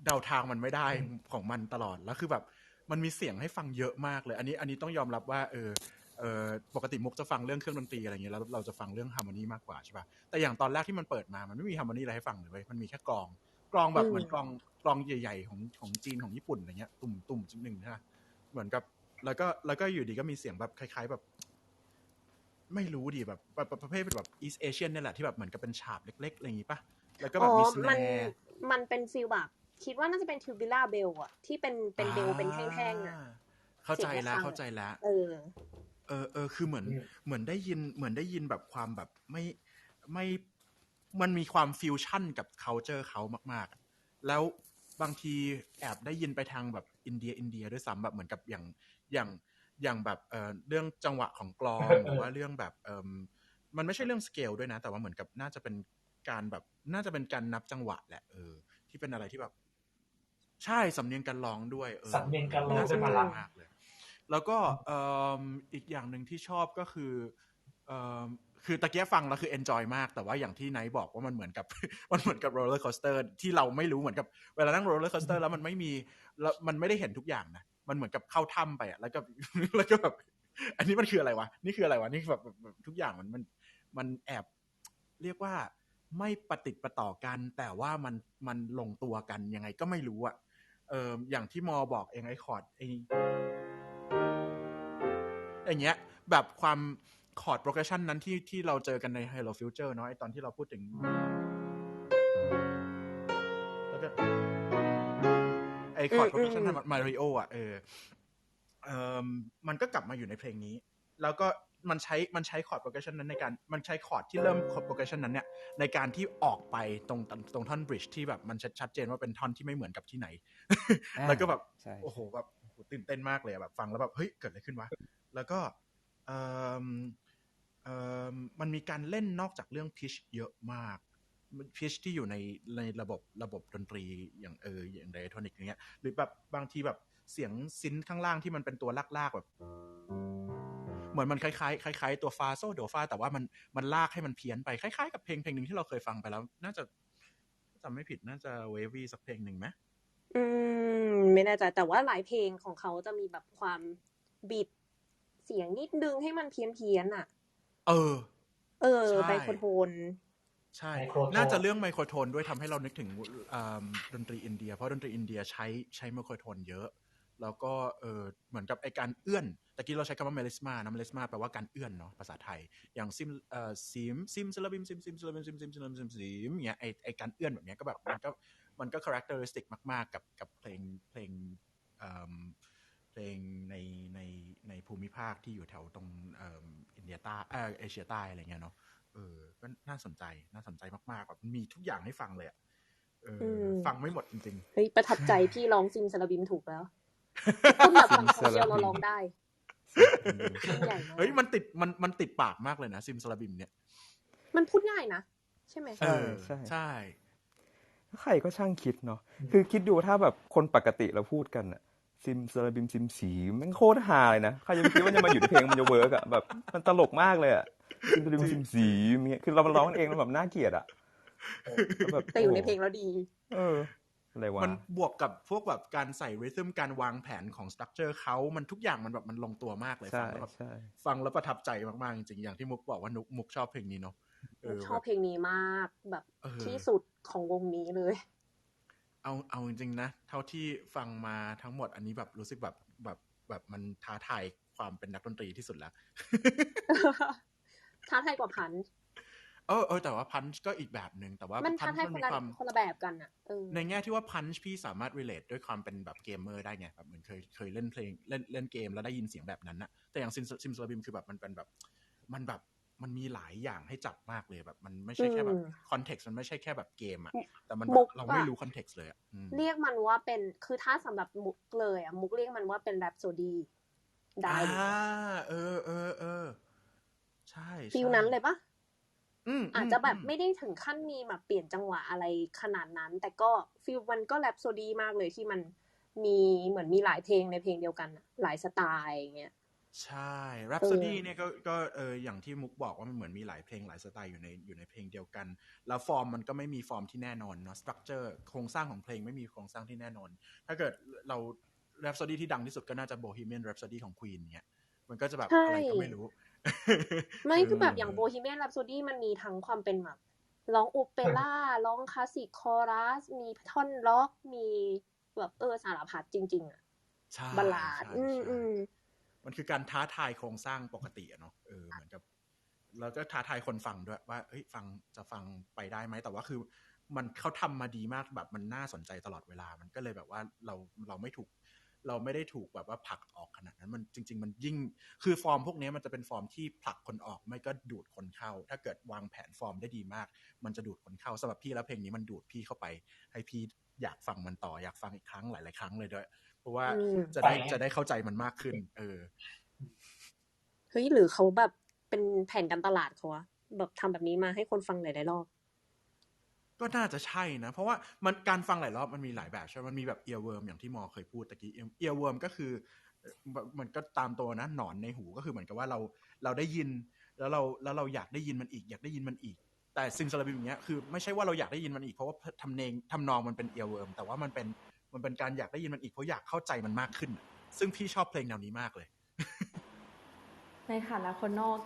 เดาทางมันไม่ได้ของมันตลอดแล้วคือแบบมันมีเสียงให้ฟังเยอะมากเลยอันนี้ต้องยอมรับว่าปกติมุกจะฟังเรื่องเครื่องดนตรีอะไรเงี้ยแล้วเราจะฟังเรื่องฮาร์โมนีมากกว่าใช่ป่ะแต่อย่างตอนแรกที่มันเปิดมามันไม่มีฮาร์โมนีอะไรให้ฟังเลยเว้ยมันมีแค่กลองแบบเหมือนกลองใหญ่ๆของจีนของญี่ปุ่นอะไรเงี้ยตุ่มๆนึงใช่ป่ะเหมือนกับแล้วก็อยู่ดีก็มีเสียงแบบคล้ายๆแบบไม่รู้ดิแบบประเภทเป็นแบบอีสเอเชียนนี่แหละที่แบบเหมือนกับเป็นฉาบเล็กๆอะไรอย่างงี้ป่ะแล้วก็แบบมีสแนร์มันเป็นฟีลแบบคิดว่าน่าจะเป็นทิวบิล่าเบลอะที่เป็นเบลเป็นแท่งๆอะเข้าใจแล้วคือเหมือนได้ยินแบบความแบบไม่มันมีความฟิวชั่นกับ culture เขามากๆแล้วบางทีแอบได้ยินไปทางแบบอินเดียด้วยซ้ำแบบเหมือนกับอย่างแบบเรื่องจังหวะของกลองหรือว่าเรื่องแบบมันไม่ใช่เรื่องสเกลด้วยนะแต่ว่าเหมือนกับน่าจะเป็นการนับจังหวะแหละที่เป็นอะไรที่แบบใช่สำเนียงการร้องด้วยสำเนียงการร้องน่าสนใจ มากเลยแล้วก็อีกอย่างหนึ่งที่ชอบก็คือคือตะเกียฟังแล้วคือ enjoy มากแต่ว่าอย่างที่ไนท์บอกว่ามันเหมือนกับ โรลเลอร์คอสเตอร์ที่เราไม่รู้เหมือนกับเวลานั่งโรลเลอร์คอสเตอร์แล้วมันไม่ได้เห็นทุกอย่างนะมันเหมือนกับเข้าถ้ำไปอ่ะแล้วก็แบบอันนี้มันคืออะไรวะนี่คืออะไรวะนี่แบบทุกอย่างมันแอบเรียกว่าไม่ปฏิปต่อกันแต่ว่ามันลงตัวกันยังไงก็ไม่รู้อ่ะอย่างที่มอบอกเองไอ้คอร์ดอย่างเงี้ยแบบความคอร์ดโปรเกรสชันนั้นที่เราเจอกันใน Hello Future เนาะไอตอนที่เราพูดถึงแล้วก็ไอคอร์ดโปรเกรสชันมาริโออ่ะมันก็กลับมาอยู่ในเพลงนี้แล้วก็มันใช้คอร์ดโปรเกรสชันนั้นในการมันใช้คอร์ดที่เริ่มโปรเกรสชันนั้นเนี่ยในการที่ออกไปตรงท่อนบริดจ์ที่แบบมันชัดเจนว่าเป็นท่อนที่ไม่เหมือนกับที่ไหน แล้วก็แบบโอ้โหแบบตื่นเต้นมากเลยแบบฟังแล้วแบบเฮ้ยเกิดอะไรขึ้นวะแล้วก็มันมีการเล่นนอกจากเรื่องพิชเยอะมากพิชที่อยู่ในระบบดนตรีอย่างอย่างไดอะโทนิกอย่างเงี้ยหรือแบบบางทีแบบเสียงซินข้างล่างที่มันเป็นตัวลากๆแบบเหมือนมันคล้ายตัวฟาโซโดฟาแต่ว่ามันลากให้มันเพี้ยนไปคล้ายๆกับเพลงนึงที่เราเคยฟังไปแล้วน่าจะจำไม่ผิดน่าจะเววี่สักเพลงนึงไหมไม่แน่ใจแต่ว่าหลายเพลงของเขาจะมีแบบความบิดเสียงนิดนึงให้มันเพี้ยนอ่ะไมโครโทนใช่น่าจะเรื่องไมโครโทนด้วยทำให้เรานึกถึงดนตรีอินเดียเพราะดนตรีอินเดียใช้ไมโครโทนเยอะแล้วก็เหมือนกับไอการเอื้อนตะกี้เราใช้คำว่าเมลิสมานะเมลิสมาแปลว่าการเอื้อนเนาะภาษาไทยอย่างซิมซิลาบิมซิมซิลาบิมซิมอย่างเงี้ยไอการเอื้อนแบบเนี้ยก็แบบมันก็ characteristic มากๆกับเพลงในภูมิภาคที่อยู่แถวตรงอินเดียใต้เอเชียใต้อะไรเงี้ยเนาะก็น่าสนใจมากๆแบบมีทุกอย่างให้ฟังเลยอ่ะฟังไม่หมดจริงๆเฮ้ยประทับใจพี่ร้องซิมซาลาบิมถูกแล้วคนแบบฟังคนเดียวเราร้องได้เฮ้ยมันติดปากมากเลยนะซิมซาลาบิมเนี่ยมันพูดง่ายนะใช่ไหมใช่ใครก็ช่างคิดเนาะคือคิดดูถ้าแบบคนปกติเราพูดกันอะซิมซาลาบิมซิมสีแม่งโคตรฮาเลยนะใครจะคิดว่าจะมาอยู่ในเพลงมันจะเวิร์กอะแบบมันตลกมากเลยอะซิมซาลาบิมซิมสีเนี่ยคือเราร้องเองแล้วแบบน่าเกลียดอะแต่อยู่ในเพลงแล้วดีอะไรวะมันบวกกับพวกแบบการใส่ริทึมการวางแผนของสตรัคเจอร์เขามันทุกอย่างมันแบบมันลงตัวมากเลยฟังแล้วประทับใจมากๆจริงๆอย่างที่มุกบอกว่ามุกชอบเพลงนี้เนาะชอบเพลงนี้มากแบบที่สุดของวงนี้เลยเอาจริงๆนะเท่าที่ฟังมาทั้งหมดอันนี้แบบรู้สึกแบบมันท้าทายความเป็นนักดนตรีที่สุดแล้ว ท้าทายกว่าพันช์แต่ว่าพันช์ก็อีกแบบนึงแต่ว่ามันท้าทายคนละแบบกันอะในแง่ที่ว่าพันช์พี่สามารถ relate ด้วยความเป็นแบบเกมเมอร์ได้ไงแบบเหมือนเคยเล่นเพลงเล่นเกมแล้วได้ยินเสียงแบบนั้นนะแต่อย่างซิมซาลาบิมคือแบบมันเป็นแบบมันมีหลายอย่างให้จับมากเลยแบบมันไม่ใช่แค่แบบคอนเท็กซ์มันไม่ใช่แค่แบบเกมอ่ะแต่มันเราไม่รู้คอนเท็กซ์เลยอ่ะเรียกมันว่าเป็นคือถ้าสำหรับมุกเลยอ่ะมุกเรียกมันว่าเป็นแรปโซดีได้ใช่ฟิลนั้นเลยปะอาจจะแบบไม่ได้ถึงขั้นมีแบบเปลี่ยนจังหวะอะไรขนาดนั้นแต่ก็ฟิลมันก็แรปโซดีมากเลยที่มัน มีเหมือนมีหลายเพลงในเพลงเดียวกันอะหลายสไตล์อย่างเงี้ย ใช่ Rhapsody เนี่ยก็อย่างที่มุกบอกว่ามันเหมือนมีหลายเพลงหลายสไตล์อยู่ในเพลงเดียวกันแล้วฟอร์มมันก็ไม่มีฟอร์มที่แน่นอนเนาะ structure โครงสร้างของเพลงไม่มีโครงสร้างที่แน่นอนถ้าเกิดเรา Rhapsody ที่ดังที่สุดก็น่าจะ Bohemian Rhapsody ของ Queen เนี่ยมันก็จะแบบ ใช่ อะไรก็ไม่รู้ ไม่คือแบบอย่าง Bohemian Rhapsody มันมีทั้งความเป็นแบบร้องโอเปร่าร้องคลาสสิกคอรัสมีท่อนร็อกมีแบบสารพัดจริงๆอ่ะ ใช่ บัลลาด ใช่มันคือการท้าทายโครงสร้างปกติอะเนาะเหมือนกับแล้วก็ท้าทายคนฟังด้วยว่าเฮ้ยฟังไปได้ไหมแต่ว่าคือมันเขาทำมาดีมากแบบมันน่าสนใจตลอดเวลามันก็เลยแบบว่าเราไม่ได้ถูกแบบว่าผลักออกขนาดนั้นมันจริงๆมันยิ่งคือฟอร์มพวกนี้มันจะเป็นฟอร์มที่ผลักคนออกไม่ก็ดูดคนเข้าถ้าเกิดวางแผนฟอร์มได้ดีมากมันจะดูดคนเข้าสำหรับพี่แล้วเพลงนี้มันดูดพี่เข้าไปให้พี่อยากฟังมันต่ออยากฟังอีกครั้งหลายๆครั้งเลยด้วยเพราะว่าจะได้เข้าใจมันมากขึ้นเฮ้ยหรือเขาแบบเป็นแผนการตลาดเขาอะแบบทำแบบนี้มาให้คนฟังหลายๆรอบก็น่าจะใช่นะเพราะว่ามันการฟังหลายรอบมันมีหลายแบบใช่ไหมมันมีแบบ earworm อย่างที่มอเคยพูดตะกี้ earworm ก็คือมันก็ตามตัวนะหนอนในหูก็คือเหมือนกับว่าเราได้ยินแล้วเราอยากได้ยินมันอีกอยากได้ยินมันอีกแต่ซิมซาลาบิมอย่างเงี้ยคือไม่ใช่ว่าเราอยากได้ยินมันอีกเพราะว่าทำนองมันเป็น earworm แต่ว่ามันเป็นการอยากได้ยินมันอีกเพราะอยากเข้าใจมันมากขึ้นซึ่งพี่ชอบเพลงแนวนี้มากเลยในฐานะคนนอก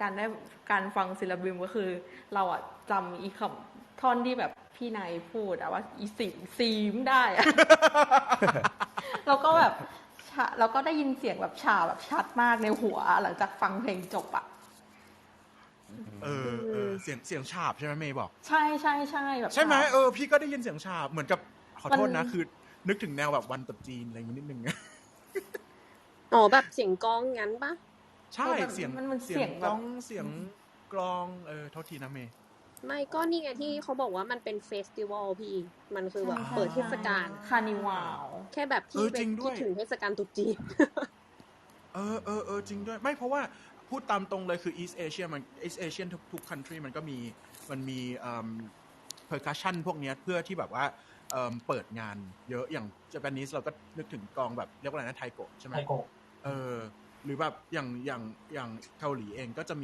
การฟังศิลปินก็คือเราอะจำอีคำท่อนที่แบบพี่นายพูดอะว่าอีซีมได้อะ แล้วก็แบบเราก็ได้ยินเสียงแบบแบบชัดมากในหัวหลังจากฟังเพลงจบอะเสียงฉาบใช่ไหมเมย์บอกใช่ใช่ใช่แบบใช่ไหมพี่ก็ได้ยินเสียงฉาบเหมือนกับขอโทษนะคือนึกถึงแนวแบบวันตรุษจีนอะไรอย่างนี้นิดนึงอ๋อแบบเสียงกลองงั้นปะใช่เสียงกลองเสียงกลองโทษทีนะเมย์ไม่ก็นี่ไงที่เขาบอกว่ามันเป็นเฟสติวัลพี่มันคือแบบเปิดเทศกาลคาร์นิวัลแค่แบบที่คิดถึงเทศกาลตรุษจีนจริงด้วยไม่เพราะว่าพูดตามตรงเลยคือ East Asia มัน East Asian ทุก country มันมีpercussion พวกนี้เพื่อที่แบบว่าเปิดงานเยอะอย่าง Japanese เราก็นึกถึงกลองแบบเรียกว่าอะไรนะไทโกะใช่ไหมไทโกะหรือแบบอย่างเกาหลีเองก็จะ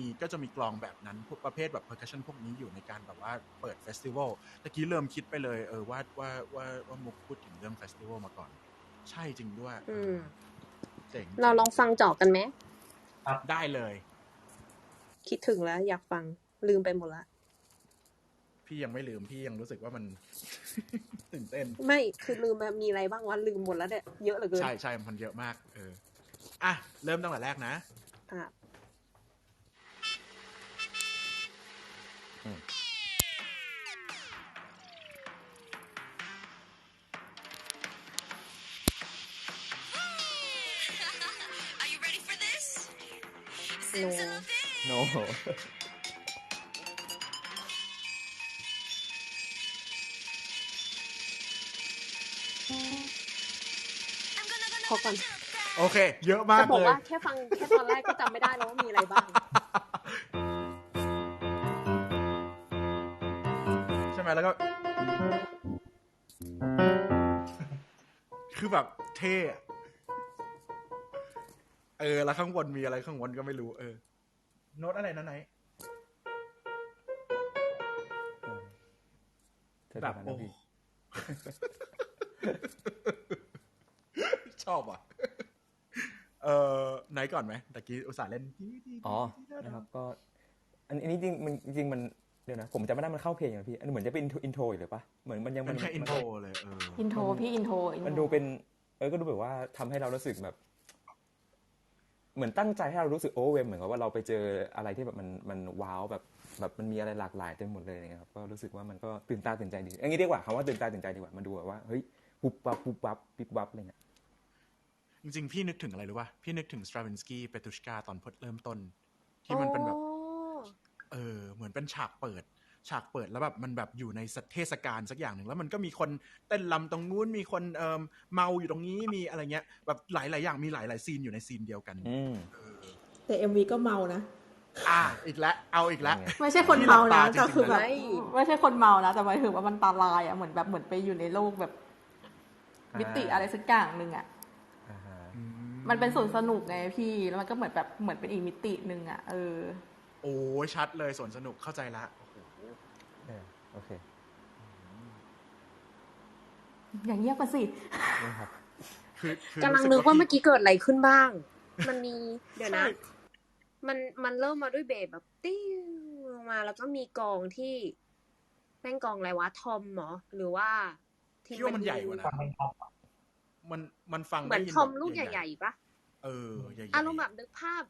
มีกลองแบบนั้นพวกประเภทแบบ percussion พวกนี้อยู่ในการแบบว่าเปิดเฟสติวัลตะกี้เริ่มคิดไปเลยว่ามุกพูดถึงเรื่องเฟสติวัลมาก่อนใช่จริงด้วยเจ๋งเราลองฟังเจาะกันไหมได้เลยคิดถึงแล้วอยากฟังลืมไปหมดละพี่ยังไม่ลืมพี่ยังรู้สึกว่ามัน ตื่นเต้นไม่คือลืมมีอะไรบ้างวะลืมหมดแล้วเนี่ยเยอะเหลือเกินใช่มันเยอะมากเริ่มตั้งแต่แรกนะNo พอก่อนโอเคเยอะมากเลยจะบอกว่าแค่ฟังแค่ตอนแรกก็จำไม่ได้แล้วว่ามีอะไรบ้างใช่ไหมแล้วก็คือแบบเท่แล้วข้างบนมีอะไรข้างบนก็ไม่รู้โน้ตอะไรนะไหนแบบโอ้ชอบอ่ะไหนก่อนไหมตะกี้อุตส่าห์เล่นนะครับก็อันนี้จริงมันเดี๋ยวนะผมจำไม่ได้มันเข้าเพลงอย่างพี่อันเหมือนจะเป็นอินโทรอยู่เลยปะเหมือนมันยังมันแค่อินโทรเลยอินโทรพี่อินโทรมันดูเป็นก็ดูแบบว่าทำให้เรารู้สึกแบบเหมือนตั้งใจให้เรารู้สึกโอเวอร์เวมเหมือนกับว่าเราไปเจออะไรที่แบบมันว้าวแบบมันมีอะไรหลากหลายเต็มหมดเลยนะครับก็รู้สึกว่ามันก็ตื่นตาตื่นใจดีอย่างนี้ดีกว่าคำว่าตื่นตาตื่นใจดีกว่ามันดูแบบว่าเฮ้ยปุ๊บปั๊บปุ๊บปั๊บปิ๊บปั๊บอะไรเงี้ยจริงๆพี่นึกถึงอะไรรู้ป่ะพี่นึกถึง Stravinsky Petrushka ตอนเริ่มต้นที่มันเป็นแบบเหมือนเป็นฉากเปิดแล้วแบบมันแบบอยู่ในเทศกาลสักอย่างหนึ่งแล้วมันก็มีคนเต้นรำตรงนู้นมีคนเมาอยู่ตรงนี้มีอะไรเงี้ยแบบหลายอย่างมีหลายซีนอยู่ในซีนเดียวกันแต่ MV ก็เมานะอีกแล้วเอาอีกแล้วไม่ใช่คนเมานะก็คือแบบไม่ใช่คนเมานะแต่หมายถึงว่ามันตาลายอ่ะเหมือนไปอยู่ในโลกแบบ มิติอะไรสักอย่างหนึ่งอ่ะ อ่าฮะ มันเป็นสวนสนุกไงพี่แล้วมันก็เหมือนแบบเหมือนเป็นอีกมิติหนึ่งอ่ะโอ้ยชัดเลยสวนสนุกเข้าใจละโอ้โห โอเค อย่างเงียบกันสิ นะครับ คือก ำลัง รู้สึ นึกว่า พี่ เมื่อกี้เกิดอะไรขึ้นบ้าง มันมีเดี๋ยวนะ ใช่ มันเริ่มมาด้วยเบสแบบติ้วลงมาแล้วก็มีกองที่แม่งกองอะไรวะทอมเหรอหรือว่าที่ พี่ว่ามันใหญ่กว่านะ ฟังมันพอ มันฟัง เหมือน ได้ยิน ทอม แบบ ลูกใหญ่ๆปะ เออใหญ่ๆ อารมณ์แบบนึกภาพ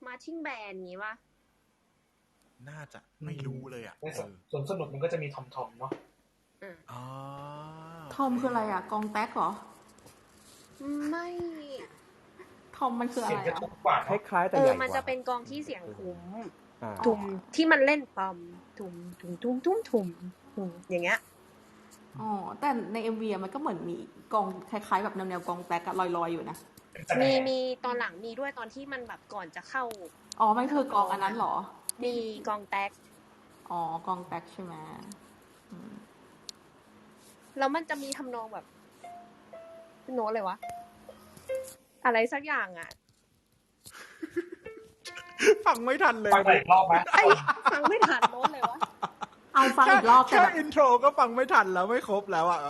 มาชิ่งแบนงี้ปะ น่าจะไม่รู้เลยอ่ะ ในสวนสนุกมันก็จะมีทอมเนาะ อ๋อ ทอมคืออะไรอ่ะกองแต๊กเหรอ ไม่ ทอมมันคืออะ เสีย ไรง จะ อ่ะ ทุกกว่า คล้ายๆแต่ เอ ให อ ญ่กว่า มันจะเป็นกองที่เสียงทุ้ม อ่า ทุ้มที่มันเล่นปอมทุ้มทุ้มทุ้มทุ้มทุ้มทุ้มอย่างเงี้ย อ๋อแต่ใน MV อะมันก็เหมือนมีกองคล้ายๆแบบแนวๆกองแต๊กอะลอยๆอยู่นะ มีตอนหลังมีด้วยตอนที่มันแบบก่อนจะเข้า อ๋อมันคือกองอันนั้นเหรอ มีกองแต๊ก อ๋อกองแต๊กใช่ไหมอืม แล้วมันจะมีทำนองแบบโน้ตเลยวะ อะไรสักอย่างอ่ะ ฟังไม่ทันเลย ฟังไปอีกรอบไหม ไอ้ฟังไม่ทันโน้ตเลยวะ เอาฟังอีกรอบแต่ แค่ แบบ อินโทรก็ฟังไม่ทันแล้วไม่ครบแล้วอ่ะ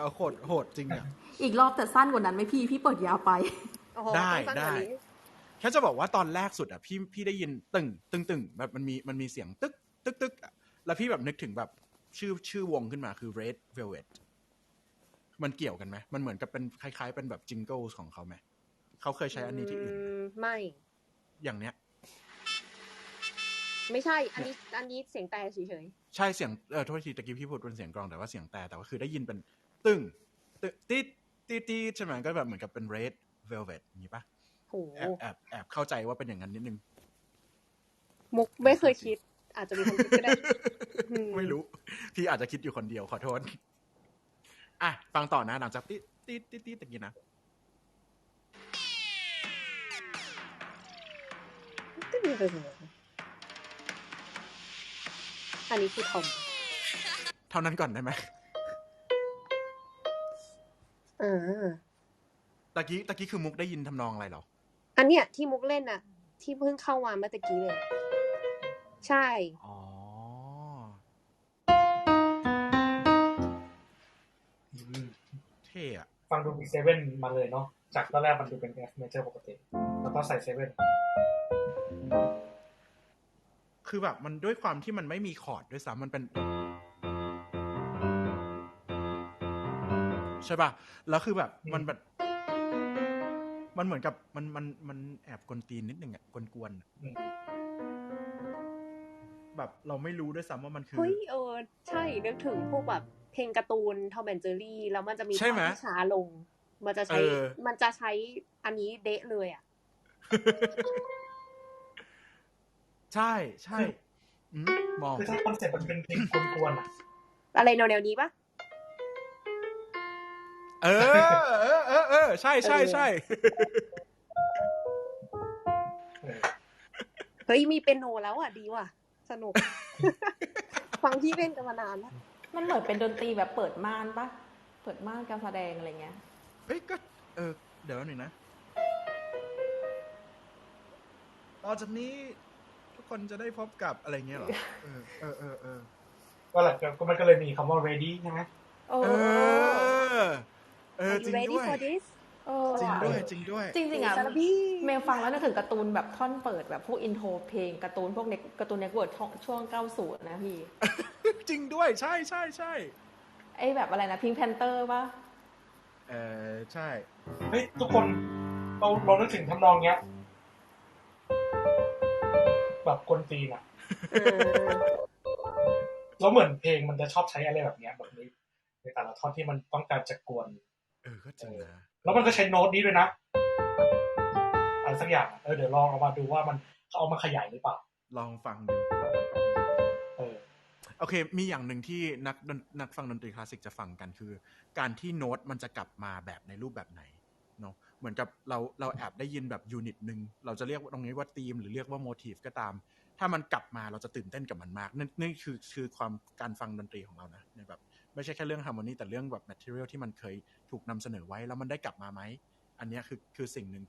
โหดจริงอ่ะ อีกรอบแต่สั้นกว่านั้นไหมพี่เปิดยาวไป โอ้โห ได้ ต้องสั้นกว่านี้ แค่จะบอกว่าตอนแรกสุดอ่ะพี่ได้ยินตึงแบบมันมีเสียงตึกอะแล้วพี่แบบนึกถึงแบบชื่อวงขึ้นมาคือ Red Velvet มันเกี่ยวกันไหมมันเหมือนกับเป็นคล้ายๆเป็นแบบจิงเกิลของเขาไหมเขาเคยใช้อันนี้ที่อื่นไหม ไม่ อย่างเนี้ย ไม่ใช่ อันนี้เสียงแต่เฉย ใช่เสียงโทษทีตะกี้พี่พูดเป็นเสียงกลองแต่ว่าเสียงแต่ว่าคือได้ยินเป็นตึ้งตีใช่ไหมก็แบบเหมือนกับเป็น Red Velvet อย่างนี้ปะ ๆโห แอบเข้าใจว่าเป็นอย่างนั้นนิดนึง มุกไม่เคยคิด อาจจะมีคนคิดก็ได้ ไม่รู้ พี่อาจจะคิดอยู่คนเดียวขอโทษอ่ะฟังต่อนะหลังจากตีตะกี้นะ ก็ดีไปหมดอันนี้คือทอม เท่านั้นก่อนได้ไหม ตะกี้คือมุกได้ยินทำนองอะไรเหรอ อันเนี้ยที่มุกเล่นน่ะ ที่เพิ่งเข้ามาเมื่อตะกี้เลย ใช่ อ๋อ เท่อะ ฟังดูมีเซเว่นมาเลยเนาะจากตอนแรกมันดูเป็น F major ปกติแล้วก็ใส่เซเว่น คือแบบมันด้วยความที่มันไม่มีคอร์ดด้วยซ้ำมันเป็นใช่ป่ะแล้วคือแบบมันแบบมันเหมือนกับมันแอบกวนตีนนิดนึงอ่ะกวนๆแบบเราไม่รู้ด้วยซ้ำว่ามันคือ เฮ้ยใช่นึกถึงพวกแบบเพลงการ์ตูนทอมแอนเจอรี่แล้วมันจะมี ใช่ไหม ท่อนที่ช้าลง มันจะใช้อันนี้เดะเลยอ่ะ ใช่มอง คือถ้าคอนเซ็ปต์มันเป็นเพลงกวนๆอ่ะ อะไรแนวๆนี้ปะ เออใช่ เฮ้ยมีเปียโนแล้วอ่ะดีว่ะ สนุก ฟังพี่เล่นกันมานานแล้ว มันเหมือนเป็นดนตรีแบบเปิดม่านปะเปิดม่านการแสดงอะไรเงี้ย เฮ้ยก็เดี๋ยวหนึ่งนะต่อจากนี้ทุกคนจะได้พบกับอะไรเงี้ยเหรอก็หลังจากมันก็เลยมีคำว่า ready ใช่ไหม จริง Are you ready ด้วย for this จริงด้วย จริงๆอ่ะ ซาลาบี้ เมลฟังแล้วนึกถึงการ์ตูนแบบท่อนเปิดแบบพวกอินโทรเพลงการ์ตูนพวกการ์ตูนเน็ตเวิร์กช่วง 90 นะพี่ จริงด้วยใช่ ไอ้แบบอะไรนะพิงค์แพนเตอร์ป่ะ ใช่ เฮ้ยทุกคนเรานึกถึงทำนองเนี้ยแบบกวนตีนอ่ะแล้วเหมือนเพลงมันจะชอบใช้อะไรแบบเนี้ยแบบนี้ในแต่ละท่อนที่มันต้องการจะกวน ก็จริงนะ แล้วมันก็ใช้โน้ตนี้ด้วยนะอะไรสักอย่างเดี๋ยวลองเอามาดูว่ามันเขาเอามาขยายหรือเปล่า ลองฟังดูโอเคมีอย่างหนึ่งที่นักฟังดนตรีคลาสสิกจะฟังกันคือการที่โน้ตมันจะกลับมาแบบในรูปแบบไหนเนาะเหมือนกับเราแอบได้ยินแบบยูนิตนึงเราจะเรียกตรงนี้ว่าธีมหรือเรียกว่าโมทีฟก็ตาม ถ้ามันกลับมาเราจะตื่นเต้นกับมันมากนี่คือความการฟังดนตรีของเรานะในแบบไม่ใช่แค่เรื่องฮาร์โมนีแต่เรื่องแบบ material ที่มันเคยถูกนำเสนอไว้แล้วมันได้กลับมาไหมอันนี้คือสิ่งหนึ่ง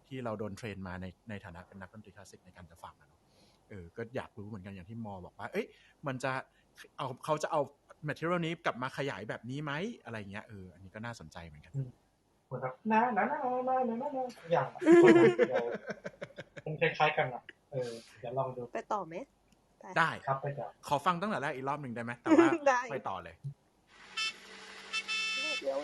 ที่เราโดนเทรนมาในฐานะเป็นนักดนตรีคลาสสิกในการจะฟังนะก็อยากรู้เหมือนกันอย่างที่มอบอกว่ามันจะเขาจะเอา material นี้กลับมาขยายแบบนี้ไหมอะไรเงี้ยอันนี้ก็น่าสนใจเหมือนกันเหมือนแบบนะอย่างมันคล้ายๆกันอ่ะเดี๋ยวลองดูไปต่อไหมได้ครับไปต่อขอฟังตั้งแต่แรกอีกรอบหนึ่งได้ไหมแต่ว่าไปต่อเลยเดี๋ยว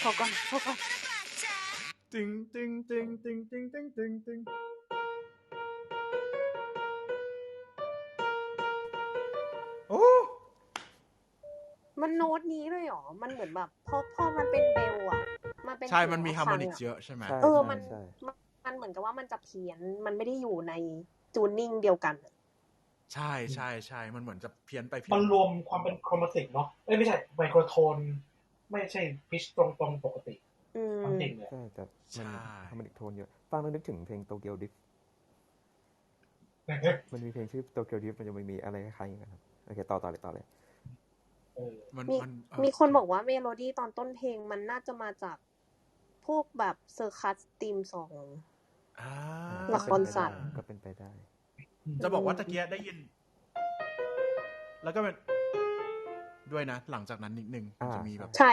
พอก่อนตึงโอ้มันโน้ตนี้เลยเหรอมันเหมือนแบบพอมันเป็นเบลอ่ะมันเป็นใช่มันมีฮาร์โมนิกเยอะใช่ไหมมันเหมือนกับว่ามันจะเพี้ยนมันไม่ได้อยู่ในจูนนิ่งเดียวกันใช่มันเหมือนจะเพี้ยนไปมันรวมความเป็นโครมาติกเนาะไม่ใช่ไมโครโทนไม่ใช่พิชตรงปกติจริงเลยใช่แต่มันฮาร์โมนิกโทนเยอะฟังแล้วนึกถึงเพลงโตเกียวดิฟมันมีเพลงชื่อโตเกียวดิฟมันจะมีอะไรคล้ายๆอย่างนั้นครับโอเคต่อเลยมีคนบอกว่าเมโลดี้ตอนต้นเพลงมันน่าจะมาจากพวกแบบเซอร์คัสธีมสองละครสัตว์ก็เป็นไปได้จะบอกว่าตะเกียได้ยินแล้วก็เป็นด้วยนะหลังจากนั้นนิดนึงจะมีแบบใช่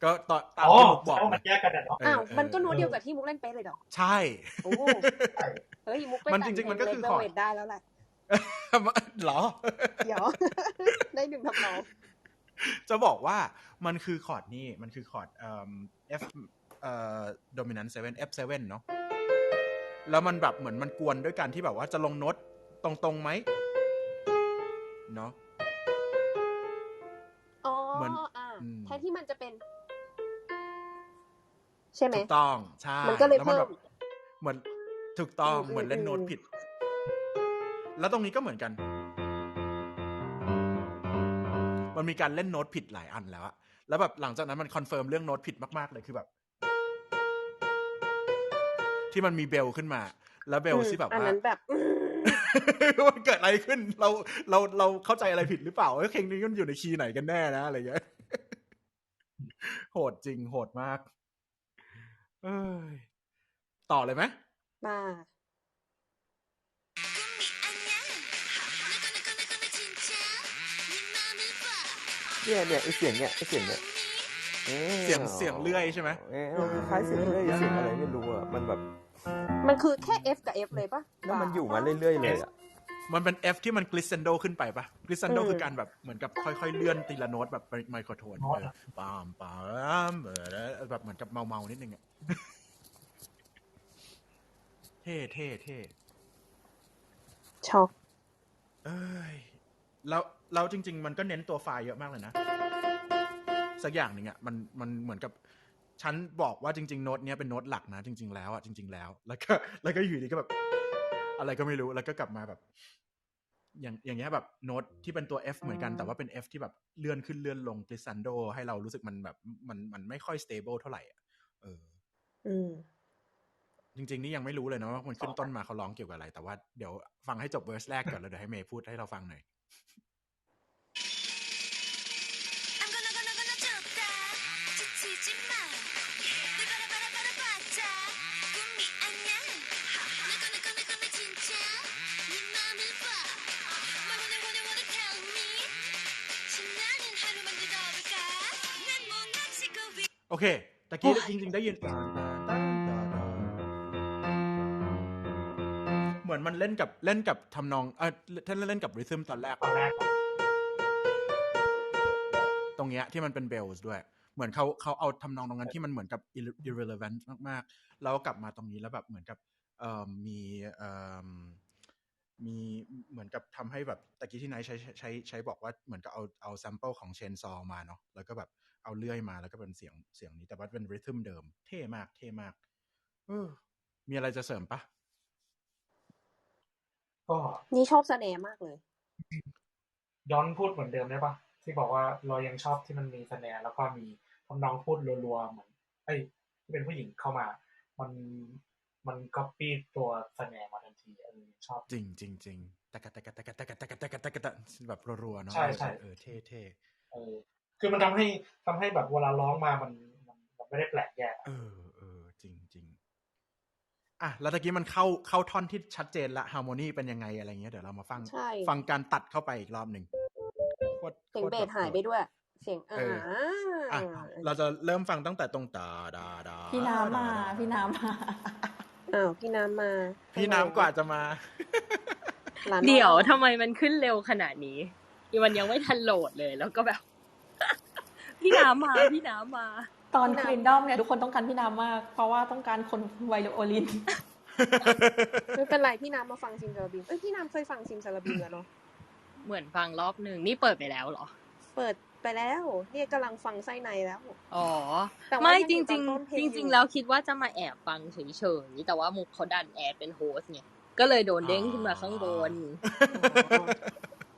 ก็ตามที่มุกบอกมันแยกกันเนาะมันก็โน้ตเดียวกับที่มุกเล่นเป๊ะเลยเหรอใช่โอ้เฮ้ยมุกเป็นมันจริงๆมันก็คือคอร์ดได้แล้วแหละเหรอเดี๋ยวได้หนึ่งทำนองจะบอกว่ามันคือคอร์ดนี่มันคือคอร์ดF dominant 7 F7 เนาะแล้วมันแบบเหมือนมันกวนด้วยการที่แบบว่าจะลงโน้ตตรงๆไหมเนาะเหมือนแทนที่มันจะเป็นใช่ไหมถูกต้องใช่มันก็เลยเพิ่มเหมือนถูกต้องเหมือนเล่นโน้ตผิดแล้วตรงนี้ก็เหมือนกันมันมีการเล่นโน้ตผิดหลายอันแล้วอะแล้วแบบหลังจากนั้นมันคอนเฟิร์มเรื่องโน้ตผิดมากๆเลยคือแบบที่มันมีเบลขึ้นมาแล้วเบลที่แบบว่าอันนั้นแบบมันเกิดอะไรขึ้นเราเข้าใจอะไรผิดหรือเปล่าเพลงนี้มันอยู่ในคีย์ไหนกันแน่นะอะไรเงี้ยโหดจริงโหดมากต่อเลยไหมมาเนี่ยไอเสียงเลื่อยใช่ไหมมันคล้ายเสียงเลื่อยเสียงอะไรไม่รู้อ่ะมันแบบมันคือแค่ F กับ F เลยปะแล้วมันอยู่มาเรื่อยๆเลยอ่ะมันเป็น F ที่มันกลิสเซนโดขึ้นไปปะกลิสเซนโดคือการแบบเหมือนกับค่อยๆเลื่อนทีละโน้ตแบบไมโครโทนปามแบบเหมือนกับเมาๆนิดนึงอ่ะเท่ช็อกแล้วจริงๆมันก็เน้นตัวไฟล์เยอะมากเลยนะสักอย่างหนึ่งอ่ะมันเหมือนกับฉันบอกว่าจริงๆโน้ตเนี้ยเป็นโน้ตหลักนะจริงๆแล้วอ่ะจริงๆแล้วก็อยู่ดีก็แบบอะไรก็ไม่รู้แล้วก็กลับมาแบบอย่างเงี้ยแบบโน้ตที่เป็นตัว F เหมือนกันแต่ว่าเป็น F ที่แบบเลื่อนขึ้นเลื่อนลง glissando ให้เรารู้สึกมันแบบมันไม่ค่อย stable เท่าไหร่อ่ะจริงๆนี่ยังไม่รู้เลยนะว่ามันขึ้นต้นมาเขาร้องเกี่ยวกับอะไรแต่ว่าเดี๋ยวฟังให้จบเวอร์สแรกก่อนแล้วเดี๋ยวให้เมย์พูดให้เราฟังหน่อยโอเคตะกี้จริงๆได้ยินเหมือนมันเล่นกับทำนองท่านเล่นกับริทึมตอนแรกตรงเนี้ยที่มันเป็นเบลส์ด้วยเหมือนเขาเอาทำนองตรงนั้นที่มันเหมือนกับ irrelevant มากๆแล้วกลับมาตรงนี้แล้วแบบเหมือนกับมี มีเหมือนกับทำให้แบบตะกี้ที่นายใช้บอกว่าเหมือนกับเอาแซมเปิลของเชนซอมาเนาะแล้วก็แบบเอาเลื่อยมาแล้วก็เป็นเสียงนี้แต่ว่าเป็นริทึมเดิมเท่มากมีอะไรจะเสริมปะ ก็ นี่ชอบสแนร์มากเลย ย้อนพูดเหมือนเดิมได้ปะที่บอกว่าเรายังชอบที่มันมีแสดงแล้วก็มีทำนองพูดรัวๆเหมือนที่เป็นผู้หญิงเข้ามา มันก๊อปปี้ตัวแสดงมาทันทีชอบ จริงตะกะแบบรัวๆเนาะ ใช่เท่ คือมันทำให้แบบเวลาร้องมามันไม่ได้แปลกแยกจริงอ่ะแล้วตะกี้มันเข้าท่อนที่ชัดเจนละฮาร์โมนีเป็นยังไงอะไรเงี้ยเดี๋ยวเรามาฟังการตัดเข้าไปอีกรอบหนึ่งเสียงเบสหายไปด้วย เสียงเราจะเริ่มฟังตั้งแต่ตรงตาดาพี่น้ำมาพี่น้ำกว่าจะมา เดี๋ยวทำไมมันขึ้นเร็วขนาดนี้มันยังไม่ทันโหลดเลยแล้วก็แบบ พี่น้ำมาตอนคลินดอมเนี่ยทุกคนต้องการพี่น้ำมากเพราะว่าต้องการคนไวโอลินไม่เป็นไรพี่น้ำมาฟังซิมซาลาบินพี่น้ำเคยฟังซิมซาลาบินแล้วเนาะเหมือนฟังรอบนึงนี่เปิดไปแล้วเหรอเปิดไปแล้วเนี่ยกำลังฟังไส้ในแล้วอ๋อไม่จริงแล้วคิดว่าจะมาแอบฟังเฉยๆแต่ว่ามุกเขาดันแอดเป็นโฮสต์ไงก็เลยโดนเด้งขึ้นมาข้างบน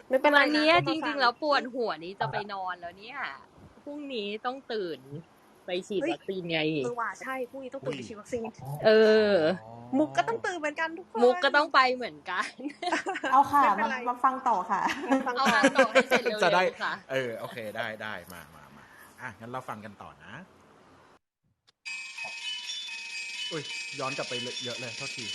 ไม่เป็นไรนี้จริงๆแล้วปวดหัวนี้จะไปนอนแล้วเนี่ยพรุ่งนี้ต้องตื่นไปฉีดวัคซีนไงว่าใช่พรุ่งนี้ต้องตื่นไปฉีดวัคซีนมุกก็ต้องตื่นเหมือนกันทุกคนมุกก็ต้องไปเหมือนกันเอาค่ะมาฟังต่อค่ะเอาฟังต่อให้เสร็จเร็วๆจะได้ ค่ะโอเคได้มางั้นเราฟังกันต่อนะอุ้ยย้อนกลับไปเยอะเลยโทษที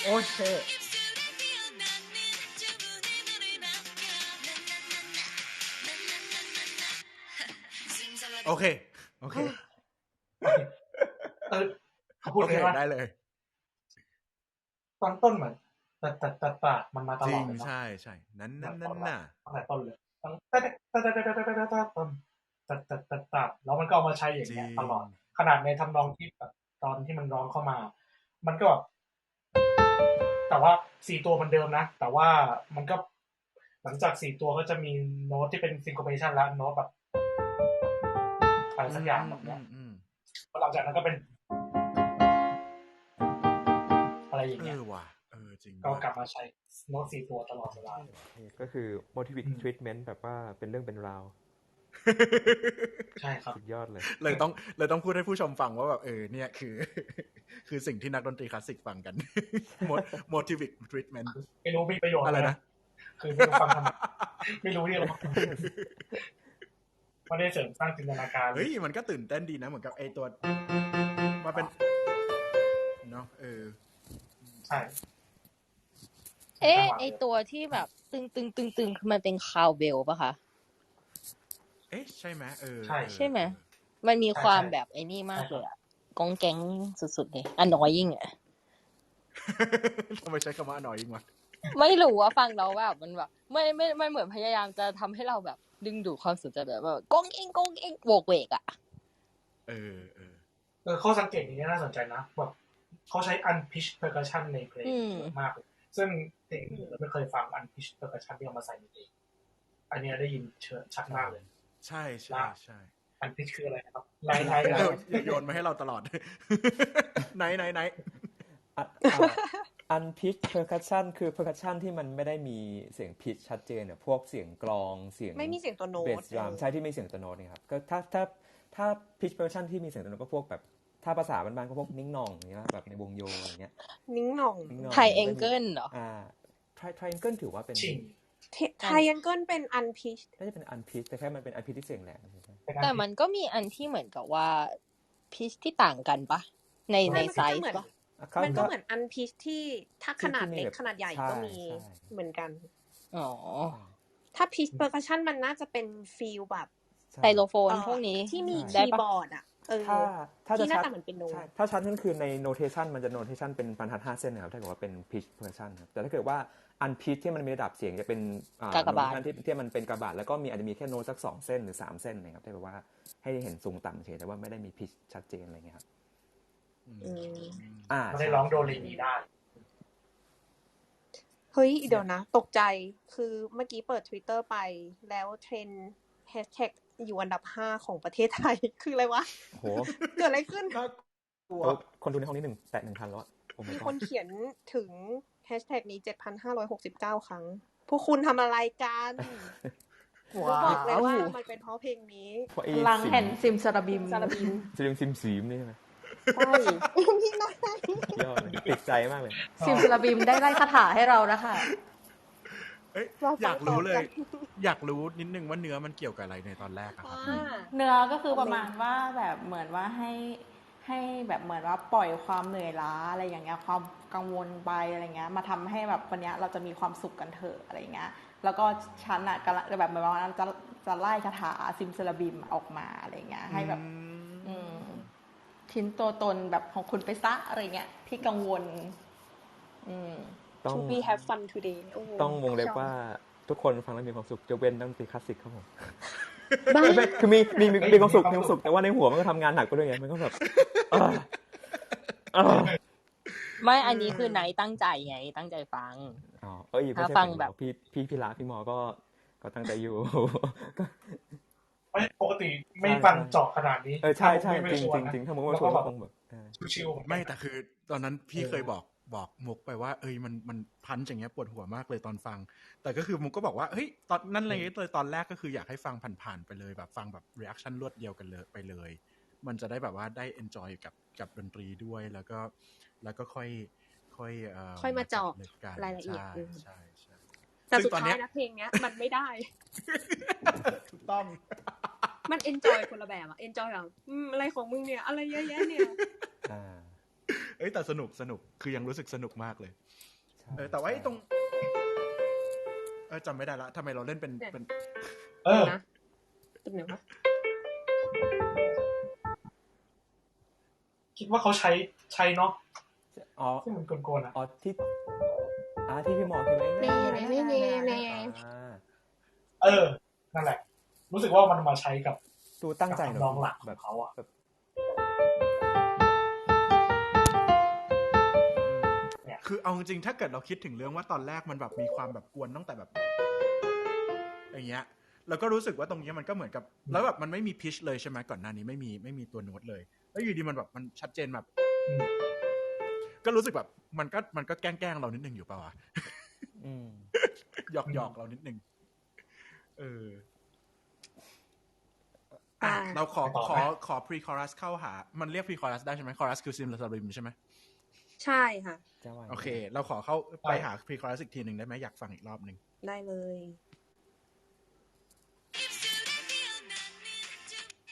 โอเคเขาพูดเลยว่าได้เลยตอนต้นเหมือนตัดมันมาตลอดใช่นั้นน่ะตั้งแต่ต้นเลยตั้งตัดแล้วมันก็เอามาใช้อย่างเงี้ยตลอดขนาดในทำนองที่แบบตอนที่มันร้องเข้ามามันก็แต่ว่า4ตัวมันเดิมนะแต่ว่ามันก็หลังจาก4ตัวก็จะมีโน้ตที่เป็นซิงโคเพชันแล้วโน้ตแบบอะไรสักอย่างแบบเนี้ยหลังจากนั้นก็เป็นอะไรอย่างเงี้ยว่ะจริงก็กลับมาใช้โน้ต4ตัวตลอดเวลาก็คือ motive treatment แบบว่าเป็นเรื่องเป็นราวใช่ครับสุดยอดเลยต้องพูดให้ผู้ชมฟังว่าแบบเนี่ยคือสิ่งที่นักดนตรีคลาสสิกฟังกัน motive treatment ไม่รู้มีประโยชน์อะไรนะคือไม่รู้ฟังทำไมไม่รู้ที่เราไม่ได้เสริมสร้างจินตนาการมันก็ตื่นเต้นดีนะเหมือนกับไอตัวมาเป็นเนาะใช่ไอตัวที่แบบตึงคือมันเป็นคาวเบลป่ะคะใช่ไหมใช่ไหมมันมีความแบบไอ้นี่มากเลยอะกองแก๊งสุดๆเลยannoyingอะทำไมใช้คำว่าannoying วะไม่รู้ว่าฟังเราแบบมันแบบไม่เหมือนพยายามจะทำให้เราแบบดึงดูดความสนใจแบบกองเองโวกเวกอะข้อสังเกตนี้น่าสนใจนะแบบเขาใช้ unpitched percussion ในเพลงเยอะมากซึ่งเพลงอื่นเราไม่เคยฟัง unpitched percussion ที่เอามาใส่ในเพลงอันนี้ได้ยินชัดมากเลยใช่unpitched คืออะไรครับไนโยนมาให้เราตลอดไหนunpitched percussion คือ percussion ที่มันไม่ได้มีเสียง pitch ชัดเจนเนี่ยพวกเสียงกลองเสียงไม่มีเสียงตัวโน้ต bass drum ใช่ที่ไม่มีเสียงตัวโน้ตนี่ครับก็ถ้า pitch percussion ที่มีเสียงตัวโน้ตก็พวกแบบถ้าภาษาบ้านๆก็พวกนิ้งหน่องอย่างเงี้ยแบบในวงโยอย่างเงี้ยนิ้งหน่อง triangle เหรอtriangle ถือว่าเป็น triangle เป็น unpitched น่าจะเป็น unpitched แต่แค่มันเป็น unpitched ที่เสียงแหลมแต่มันก็มีอันที่เหมือนกับว่า pitch ที่ต่างกันปะในไซส์ปะมันก็เหมือน unpitched ที่ถ้าขนาดเล็กขนาดใหญ่ก็มีเหมือนกันถ้า pitch percussion มันน่าจะเป็นฟีลแบบ ใช่ ไซโลโฟนพวกนี้ ที่มี ได้ คีย์ ปะ บอร์ดอ่ะถ้าจะ ที่หน้า ชัด ตาเหมือนเป็นโน้ต ใช่ถ้าชัดนั่นคือใน notation มันจะ notation เป็นบรรทัด5 เส้นนะครับถ้าเกิดว่าเป็น pitch version ครับแต่ถ้าเกิดว่า unpitch ที่มันมีระดับเสียงจะเป็นกากบาท notation ที่มันเป็นกระบาดแล้วก็อาจจะมีแค่โน้ตสัก2 เส้นหรือ3 เส้นนะครับถ้าเกิดว่าให้เห็นสูงต่ำเฉยแต่ว่าไม่ได้มี pitch ชัดเจนอะไรเงี้ยครับ ไม่ได้ร้องโดเรมีได้ เฮ้ยเดี๋ยวนะตกใจคือเมื่อกี้เปิด Twitter ไปแล้วเทรนด์แฮชแท็กอยู่อันดับ5ของประเทศไทย คืออะไรวะ โห เกิดอะไรขึ้น คนดูในห้องนี้แตะ 1,000 แล้วโอ้ my มี god คนเขียนถึงแฮชแท็กนี้ 7,569 ครั้ง พวกคุณทำอะไรกันบอกเลยว่ามันเป็นเพราะเพลงนี้ เพราะ พลังแห่งซิมซาราบิม ซิมซีมนี่ใช่ไหม ใช่พี่น้อย ยอดเลยติดใจมากเลย ซิมซาราบิมได้ไล่คาถาให้เรานะคะ เอ้ยอยากรู้เลย อยากรู้นิดนึงว่าเนื้อมันเกี่ยวกับอะไรในตอนแรกอะครับ เนื้อก็คือประมาณว่าแบบเหมือนว่าให้แบบเหมือนว่าปล่อยความเหนื่อยล้าอะไรอย่างเงี้ยความกังวลไปอะไรเงี้ยมาทำให้แบบวันเนี้ยเราจะมีความสุขกันเถอะอะไรเงี้ยแล้วก็ฉันอะกำลังแบบเหมือนว่าจะไล่คาถาซิมซาราบิมออกมาอะไรเงี้ยให้แบบทิ้งตัวตนแบบของคุณไปซะอะไรเงี้ยที่กังวลต้อง To be have fun today ต้องวงเล็บว่าทุกคนฟังแล้วมีความสุขยกเว้นดนตรีคลาสสิกครับผม บ้า คือมีความสุขแต่ว่าในหัวมันก็ทำงานหนักไปด้วยไงมันก็แบบไม่อันนี้คือไนท์ตั้งใจไงตั้งใจฟัง อ๋อไม่ใช่ ฟังแบบ พี่ละพี่หมอก็ตั้งใจอยู่ ไม่ปกติไม่ฟังเจาะขนาดนี้ ใช่จริง ถ้ามุกไม่ชวนนะ จริงถ้ามุกไม่ชวนก็คงแบบ ชิวๆ ไม่แต่คือตอนนั้นพี่เคยบอกมุกไปว่ามันพันอย่างเงี้ยปวดหัวมากเลยตอนฟังแต่ก็คือมุกก็บอกว่าเฮ้ยตอนนั้นเลยตอนแรกก็คืออยากให้ฟังผ่านๆไปเลยแบบฟังแบบรีแอคชั่นรวดเดียวกันเลยไปเลยมันจะได้แบบว่าได้เอนจอยกับดนตรีด้วยแล้วก็ค่อยมาเจาะ การ รายละเอียด ใช่ แต่สุดท้ายนะเพลงเนี้ยมันไม่ได้ ถูกต้อง มัน enjoy คนละแบบอะ enjoy แบบอะไรของมึงเนี่ยอะไรเยอะแยะเนี่ย แต่สนุกคือยังรู้สึกสนุกมากเลยแต่ว่าตรงจำไม่ได้ละทำไมเราเล่นเป็นนะเป็นไงวะ คิดว่าเขาใช้เนาะที่มันโกนๆที่พี่หมอคือแน่นั่นแหละรู้สึกว่ามันมาใช้กับดูตั้งใจ น้องหลักแบบเขาอะคือเอาจริงๆถ้าเกิดเราคิดถึงเรื่องว่าตอนแรกมันแบบมีความแบบกวนตั้งแต่แบบอย่างเงี้ยแล้วก็รู้สึกว่าตรงนี้มันก็เหมือนกับแล้วแบบมันไม่มีพิชเลยใช่ไหมก่อนหน้านี้ไม่มีตัวโน้ตเลยแล้วอยู่ดีมันแบบมันชัดเจนแบบก็รู้สึกแบบมันก็แกล้งเรานิดนึงอยู่ป่าววะหยอกเรานิดนึงเราขอ pre chorus เข้าหามันเรียก pre chorus ได้ใช่ไหม chorus คือ sim และ sabrim ใช่ไหมใช่ค่ะโอเคเราขอเข้าไปหา pre chorus อีกทีหนึ่งได้ไหมอยากฟังอีกรอบนึงได้เลย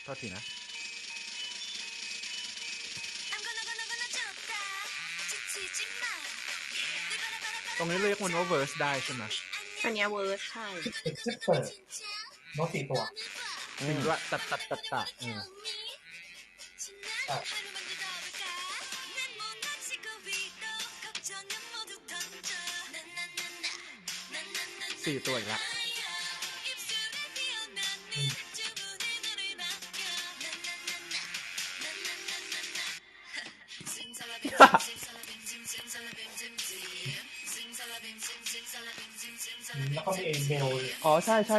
โทษทีนะตรงนี้เรียกมันว่า verse ได้ใช่ไหมอันนี้ verse ใช่เปิดโน้ต4 ตัวจริงด้วยตัด4 ตัวอีกแล้วแล้วก็มีเมลใช่ใช่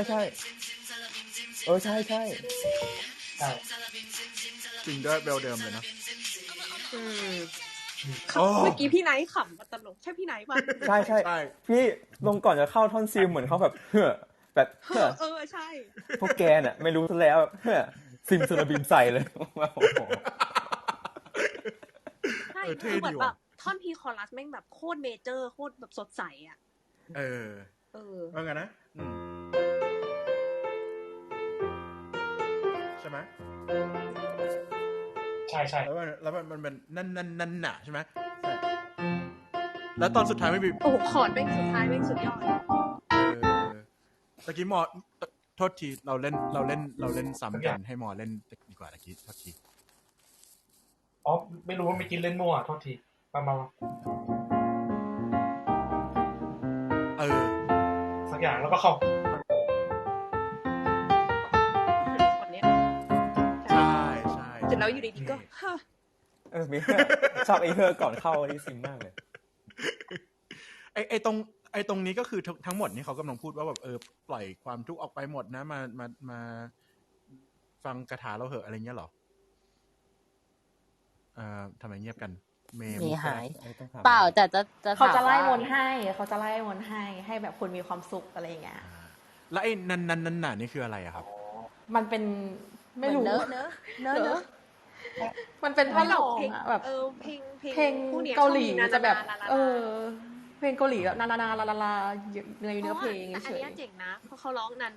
จริงด้วยเบลเดิมเลยนะเมื่อกี้พี่ไนท์ขำตลกใช่พี่ไนท์ป่ะใช่พี่ลงก่อนจะเข้าท่อนซิลเหมือนเขาแบบแบบใช่พวกแกน่ะไม่รู้ซะแล้วซิมซาราบิมใส่เลยใช่คือเหมือนแบบท่อนพีคอรัสแม่งแบบโคตรเมเจอร์โคตรแบบสดใสอ่ะว่าไงนะใช่ไหมใช่แล้วมันเป็นนั่นน่ะใช่ไหมแล้วตอนสุดท้ายไม่มีคอร์ดแม่งสุดท้ายแม่งสุดยอดตะกี้หมอ โทษทีเราเล่นซ้ำกันให้มอเล่นดีกว่าตะกี้โทษทีอ๋อไม่รู้ว่าไม่กินเล่นมั่วโทษทีมาสักอย่างแล้วก็เข้าคนเนี้ยใช่เสร็จแล้วอยู่ดีๆก็ฮะมีชอบไอ้เธอก่อนเข้านี่ซิงมากเลยไอ้ตรงนี้ก็คือทั้งหมดนี่เขากำลังพูดว่าแบบปล่อยความทุกข์ออกไปหมดนะมาฟังคาถาเราเหอะอะไรเงี้ยหรอทำไมเงียบกันเมย์หายเปล่าแต่จะเขาจะไล่วนให้แบบคนมีความสุขอะไรอย่างเงี้ยแล้วไอ้นันน่ะนี่คืออะไรอะครับมันเป็นไม่รู้เนอะมันเป็นท่อนร้องอะแบบเพลงเกาหลีจะแบบเพลงเกาหลีแบบนาเนื้อเพลงเฉยๆอันนี้เจ๋งนะเพราะเขาร้องนา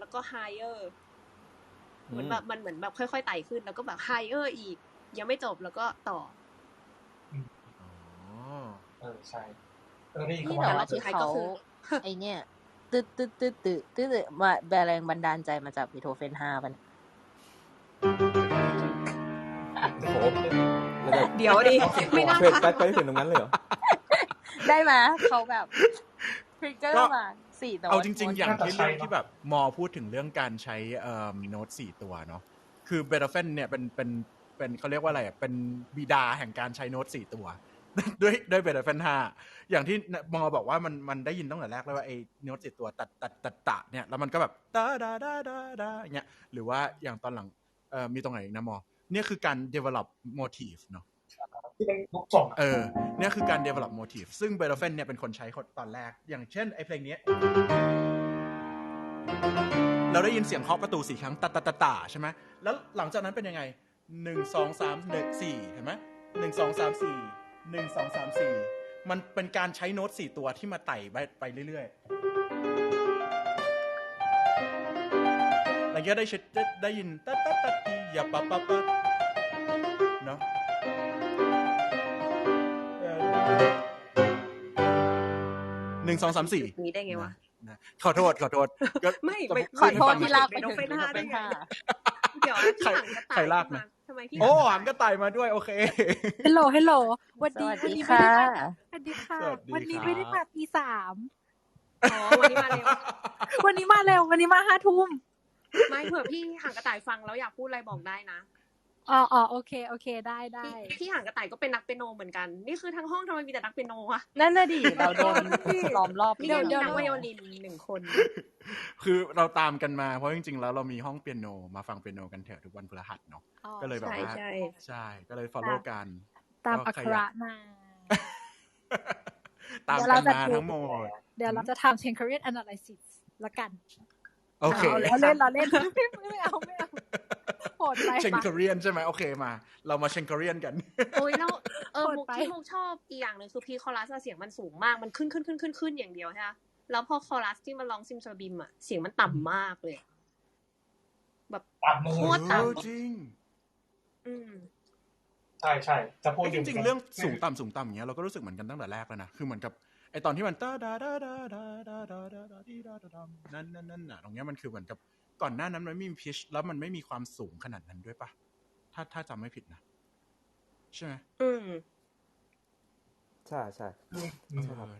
แล้วก็ higher เหมือนแบบมันเหมือนแบบค่อยๆไต่ขึ้นแล้วก็แบบ higher อีกยังไม่จบแล้วก็ต่อใช่นี่เหรอที่เขาไอเนี่ยตึ๊ดมาแรงบันดาลใจมาจากบีโธเฟน5ป่ะเดี๋ยวดิไม่น่าไปถึงตรงนั้นเลยเหรอได้ไหมเขาแบบทริกเกอร์มา4 โน้ตเอาจริงๆอย่างที่เรื่องที่แบบมอพูดถึงเรื่องการใช้โน้ต4 ตัวเนาะคือเบโธเฟนเนี่ยเป็นเขาเรียกว่าอะไรอ่ะเป็นบิดาแห่งการใช้โน้ต4 ตัวด้วยเบโธเฟน5อย่างที่มอบอกว่ามันได้ยินตั้งแต่แรกแล้วว่าไอ้โน้ต4 ตัวตัดเนี่ยแล้วมันก็แบบตาดาอย่างเงี้ยหรือว่าอย่างตอนหลังมีตรงไหนอีกนะมอเนี่ยคือการ develop motif เนาะที่เป็นลูกส่งเนี่ยคือการ develop motif ซึ่งเบโธเฟนเนี่ยเป็นคนใช้ตอนแรกอย่างเช่นไอ้เพลงนี้เราได้ยินเสียงเคาะประตู4 ครั้งตาใช่ไหมแล้วหลังจากนั้นเป็นยังไง1 2 3 1 4เห็นไหม1 2 3 4 1 2 3 4มันเป็นการใช้โน้ต4 ตัวที่มาไต่ไปเรื่อยๆแล้วก็ได้ยินตะอย่าปะเนาะ1 2 3 4นี้ได้ไงวะขอโทษไม่ขอโทษที่ลากไปถึงเป็น5เดี๋ยวใครลากนะทำไมพี่หางกระต่ายมาด้วยโอเคฮัลโหลสวัสดีค่ะวันนี้ไม่ได้มาตี 3วันนี้มาเร็ววันนี้มา 5 ทุ่มไม่เผื่อพี่หางกระต่ายฟังแล้วอยากพูดอะไรบอกได้นะโอเคได้พี่หางกระต่ายก็เป็นนักเปียโนเหมือนกันนี่คือทั้งห้องทำไมมีแต่นักเปียโนวะนั่นน่ะดิเราโดนล้อมรอบเดี๋ยวนักไวโอลิน1 คนคือเราตามกันมาเพราะจริงๆแล้วเรามีห้องเปียโนมาฟังเปียโนกันเถอะทุกวันพฤหัสเนาะก็เลยแบบว่าใช่ก็เลย follow กันตามอักขระมาตามกันมาทั้งหมดเดี๋ยวเราจะทำ Schenkerian analysis ละกันโอเคเราเล่นไม่เอาโหดไปเชนเคอเรียนใช่ไหมโอเคมาเรามาเชนเคอเรียนกันโอ้ยแล้วมุกที่มุกชอบอีกอย่างนึงคือพีคอรัสเสียงมันสูงมากมันขึ้นอย่างเดียวใช่ไหมแล้วพอคอรัสที่มันร้องซิมซาบิมอ่ะเสียงมันต่ำมากเลยแบบโคตรต่ำจริงใช่จะพูดจริงๆเรื่องสูงต่ำอย่างเงี้ยเราก็รู้สึกเหมือนกันตั้งแต่แรกแล้วนะคือเหมือนกับไอตอนที่มันตาดานั่นน่ะตรงเนี้ยมันคือเหมือนกับก่อนหน้านั้นมันไม่มีพิชแล้วมันไม่มีความสูงขนาดนั้นด้วยปะถ้าจำไม่ผิดนะใช่ไหมใช่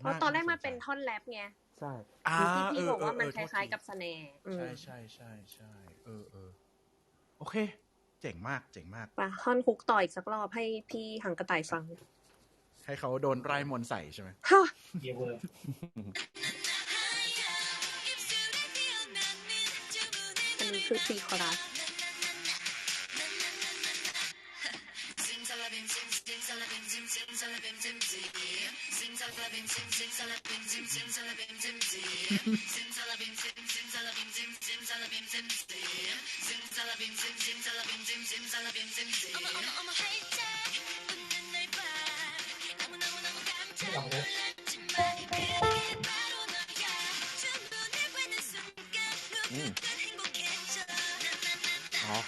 เพราะตอนแรกมันเป็นท่อนแรปไงใช่พี่บอกว่ามันคล้ายๆกับสแนร์ใช่โอเคเจ๋งมากป่ะท่อนฮุกต่ออีกสักรอบให้พี่หังกระต่ายฟังให้เขาโดนไร่มนใส่ใช่ไหมฮะเยี่ยมเลยอันนี้คือซีคอรัส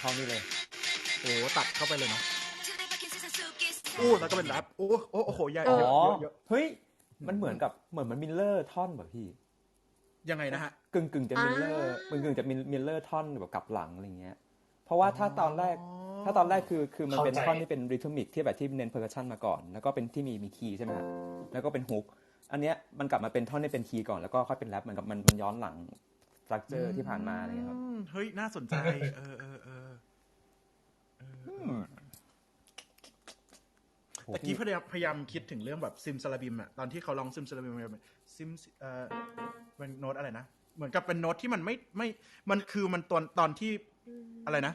เข้านี่เลยโอ้ตัดเข้าไปเลยเนาะแล้วก็เป็นแรปโอ้โหใหญ่เฮ้ยมันเหมือนมันมิลเลอร์ท่อนแบบพี่ ยังไงนะฮะ กึ่งจะมิลเลอร์กึ่งจะมิลเลอร์ท่อนแบบกลับหลังอะไรเงี้ยเพราะว่าถ้าตอนแรกคือมันเป็นท่อนที่เป็นริทึมิกที่แบบที่เน้นเพอร์คัชชันมาก่อนแล้วก็เป็นที่มีคีย์ใช่ไหมครับแล้วก็เป็นฮุกอันเนี้ยมันกลับมาเป็นท่อนที่เป็นคีย์ก่อนแล้วก็ค่อยเป็นแรปเหมือนกับมันย้อนหลังสตรัคเจอร์ที่ผ่านมาอะไรเงี้ยครับเฮ้ยน่าสนใจแต่กี้พยายามคิดถึงเรื่องแบบซิมซาลาบิมอะตอนที่เขาลองซิมซาลาบิมซิมเป็นโน้ตอะไรนะเหมือนกับเป็นโน้ตที่มันไม่มันคือมันตอนที่อะไรนะ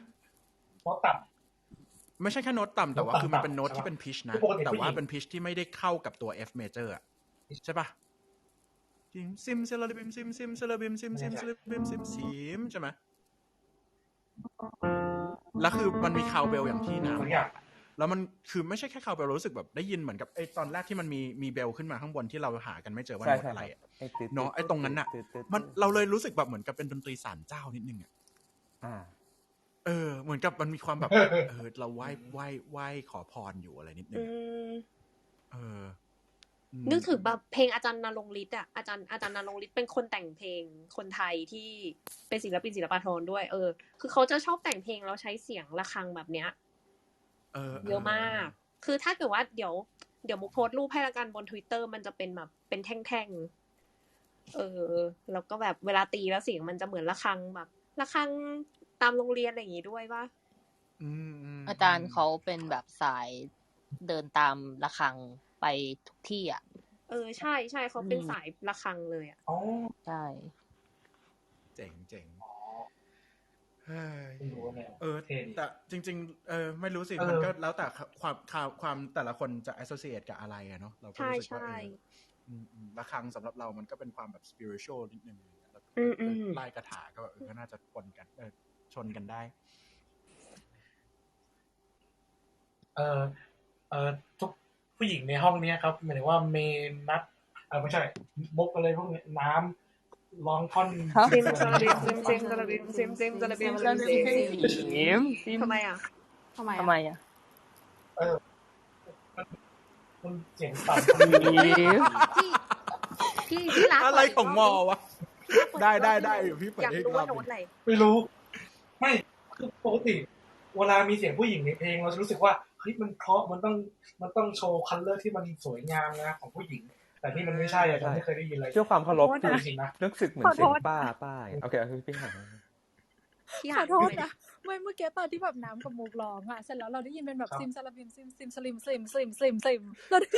โน้ตต่ำไม่ใช่แค่โน้ตต่ำแต่ว่าคือมันเป็นโน้ตที่เป็นพิชนะแต่ว่าเป็นพิชที่ไม่ได้เข้ากับตัว F major อะใช่ปะซิมซาลาบิมซิมซาลาบิมซิมซาลาบิมซิมใช่ไหมแล้วคือมันมีคาวเบลอย่างที่น้ำแล้วมันคือไม่ใช่แค่คาวเบลรู้สึกแบบได้ยินเหมือนกับไอ้ตอนแรกที่มันมีเบลขึ้นมาข้างบนที่เราหากันไม่เจอว่าโน้ตอะไรอ่ะเนาะไอ้ตรงนั้นน่ะมันเราเลยรู้สึกแบบเหมือนกับเป็นดนตรีศาลเจ้านิดนึงอ่ะเหมือนกับมันมีความแบบเราไหว้ขอพรอยู่อะไรนิดนึงนึกถึงแบบเพลงอาจารย์ณรงค์ฤทธิ์อ่ะอาจารย์ณรงค์ฤทธิ์เป็นคนแต่งเพลงคนไทยที่เป็นศิลปินศิลปากรด้วยคือเขาจะชอบแต่งเพลงแล้วใช้เสียงระฆังแบบเนี้ยเยอะมากคือถ้าเกิดว่าเดี๋ยวมุกโพสต์รูปให้ละกันบน Twitter มันจะเป็นแบบเป็นแท่งๆแล้วก็แบบเวลาตีแล้วเสียงมันจะเหมือนระฆังแบบระฆังตามโรงเรียนอะไรอย่างงี้ด้วยป่ะอาจารย์เขาเป็นแบบสายเดินตามระฆังไปทุกที่อ่ะใช่เขาเป็นสายระฆังเลยอ่ะใช่เจ๋งแต่จริงๆไม่รู้สิมันก็แล้วแต่ความแต่ละคนจะ associate กับอะไรอะเนาะเราก็รู้สึกว่าระฆังสำหรับเรามันก็เป็นความแบบ spiritual นิดนึงไล่คาถาก็ก็น่าจะปนกันชนกันได้ทุกผู้หญิงในห้องนี้ครับหมายถึงว่าเมนัทไม่ใช่มุกอะไรพวกนี้น้ำร้องท่อนซิมซาลาบิมซิมซาลาบิมซิมซาลาบิมทำไมอ่ะมันเสียงต่ำพี่รักอะไรของมอวะได้อยู่พี่เปิดให้รอบไม่รู้ไม่คือปกติเวลามีเสียงผู้หญิงในเพลงเราจะรู้สึกว่าเฮ้ยมันเพราะมันต้องโชว์คัลเลอร์ที่มันสวยงามนะของผู้หญิงแต่ที่มันไม่ใช่เราไม่เคยได้ยินอะไรเชื่อความเคารพจริงๆนะรู้สึกเหมือนเสียงป้าโอเคพี่หาขอโทษนะเมื่อกี้ตอนที่แบบน้ำกับมุกร้องอ่ะเสร็จแล้วเราได้ยินเป็นแบบซิมซาลาบิมซิมสลิมเราได้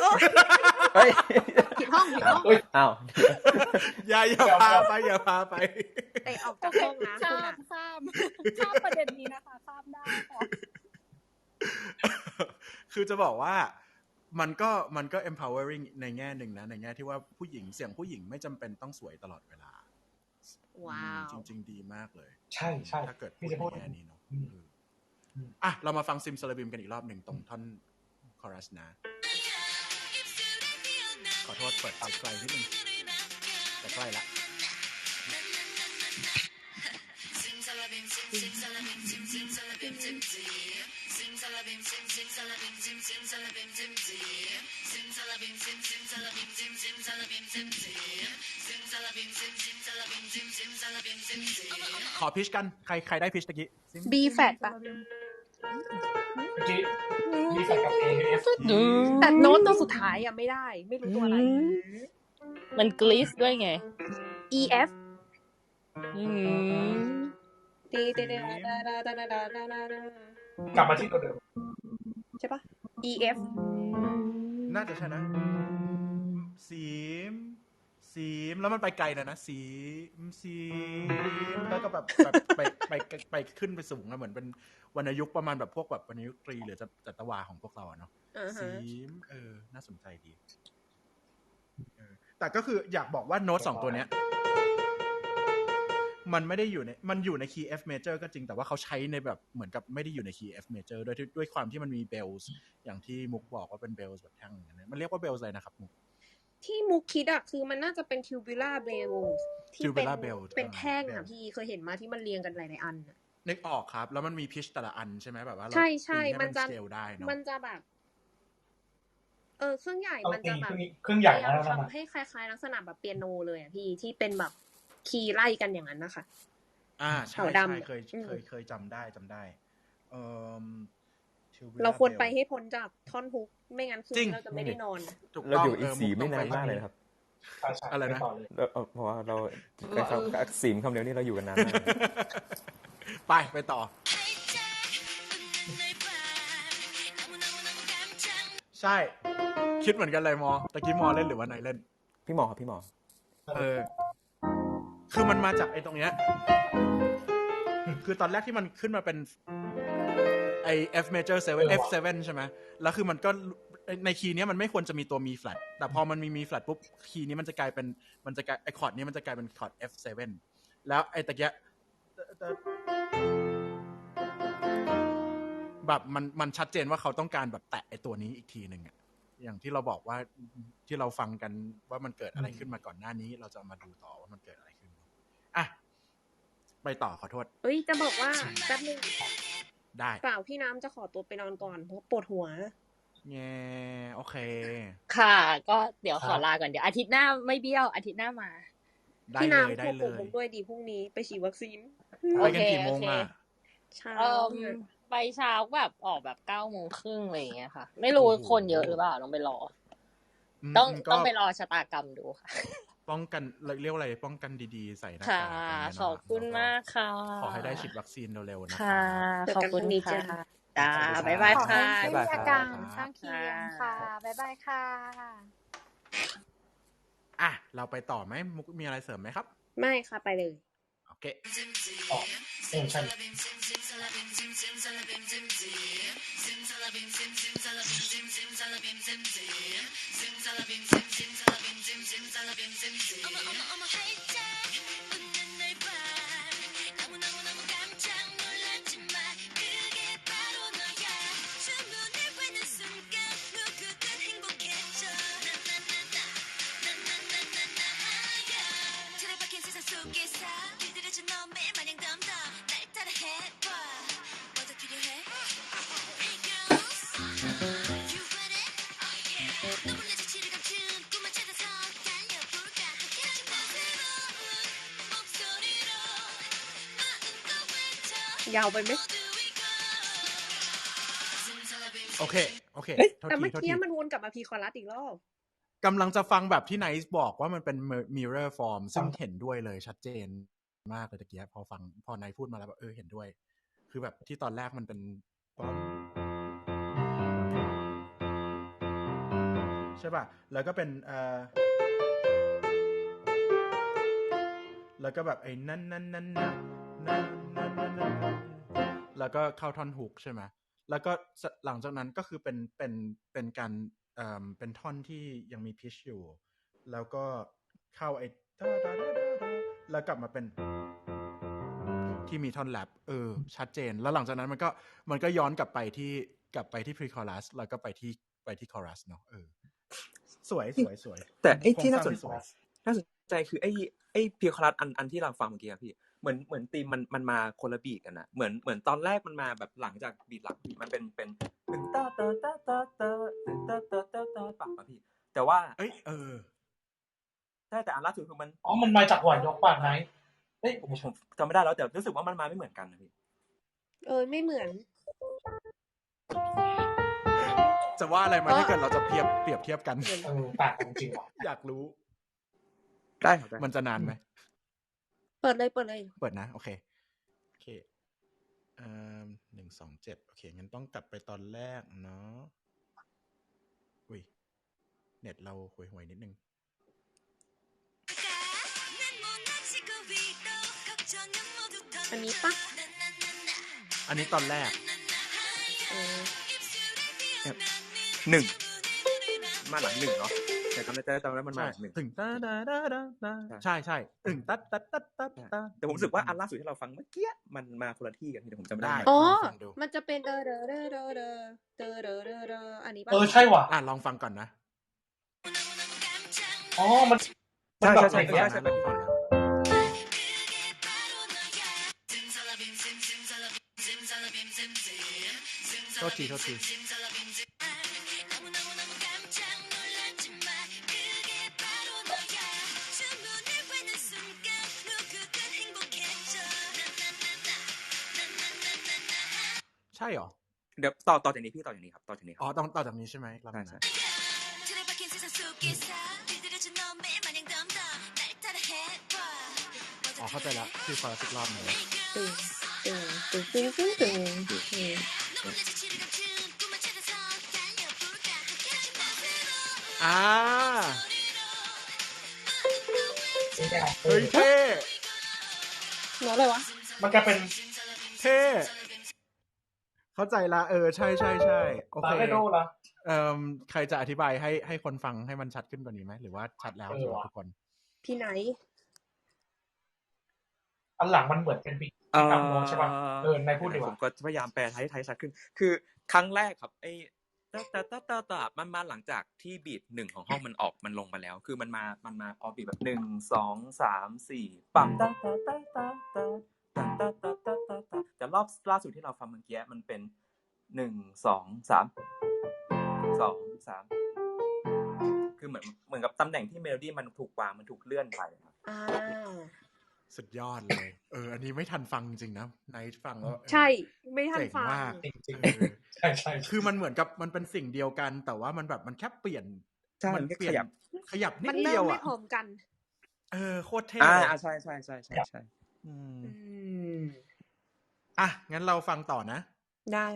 เฮ้ยผิดห้องอ้าวอย่าพาไปแต่ออกจากห้องนะคุณอ่ะข้ามประเด็นนี้นะคะข้ามได้ค่ะคือจะบอกว่ามันก็ empowering ในแง่หนึ่งนะในแง่ที่ว่าผู้หญิงเสียงผู้หญิงไม่จำเป็นต้องสวยตลอดเวลาว้าวจริงๆดีมากเลยใช่ถ้าเกิดพูดในแง่นี้เนาะเรามาฟังซิมซาลาบิมกันอีกรอบหนึ่งตรงท่อนคอรัสนะขอโทษเปิดไกลนิดนึงแต่ใกล้ละขอพิชกันใครได้พิชตะกี้ B flat ป่ะB flat กับ A F แต่โน้ตตัวสุดท้ายอ่ะไม่ได้ไม่รู้ตัวอะไรมันกรีซด้วยไง E F กลับมาที่ตัวเดิมใช่ปะ E F น่าจะใช่นะสีมแล้วมันไปไกลนะสีแล้วก็แบบไปขึ้นไปสูงนะเหมือนเป็นวรรณยุกต์ประมาณแบบพวกแบบวรรณยุกต์ตรีหรือจัตวาของพวกเราเนาะสีมน่าสนใจดีแต่ก็คืออยากบอกว่าโน้ต2ตัวเนี้ยมันไม่ได้อยู่ในมันอยู่ในคีย์ F major ก็จริงแต่ว่าเขาใช้ในแบบเหมือนกับไม่ได้อยู่ในคีย์ F major ด้วยความที่มันมีเบลส์อย่างที่มุกบอกว่าเป็นเบลส์แบบแท่งอย่างนี้มันเรียกว่าเบลส์อะไรนะครับมุกที่มุกคิดอะคือมันน่าจะเป็น tubular bells ที่เป็นแท่งอะพี่เคยเห็นมาที่มันเรียงกันหลายๆอันนึกออกครับแล้วมันมีพิชแต่ละอันใช่ไหมแบบว่าใช่มันจะมันจะแบบเครื่องใหญ่มันจะแบบเครื่องใหญ่ทำให้คล้ายๆลักษณะแบบเปียโนเลยอะพี่ที่เป็นแบบ คีย์ไล่กันอย่างนั้นนะคะ ใช่ ขาว ใช่ ดำ เคยจำได้เอ่อ เราควร Tubular ไป Bell ให้พ้นจากท่อนฮุกไม่งั้นคืน จริง นี้เราจะไม่ได้นอน ถูก เรา ต้อง อยู่อีกสี มุก ไม่ ต้อง นา ไป นมากเลยนะครับ ใช่ๆ อะไร ไป นะ ต่อเลย เพราะว่าเราไปคำสีคำเดียวนี่เราอยู่กันนานมาก ไปต่อ ใช่ คิดเหมือนกันเลยมอตะกี้มอเล่นหรือว่านายเล่น พี่หมอครับพี่หมอ คือมันมาจากไอ้ตรงเนี้ย คือตอนแรกที่มันขึ้นมาเป็นไอ F major 7 F7 ใช่ไหมแล้วคือมันก็ในคีย์นี้มันไม่ควรจะมีตัวมี flat แต่พอมันมี flat ปุ๊บคีย์นี้มันจะกลายเป็นไอคอร์ดนี้มันจะกลายเป็นคอร์ด F7 แล้วไอตะเกียแบบมันชัดเจนว่าเขาต้องการแบบแตะไอตัวนี้อีกทีหนึ่งอะอย่างที่เราบอกว่าที่เราฟังกันว่ามันเกิดอะไรขึ้นมาก่อนหน้านี้เราจะมาดูต่อว่ามันเกิดอะไรขึ้นอ่ะไปต่อขอโทษ เฮ้ยจะบอกว่าแป๊บนึง ได้ เปล่าพี่น้ำจะขอตัวไปนอนก่อนเพราะปวดหัว แง่โอเค ค่ะ ก็เดี๋ยวขอลาก่อนเดี๋ยวอาทิตย์หน้าไม่เบี้ยวอาทิตย์หน้ามา ได้ พี่ เลย น้ำ ได้ โทร เล ปลุก ย ผมด้วยดีพรุ่งนี้ไปฉีดวัคซีน ไปกันกี่โมงอ่ะ เช้า ไปเช้าแบบออกแบบ9:30อะไรอย่างเงี้ยค่ะ ไม่รู้คนเยอะหรือเปล่าต้องไปรอ ต้องไปรอชะตากรรมดูค่ะ ป้องกันเรียกว่าอะไรป้องกันดีๆใส่หน้า ค่ะ กากกัน ขอบคุณมากค่ะ ขอให้ได้ฉีดวัคซีนเร็วๆนะ ค่ะ เจอ ขอบ กันพ คุ รุ่ ณ งนี้ ค่ะ จ้า จ้าบ๊ายบาย ขอให้ ค่ะ ไม่มีอาการข้างเคียงค่ะ บ๊ายบายค่ะ อ่ะเราไปต่อไหมมุกมีอะไรเสริมไหมครับ ไม่ค่ะไปเลย โอเค ใช่ 어머 활짝 웃는 널 봐 너무너무너무 깜짝 놀랐지만 그게 바로 너야 주문을 외는 순간 누구든 행복해져 나나나나나나나나야 틀어박힌 세상 속에서 길들여진 너 매일마냥 덤덤 날 따라해봐 뭐더 필요해 Hey girls You want it? Oh yeah 너 몰래 지치를 감춘 꿈을 찾아서 달려볼까 함께라는 새로운 목소리로 마음껏 외쳐 ยาวไปไหม โอเคโอเคโทษ แต่ ที เมื่อ โทษ กี้ ที มันวนกลับมาพีคอรัสอีกรอบ กำลังจะฟังแบบที่ไนซ์บอกว่ามันเป็น mirror form ซึ่งเห็นด้วยเลยชัดเจนมากเลยตะกี้พอไนซ์พูดมาแล้วแบบเห็นด้วย คือแบบที่ตอนแรกมันเป็นใช่ป่ะแล้วก็เป็นแล้วก็แบบไอ้นั่นแล้วก็เข้าท่อนฮุกใช่ไหมแล้วก็หลังจากนั้นก็คือเป็นการเป็นท่อนที่ยังมีพิชอยู่แล้วก็เข้าไอ้แล้วกลับมาเป็นที่มีท่อนแรปชัดเจนแล้วหลังจากนั้นมันก็ย้อนกลับไปที่ pre-chorus แล้วก็ไปที่ chorus เนาะสวยแต่ไอ้ที่น่าสนใจคือไอ้เพียคอรัสอันที่เราฟังเมื่อกี้พี่เหมือนธีมมันมาคนละบีทกันนะเหมือนตอนแรกมันมาแบบหลังจากบีทหลักมันเป็นตึงตาตาตาตาตาตึงตาตาตาตาปะพี่แต่ว่าใช่แต่อันล่าสุดคือมันมาจากหวานยกปากไหนผมจำไม่ได้แล้วแต่รู้สึกว่ามันมาไม่เหมือนกันนะพี่ไม่เหมือน จะว่าอะไรมาถ้าเกิดเราจะเปรียบเทียบกัน ต่างกันจริงว่ะ อยากรู้ ได้ครับมันจะนานไหมเปิดเลย เปิดนะโอเค127โอเคงั้นต้องกลับไปตอนแรกเนาะอุ้ยเน็ตเราห่วยๆนิดนึงอันนี้ปะ อันนี้ตอนแรก1มาหลัง1เนาะแต่จำได้มันมาหลัง1ถึงใช่ตึงตัดแต่ผมรู้สึกว่าอันล่าสุดที่เราฟังเมื่อกี้มันมาคนละที่กันที่ผมจำไม่ได้มันจะเป็นอันนี้ปะใช่ว่ะลองฟังก่อนนะมันใช่โทษที ใช่หรอเดี๋ยวต่อจากนี้พี่ต่อจากนี้ครับต่อจากนี้ค อ๋ รั อบ ต้องต่อจากนี้ใช่ไหมรอบ ใช่ นี้ ใช่ นะ 틀어박힌 세상 속에서 길들여진 너 매일 마냥 덤덤 날 따라 해봐 อ๋อเข้าใจแล้วคือคอรัสอีกรอบหนึง ตึงตึงตึงตึงตึงตึง 놀라지 지를 감춘 꿈을 찾아서 달려볼까 함께 하지 마세요 อ่า เนี่ย เฮ้ยเท่ เนาะอะไรวะ มันจะเป็น เท่เข้าใจละใช่ใช่ใช่โอ ตา เค ไม่รู้ละ ใครจะอธิบายให้คนฟังให้มันชัดขึ้นกว่านี้ไหมหรือว่าชัดแล้วสำหรับทุกคน พี่ไหน อันหลังมันเหมือนเป็นบิ๊กอัพโนใช่ป่ะนายพูดดีก ผ ว่า มก็พยายามแปลไทยชัดขึ้น คือครั้งแรกครับไอ้ตามันมาหลังจากที่บีท1ของห้องมันลงมาแล้ว คือมันมาออกบีทแบบ1 2 3 4ปั๊มตาแต่รอบล่าสุดที่เราฟังเมื่อกี้มันเป็น1 2 3 2 3คือเหมือนกับตำแหน่งที่เมโลดี้มันถูกวางมันถูกเลื่อนไปครับ สุดยอดเลยอันนี้ไม่ทันฟังจริงนะไนท์ฟังแล้ว ใช่ไม่ทัน เจ๋ง ฟัง มาก จริงๆใช่ใช่ คือมันเหมือนกับมันเป็นสิ่งเดียวกัน แต่ว่ามันแบบมันแค่เปลี่ยน ใช่ มัน แค่ เปลี่ยนขยับนิ มั ด น เดี เริ่ ย ม ว ไม่ อ่ะ พร้อมกัน โคตรเท่ ใช่อืมอ่ะงั้นเราฟังต่อนะ ได้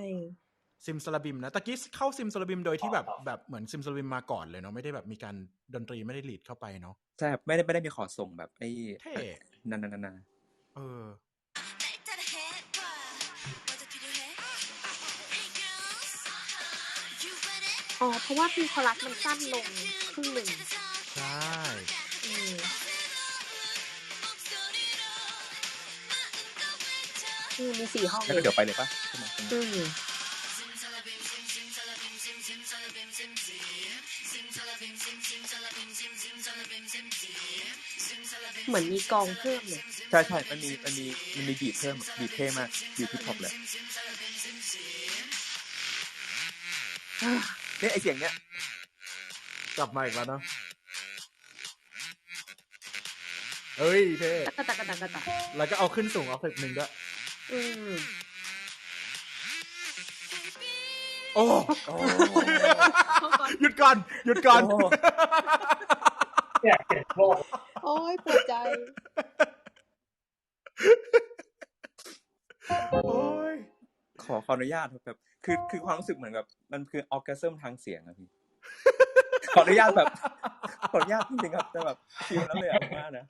ซิมซาลาบิมนะตะกี้เข้าซิมซาลาบิมโดยที่แบบเหมือนซิมซาลาบิมมาก่อนเลยเนาะไม่ได้แบบมีการดนตรีไม่ได้ลีดเข้าไปเนาะ ใช่ไม่ได้มีขอส่งแบบไอ้ เท่ นั่น 날 따라 해봐 뭐더 필요해 Hey girls You want it อ๋อเพราะว่าพีคอรัสมันสั้นลงครึ่งหนึ่ง ใช่ มี4 ห้อง แล้วก็เดี๋ยวไปเลยปะใช่ไหม เหมือนมีกองเพิ่มเลย ใช่มันมีบีทเพิ่มบีทเท่มากบีทที่ท็อปเลยเนี่ยไอเสียงเนี้ย กลับมาอีกแล้วเนาะเฮ้ยเท่ ตะตะ แล้วก็เอาขึ้นสูงเอาคลิปหนึ่งด้วยโอ้หยุดก่อน เนี่ยเก็บโลก โอ้ยปวดใจ โอ้ย ขออนุญาตแบบคือความรู้สึกเหมือนกับมันคือออร์แกซึมทางเสียงอะพี่ ขออนุญาตจริงๆครับแต่แบบฟิลนั้นเลยมากนะ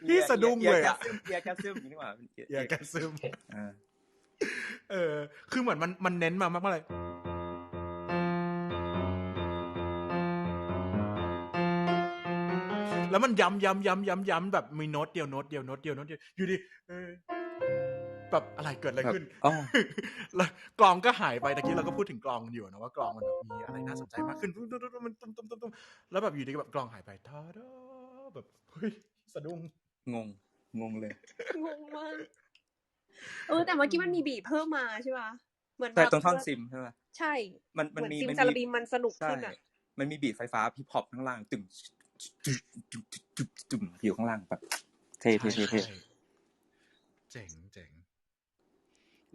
พี่สะดุ้งเลยอ่ะ เอียร์แกซึมนี่หว่า เอียร์แกซึมคือเหมือนมันเน้นมามากเลยแล้วมันย้ำแบบมีโน้ตเดียวอยู่ดีแบบอะไรเกิดอะไรขึ้นแล้วกลองก็หายไปตะกี้เราก็พูดถึงกลองกันอยู่นะว่ากลองมันแบบมีอะไรน่าสนใจมากขึ้นมันตุ้มแล้วแบบอยู่ดีก็แบบกลองหายไปทาดาแบบเฮ้ยสะดุ้งงงเลย งงมากแต่เมื่อกี้มันมีบีทเพิ่มมาใช่ป่ะเหมือน แต่ตรงท่อนซิมใช่ป่ะใช่มันมีซิมซาลาบิมมันสนุกขึ้นอ่ะมันมีบีทไฟฟ้าฮิปฮอปข้างล่างตึงอยู่ข้างล่างแบบเท่เจ๋ง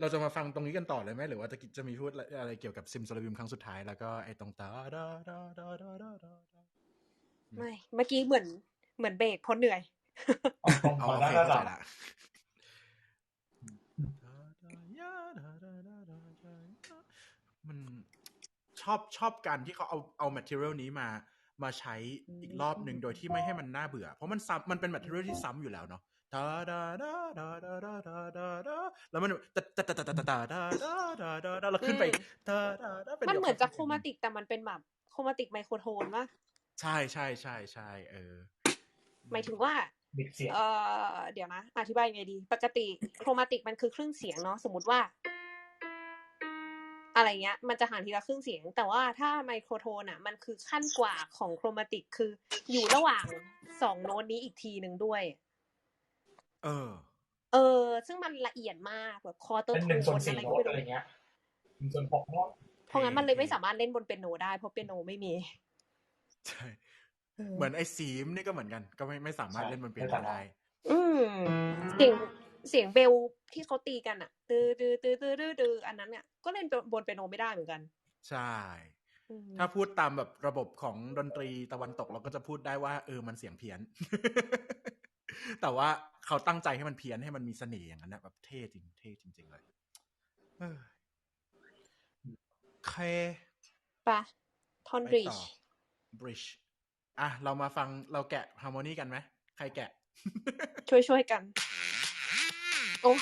เราจะมาฟังตรงนี้กันต่อเลยไหมหรือว่าจะมีพูดอะไรเกี่ยวกับซิมซาลาบิมครั้งสุดท้ายแล้วก็ไอ้ตรงตาดาไม่เมื่อกี้เหมือนเบรกเพราะเหนื่อยโอเคเข้าใจละมันชอบการที่เขาเอา material นี้มาใช้อีกรอบหนึ่งโดยที่ไม่ให้มันน่าเบื่อเพราะมันเป็น material ที่ซ้ำอยู่แล้วเนาะแล้วมันแล้วขึ้นไปมันเหมือนจะโครมาติกแต่มันเป็นแบบโครมาติกไมโครโทนป่ะใช่หมายถึงว่าเดี๋ยวนะอธิบายไงดีปกติโครมาติกมันคือครึ่งเสียงเนาะสมมติว่าอะไรเงี้ยมันจะห่างทีละครึ่งเสียงแต่ว่าถ้าไมโครโทนอ่ะมันคือขั้นกว่าของโครมาติกคืออยู่ระหว่าง2โน้ตนี้อีกทีนึงด้วยซึ่งมันละเอียดมากแบบคอเตอร์โทนอะไรก็ไม่รู้อะไรเงี้ย1/6 โน้ตเพราะงั้นมันเลยไม่สามารถเล่นบนเปียโนได้เพราะเปียโนไม่มีใช่เหมือนไอ้ซีมนี่ก็เหมือนกันก็ไม่สามารถเล่นบนเปียโนได้จริง เสียงเบลที่เขาตีกันอ่ะตื้อตื้อตื้อตื้อตื้อตื้ออันนั้นเนี่ยก็เล่นบนเปียโนไม่ได้เหมือนกัน ใช่ ถ้าพูดตามแบบระบบของดนตรีตะวันตกเราก็จะพูดได้ว่ามันเสียงเพี้ยน แต่ว่าเขาตั้งใจให้มันเพี้ยนให้มันมีเสน่ห์อย่างนั้นนะแบบเท่จริงเลยเค ไปท่อน ไป บริด ต่อ จ์ bridge อ่ะเรามาฟังเราแกะฮาร์โมนีกันไหมใครแกะ ช่วยกันโอ้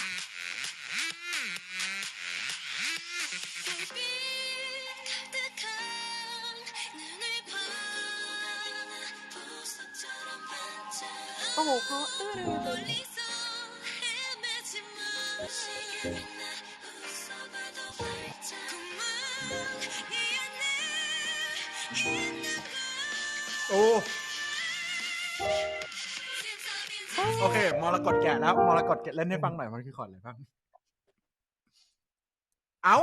โอ้โหเพราะโอ้โอเคมรกตแกะแล้วมรกตแกะเล่นให้ฟังหน่อยมันคือคอร์ดอะไรบ้างเอ้า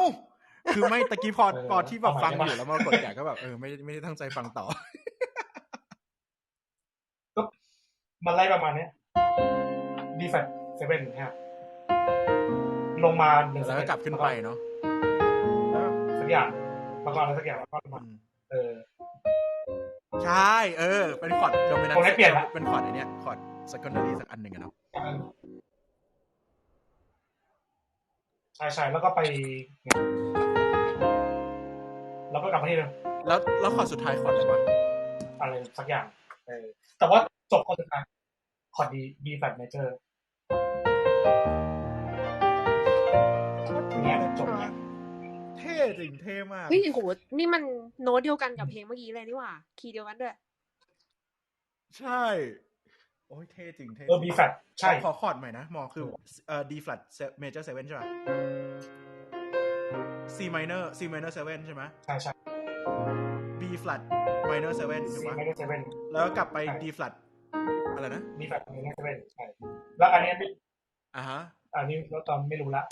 คือไม่ตะกี้พอที่แบบฟังอยู่แล้วมรกตแกะก็แบบไม่ได้ตั้งใจฟังต่อ ก็มันไล่ประมาณนี้ดีแฟตเซเว่นครับลงมา1 แล้วก็กลับขึ้นไปเนาะ สักอย่างแล้วก็อะไรสักอย่างแล้วก็มาใช่เป็นคอร์ดโดมินัน ผมได้เปลี่ยนละ เป็นคอร์ดไอเนี้ยคอร์ด secondary สักอันหนึ่งอะเนาะใช่แล้วก็ไปแล้วก็กลับมาที่เดิมแล้วคอร์ดสุดท้ายคอร์ดอะไรวะ อะไรสักอย่างแต่ว่าจบคอร์ดสุดท้ายคอร์ดดีแฟตเมเจอร์เนี่ยจบเนี่ยเท่จริงเท่มาก เฮ้ยโหนี่มันโน้ตเดียวกันกับเพลงเมื่อกี้เลยนี่หว่าคีย์เดียวกันด้วยใช่โอ้ยเท่จริงเท่B flat ใช่ขอคอร์ดใหม่นะมอคือD flat major 7ใช่ป่ะ C minor 7ใช่ไหมใช่ B flat minor 7ถูกป่ะ C minor 7แล้วกลับไป D flat อะไรนะ D flat minor 7ใช่แล้วอันนี้ฮะอันนี้เราตอนไม่รู้ละ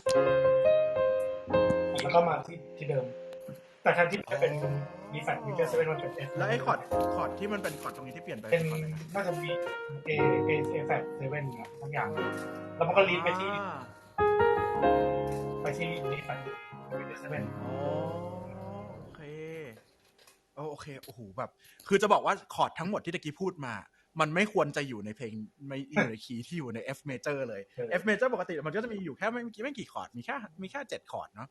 แล้วก็มาที่เดิมแต่แทนที่จะเป็น D flat major 7มันเป็น F แล้วไอ้คอร์ดที่มันเป็นคอร์ดตรงนี้ที่เปลี่ยนไปเป็นน่าจะมี A flat 7ครับทั้งอย่างแล้วมันก็ลีดไปที่D flat major 7โอเคโอ้โหแบบคือจะบอกว่าคอร์ดทั้งหมดที่ตะกี้พูดมามันไม่ควรจะอยู่ในเพลงไม่อยู่ในคีย์ที่อยู่ใน F major เลย F major ปกติมันก็จะมีอยู่แค่ไม่กี่คอร์ดมีแค่7คอร์ดเนาะ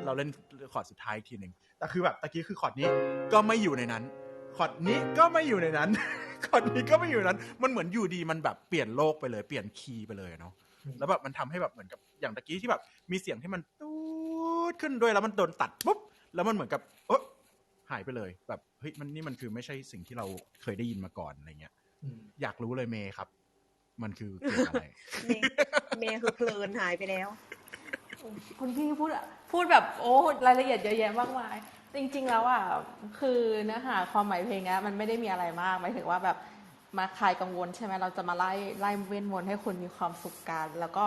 เราเล่นคอร์ดสุดท้ายอีกทีนึงแต่คือแบบตะกี้คือคอร์ดนี้ก็ไม่อยู่ในนั้นคอร์ดนี้ก็ไม่อยู่ในนั้นคอร์ดนี้ก็ไม่อยู่ในนั้นมันเหมือนอยู่ดีมันแบบเปลี่ยนโลกไปเลยเปลี่ยนคีย์ไปเลยเนาะแล้วแบบมันทำให้แบบเหมือนกับอย่างตะกี้ที่แบบมีเสียงที่มันตูดขึ้นด้วยแล้วมันโดนตัดปุ๊บแล้วมันเหมือนกับหายไปเลยแบบเฮ้ยมันคือไม่ใช่สิ่งที่เราเคยได้ยินมาก่อนอะไรเงี้ยอยากรู้เลยเมย์ครับมันคือเกี่ยวกับอะไรเมย์คือเพลินหายไปแล้วคุณพี่พูดแบบโอ้รายละเอียดเยอะแยะมากมายจริงๆแล้วอ่ะคือเนื้อหาความหมายเพลงนี้มันไม่ได้มีอะไรมากหมายถึงว่าแบบมาคลายกังวลใช่ไหมเราจะมาไล่เวทมนต์ให้คุณมีความสุขกันแล้วก็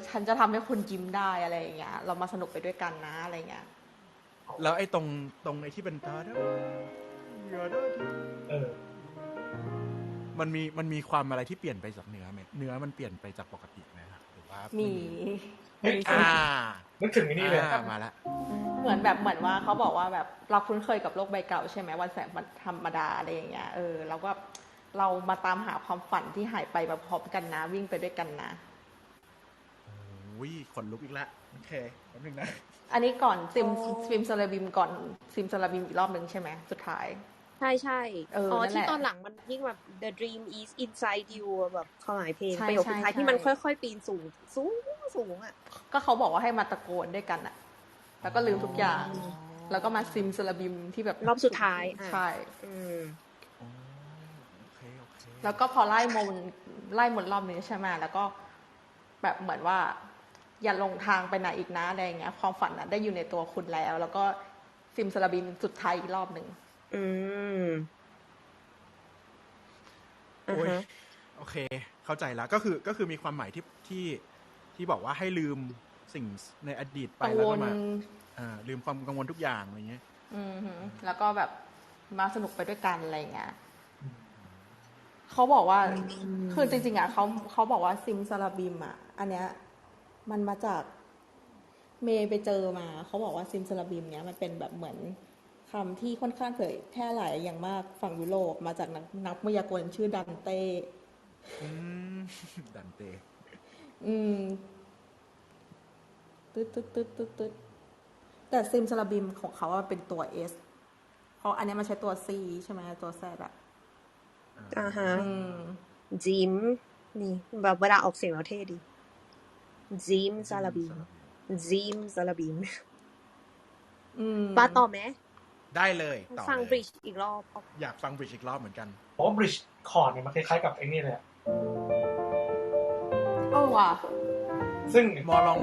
ฉันจะทำให้คุณยิ้มได้อะไรอย่างเงี้ยเรามาสนุกไปด้วยกันนะอะไรเงี้ยแล้วไอ้ตรงไอ้ที่เป็นตามันมีความอะไรที่เปลี่ยนไปจากเนื้อไหมเนื้อมันเปลี่ยนไปจากปกติไหมครับหรือว่ามีนึกถึงนี่เลยมาแล้วเหมือนว่าเขาบอกว่าแบบเราคุ้นเคยกับโลกใบเก่าใช่ไหมวันแสงธรรมดาอะไรอย่างเงี้ยแล้วก็เรามาตามหาความฝันที่หายไปแบบพร้อมกันนะวิ่งไปด้วยกันนะโอ้ยขนลุกอีกแล้วโอเคแป๊บนึงนะอันนี้ก่อนซิมซาลาบิมก่อนซิมซาลาบิมอีกรอบนึงใช่ไหมสุดท้ายใช่ที่ตอนหลังมันยิ่งแบบ The Dream is inside you แบบความหมายเพลงประโยคสุดท้ายที่มันค่อยๆปีนสูงอ่ะก็เขาบอกว่าให้มาตะโกนด้วยกันอ่ะแล้วก็ลืมทุกอย่างแล้วก็มาซิมซาลาบิมที่แบบรอบสุดท้ายใช่โอเคแล้วก็พอไล่มนรอบนี้ใช่ไหมแล้วก็แบบเหมือนว่าอย่าลงทางไปไหนอีกนะอะไรอย่างเงี้ยความฝันน่ะได้อยู่ในตัวคุณแล้วก็ซิมซาลาบิมสุดท้ายอีกรอบนึงโอเคเข้าใจแล้วก็คือมีความหมายที่บอกว่าให้ลืมสิ่งในอดีตไปแล้วก็มาลืมความกังวลทุกอย่างอะไรเงี้ยแล้วก็แบบมาสนุกไปด้วยกันอะไรเงี้ย เขาบอกว่าคือจริงๆอ่ะเขาบอกว่าซิมซาลาบิมอ่ะอันเนี้ยมันมาจากเมย์ไปเจอมาเขาบอกว่าซิมซาลาบิมเนี้ยมันเป็นแบบเหมือนคำที่ค่อนข้างเผยแพร่หลายอย่างมากฝั่งยุโรปมาจากนักมายากลชื่อดันเต้ อืม ดันเต้ ตึ๊ดแต่ซิมซาลาบิมของเขาเป็นตัว S เพราะอันนี้มันใช้ตัว C ใช่ไหมตัว Z อ่ะ ฮะจิมนี่แบบเวลาออกเสียงแล้วเท่ดีจิมซาลาบิมจิมซาลาบิมมาต่อไหม ได้เลยต่อ ฟัง เลย บริดจ์อีกรอบ อยากฟังบริดจ์อีกรอบเหมือนกัน เพราะว่าบริดจ์คอร์ดเนี่ยมันคล้ายๆกับไอ้นี่เลยอะ โอ้ว่ะ ซึ่ง มอลอง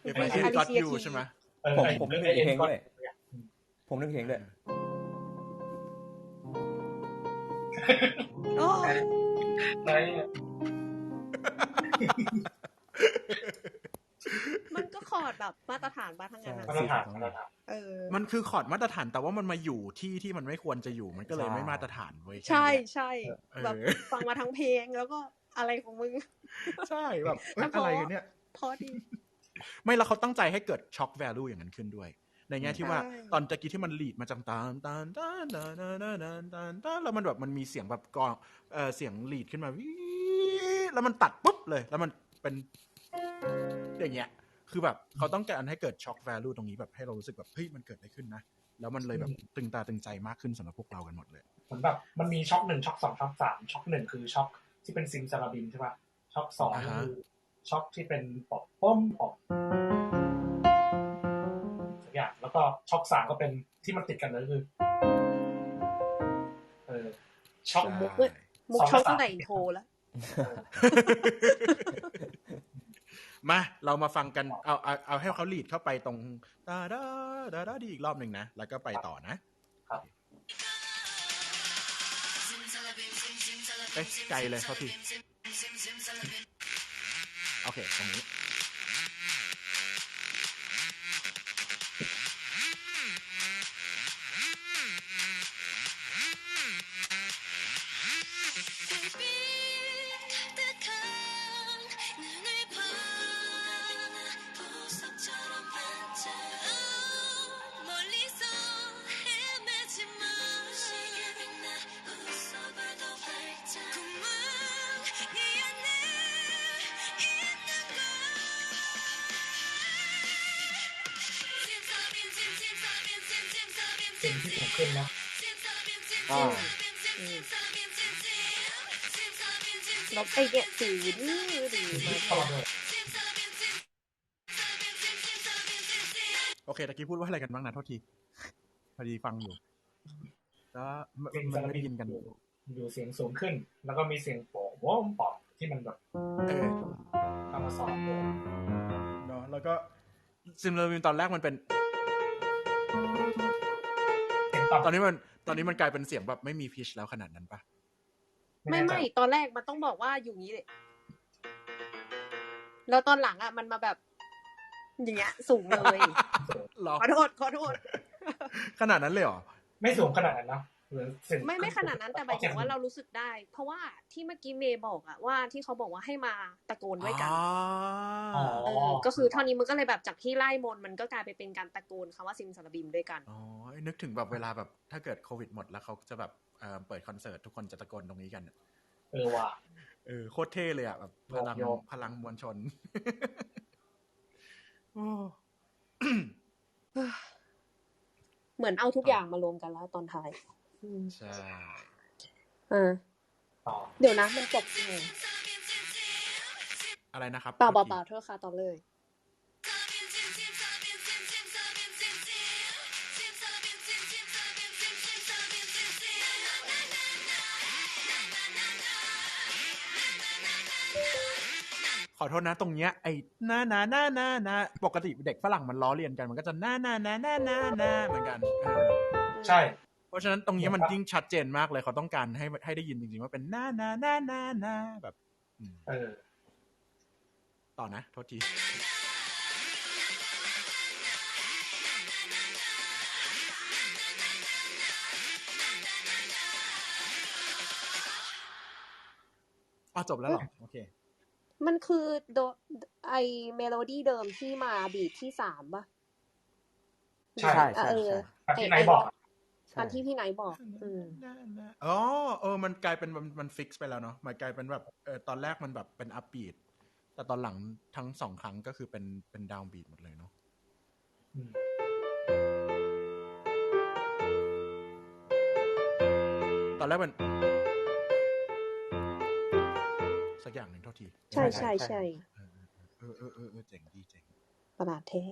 If I Still Got You ใช่ไหม ผมนึกถึงเพลงด้วยผมนึกถึงเพลงด้วย โอ้ ไหนอะ มันก็คอร์ดแบบมาตรฐานบ้าทั้งนั้น มาตรฐาน มันคือคอร์ดมาตรฐานแต่ว่ามันมาอยู่ที่มันไม่ควรจะอยู่มันก็เลยไม่มาตรฐานเว้ย ใช่ใช่แบบฟังมาทั้งเพลงแล้วก็อะไรของมึง ใช่แบบอะไรกันเนี่ย พอดี ไม่แล้วเขาตั้งใจให้เกิดช็อคแวลูอย่างนั้นขึ้นด้วย ในแง่ที่ว่าตอนตะกี้ที่มันลีดมาจากตานแล้วมันแบบมันมีเสียงแบบกลองเสียงลีดขึ้นมาวิแล้วมันตัดปุ๊บเลยแล้วมันเป็นอย่างเงี้ยคือแบบเขาต้องการให้เกิดช็อคแวลูตรงนี้แบบให้เรารู้สึกแบบเฮ้ยมันเกิดอะไรขึ้นนะแล้วมันเลยแบบตึงตาตึงใจมากขึ้นสำหรับพวกเรากันหมดเลยเหมือนแบบมันมีช็อค1ช็อค2ช็อค3ช็อค1คือช็อคที่เป็นซิมซาลาบิมใช่ป่ะช็อค2คือช็อคที่เป็นปอบป้มปอบสักอย่างแล้วก็ช็อค3ก็เป็นที่มันติดกันเลยคือช็อคมุกช็อคตั้งแต่อินโทรแล้ว มาเรามาฟังกันเอาให้เขาลีดเข้าไปตรงดาดาดาดาดีอีกรอบหนึ่งนะแล้วก็ไปต่อนะครับไกลเลยเขาทีโอเคตรงนี้เป็นที่สูงขึ้นนะแล้วไอเนี่ยสีนี่ดีมาก โอเคตะกี้พูดว่าอะไรกันบ้างนะโทษทีพอดีฟังอยู่แล้วมันไม่ได้ยินกันอยู่เสียงสูงขึ้นแล้วก็มีเสียงโป่งวอมปอบที่มันแบบทำมาสอบเนาะแล้วก็ซิมเลอร์วินตอนแรกมันเป็นตอนนี้มันกลายเป็นเสียงแบบไม่มีพิชแล้วขนาดนั้นปะไม่ตอนแรกมันต้องบอกว่าอยู่งี้เลยแล้วตอนหลังอ่ะมันมาแบบอย่างเงี้ยสูงเลยขอโทษขนาดนั้นเลยเหรอไม่สูงขนาดนั้นนะไม่ขนาดนั้นแต่หมายถึงว่าเรารู้สึกได้เพราะว่าที่เมื่อกี้เมย์บอกอะว่าที่เขาบอกว่าให้มาตะโกนด้วยกันก็คือเท่านี้มันก็เลยแบบจากที่ไล่มนมันก็กลายไปเป็นการตะโกนคำว่าซิมซาลาบิมด้วยกันอ๋อนึกถึงแบบเวลาแบบถ้าเกิดโควิดหมดแล้วเขาจะแบบเปิดคอนเสิร์ตทุกคนจะตะโกนตรงนี้กันว่ะโคตรเท่เลยอะแบบพลังมวลชนเหมือนเอาทุกอย่างมารวมกันแล้วตอนท้ายใช่เดี๋ยวนะมันจบยังไงอะไรนะครับเปล่าโทษค่ะต่อเลยขอโทษนะตรงเนี้ยไอ้นาปกติเด็กฝรั่งมันล้อเลียนกันมันก็จะนาเหมือนกันใช่เพราะฉะนั้นตรงนี้มันยิ่งชัดเจนมากเลยเขาต้องการให้ได้ยินจริงๆว่าเป็นนาแบบต่อนะโทษที จบแล้วเหรอโอเค มันคือไอเมโลดี้เดิมที่มาบีทที่3ป่ะ ใช่ ใช่ อ่ะ ใช่ใช่ แบบที่ไหนบอก ใช่ อันที่พี่ไนท์บอก อ๋อมันกลายเป็นมันฟิกซ์ไปแล้วเนาะมันกลายเป็นแบบตอนแรกมันแบบเป็นอัพบีทแต่ตอนหลังทั้ง2ครั้งก็คือเป็นดาวน์บีทหมดเลยเนาะ อืม ตอนแรกมันสักอย่างหนึ่งเท่าที ใช่ใช่ใช่ เจ๋งดีเจ๋ง ประหลาดเท่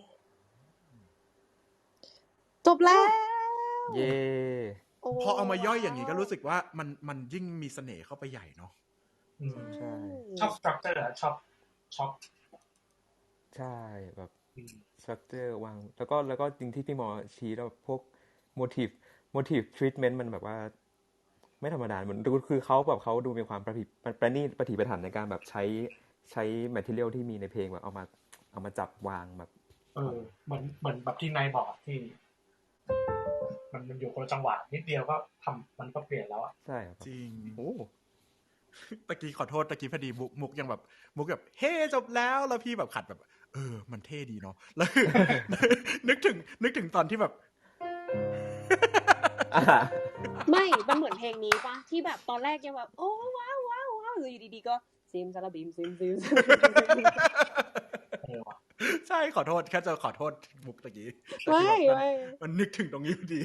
จบแล้ว เย่ โอ้ พอเอามาย่อยอย่างนี้ก็รู้สึกว่ามันยิ่งมีเสน่ห์เข้าไปใหญ่เนาะ อืม ใช่ ชอบสตรัคเจอร์ชอบ ใช่แบบ อืม สตรัคเจอร์วางแล้วก็จริงที่พี่หมอชี้แล้วพวกโมทีฟทรีทเมนต์มันแบบว่า ไม่ธรรมดาเหมือนดูคือเขาแบบเขาดูมีความประณีตประถีประถันในการแบบใช้แมททีเรียลที่มีในเพลงแบบเอามาจับวางแบบ เหมือนแบบที่นายบอกที่ มันอยู่คนละจังหวะนิดเดียวก็ทำมันก็เปลี่ยนแล้วอ่ะ ใช่ครับ จริง โอ้ ตะกี้ขอโทษตะกี้พอดีมุกยังแบบมุกแบบเฮ้จบแล้วแล้วพี่แบบขัดแบบมันเท่ดีเนาะแล้ว นึกถึงตอนที่แบบ ไม่ มันเหมือนเพลงนี้ปะที่แบบตอนแรกยังแบบโอ้ว้าวว้าวว้าวอยู่ดีๆก็ซิมซาลาบิมซิม ว่ะ ใช่ขอโทษแค่จะขอโทษมุกตะกี้แต่ ไม่ คือแบบ ไม่ มันนึกถึงตรงนี้พอดี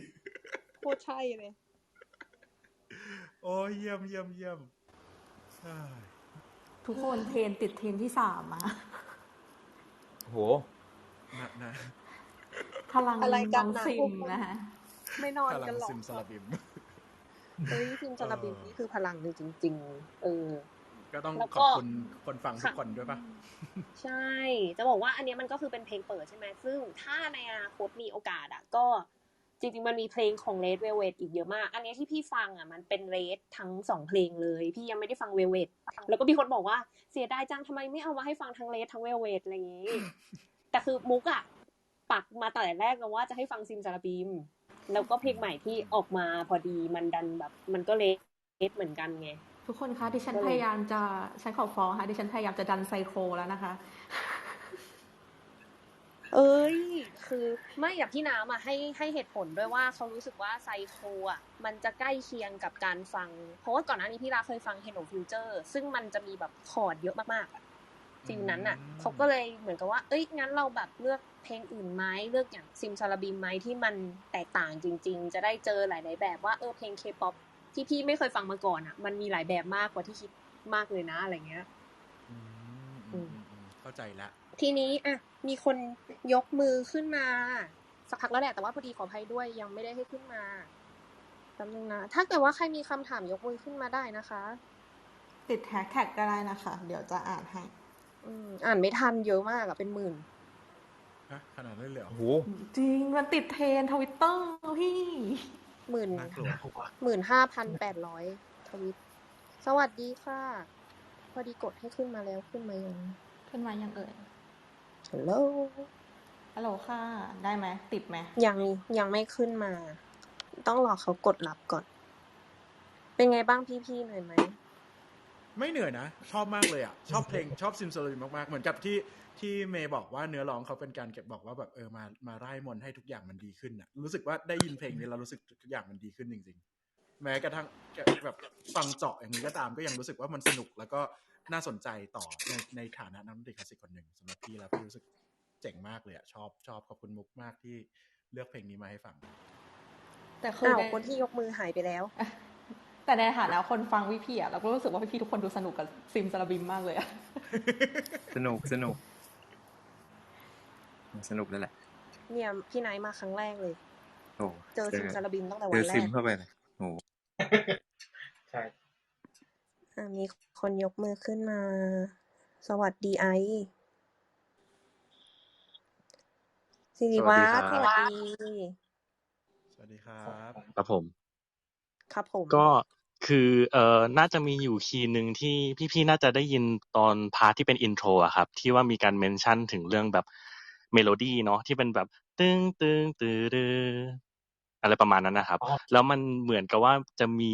โคตรใช่เลย โอ้ยเยี่ยมเอ้ย ทุกคนติดเทรนที่3มา โห นะ พลัง อะไรกั น้ น อง นะ ซิ พวก ม คุณ นะคะ ไม่นอน พลั กัน ง หรอ ซิมซาลาบิม เฮ้ยซิมซาลาบิมนี่คือพลังจริงๆ ก็ต้อง แล้ว ข ก็ อบคุณคนฟังทุกคนด้วยป่ะ ใช่ จะบอกว่าอันเนี้ยมันก็คือเป็นเพลงเปิดใช่ไหม ซึ่งถ้าในอนาคตมีโอกาสอ่ะ ก็จริงๆมันมีเพลงของ Red Velvet อีกเยอะมาก อันเนี้ยที่พี่ฟังอ่ะมันเป็น Red ทั้ง2เพลงเลย พี่ยังไม่ได้ฟัง Velvet แล้วก็มีคนบอกว่าเสียดายจังทำไมไม่เอามาให้ฟังทั้ง Red ทั้ง Velvet อะไรอย่างงี้ แต่คือมุกอ่ะปักมาแต่แรกแล้วว่าจะให้ฟังซิมซาลาบิม แล้วก็เพลงใหม่ที่ออกมาพอดีมันดันแบบมันก็Redเหมือนกันไง ทุกคนคะดิฉัน ก็เลย พยายามจะฉันขอฟ้องค่ะดิฉันพยายามจะดันไซโคแล้วนะคะ เอ้ย คือไม่อยากพี่น้ำอ่ะให้เหตุผลด้วยว่าเขารู้สึกว่าไซโคอ่ะมันจะใกล้เคียงกับการฟัง เพราะว่าก่อนหน้านี้พี่ราเคยฟัง Hello Future ซึ่งมันจะมีแบบคอร์ดเยอะมากๆอ่ะฟิลนั้นอ่ะเขาก็เลยเหมือนกับว่าเอ้ยงั้นเราแบบเลือกเพลงอื่นไหมเลือกอย่างซิมซาลาบิมไหมที่มันแตกต่างจริงๆจะได้เจอหลายๆแบบว่าเพลง K-pop ที่พี่ไม่เคยฟังมาก่อนอ่ะมันมีหลายแบบมากกว่าที่คิดมากเลยนะอะไรเงี้ย เข้าใจแล้ว ทีนี้อ่ะมีคนยกมือขึ้นมาสักพักแล้วแหละแต่ว่าพอดีขออภัยด้วยยังไม่ได้ให้ขึ้นมาแป๊บนึงนะถ้าเกิดว่าใครมีคำถามยกมือขึ้นมาได้นะคะ ติดแฮชแท็กก็ได้นะคะ เดี๋ยวจะอ่านให้ อ่านไม่ทันเยอะมากอะเป็นหมื่น ฮะขนาดนั้นเลยเหรอ โห จริงมันติดเทรนทวิตเตอร์พี่ น่ากลัว 15,800 ทวิตสวัสดีค่ะ พอดีกดให้ขึ้นมาแล้วขึ้นมายัง ขึ้นมายังเอ่ย ฮัลโหล ฮัลโหลค่ะ ได้ไหมติดไหม ยังไม่ขึ้นมา ต้องรอเขากดรับก่อน เป็นไงบ้างพี่ๆเหนื่อยไหม ไม่เหนื่อยนะชอบมากเลยอ่ะชอบเพลงชอบซิมซาลาบิมมากๆเหมือนกับที่เมย์บอกว่าเนื้อร้องเขาเป็นการเก็บบอกว่าแบบมาไล่มนต์ให้ทุกอย่างมันดีขึ้นน่ะรู้สึกว่าได้ยินเพลงนี้เรารู้สึกทุกอย่างมันดีขึ้นจริงๆแม้กระทั่งแบบฟังเจาะอย่างนี้ก็ตามก็ยังรู้สึกว่ามันสนุกแล้วก็น่าสนใจต่อในฐานะนักดนตรีคลาสสิกคนหนึ่งสำหรับพี่แล้วพี่รู้สึกเจ๋งมากเลยอ่ะชอบขอบคุณมุกมากที่เลือกเพลงนี้มาให้ฟัง แต่คือใน คนที่ยกมือหายไปแล้ว แต่ในฐานะคนฟังพี่ๆอ่ะเราก็รู้สึกว่าพี่ๆทุกคนดูสนุกกับซิมซาลาบิมมากเลยอ่ะ สนุกแล้วแหละ เนี่ยพี่ไนท์มาครั้งแรกเลย โอ้ เจอซิมซาลาบิมตั้งแต่ เจ วัน อ แร ซิม ก เข้าไปเลยโอ้ ใช่ มีคนยกมือขึ้นมา สวัสดีไอซ์สิริวัฒน์สวัสดี สวัสดีครับ ครับผม ครับผม ก็คือน่าจะมีอยู่คีย์หนึ่งที่พี่ๆน่าจะได้ยินตอนพาร์ทที่เป็นอินโทรอะครับที่ว่ามีการเมนชั่นถึงเรื่องแบบเมโลดี้เนาะที่เป็นแบบตึ้งตึ้งตื้ออะไรประมาณนั้นนะครับแล้วมันเหมือนกับว่าจะมี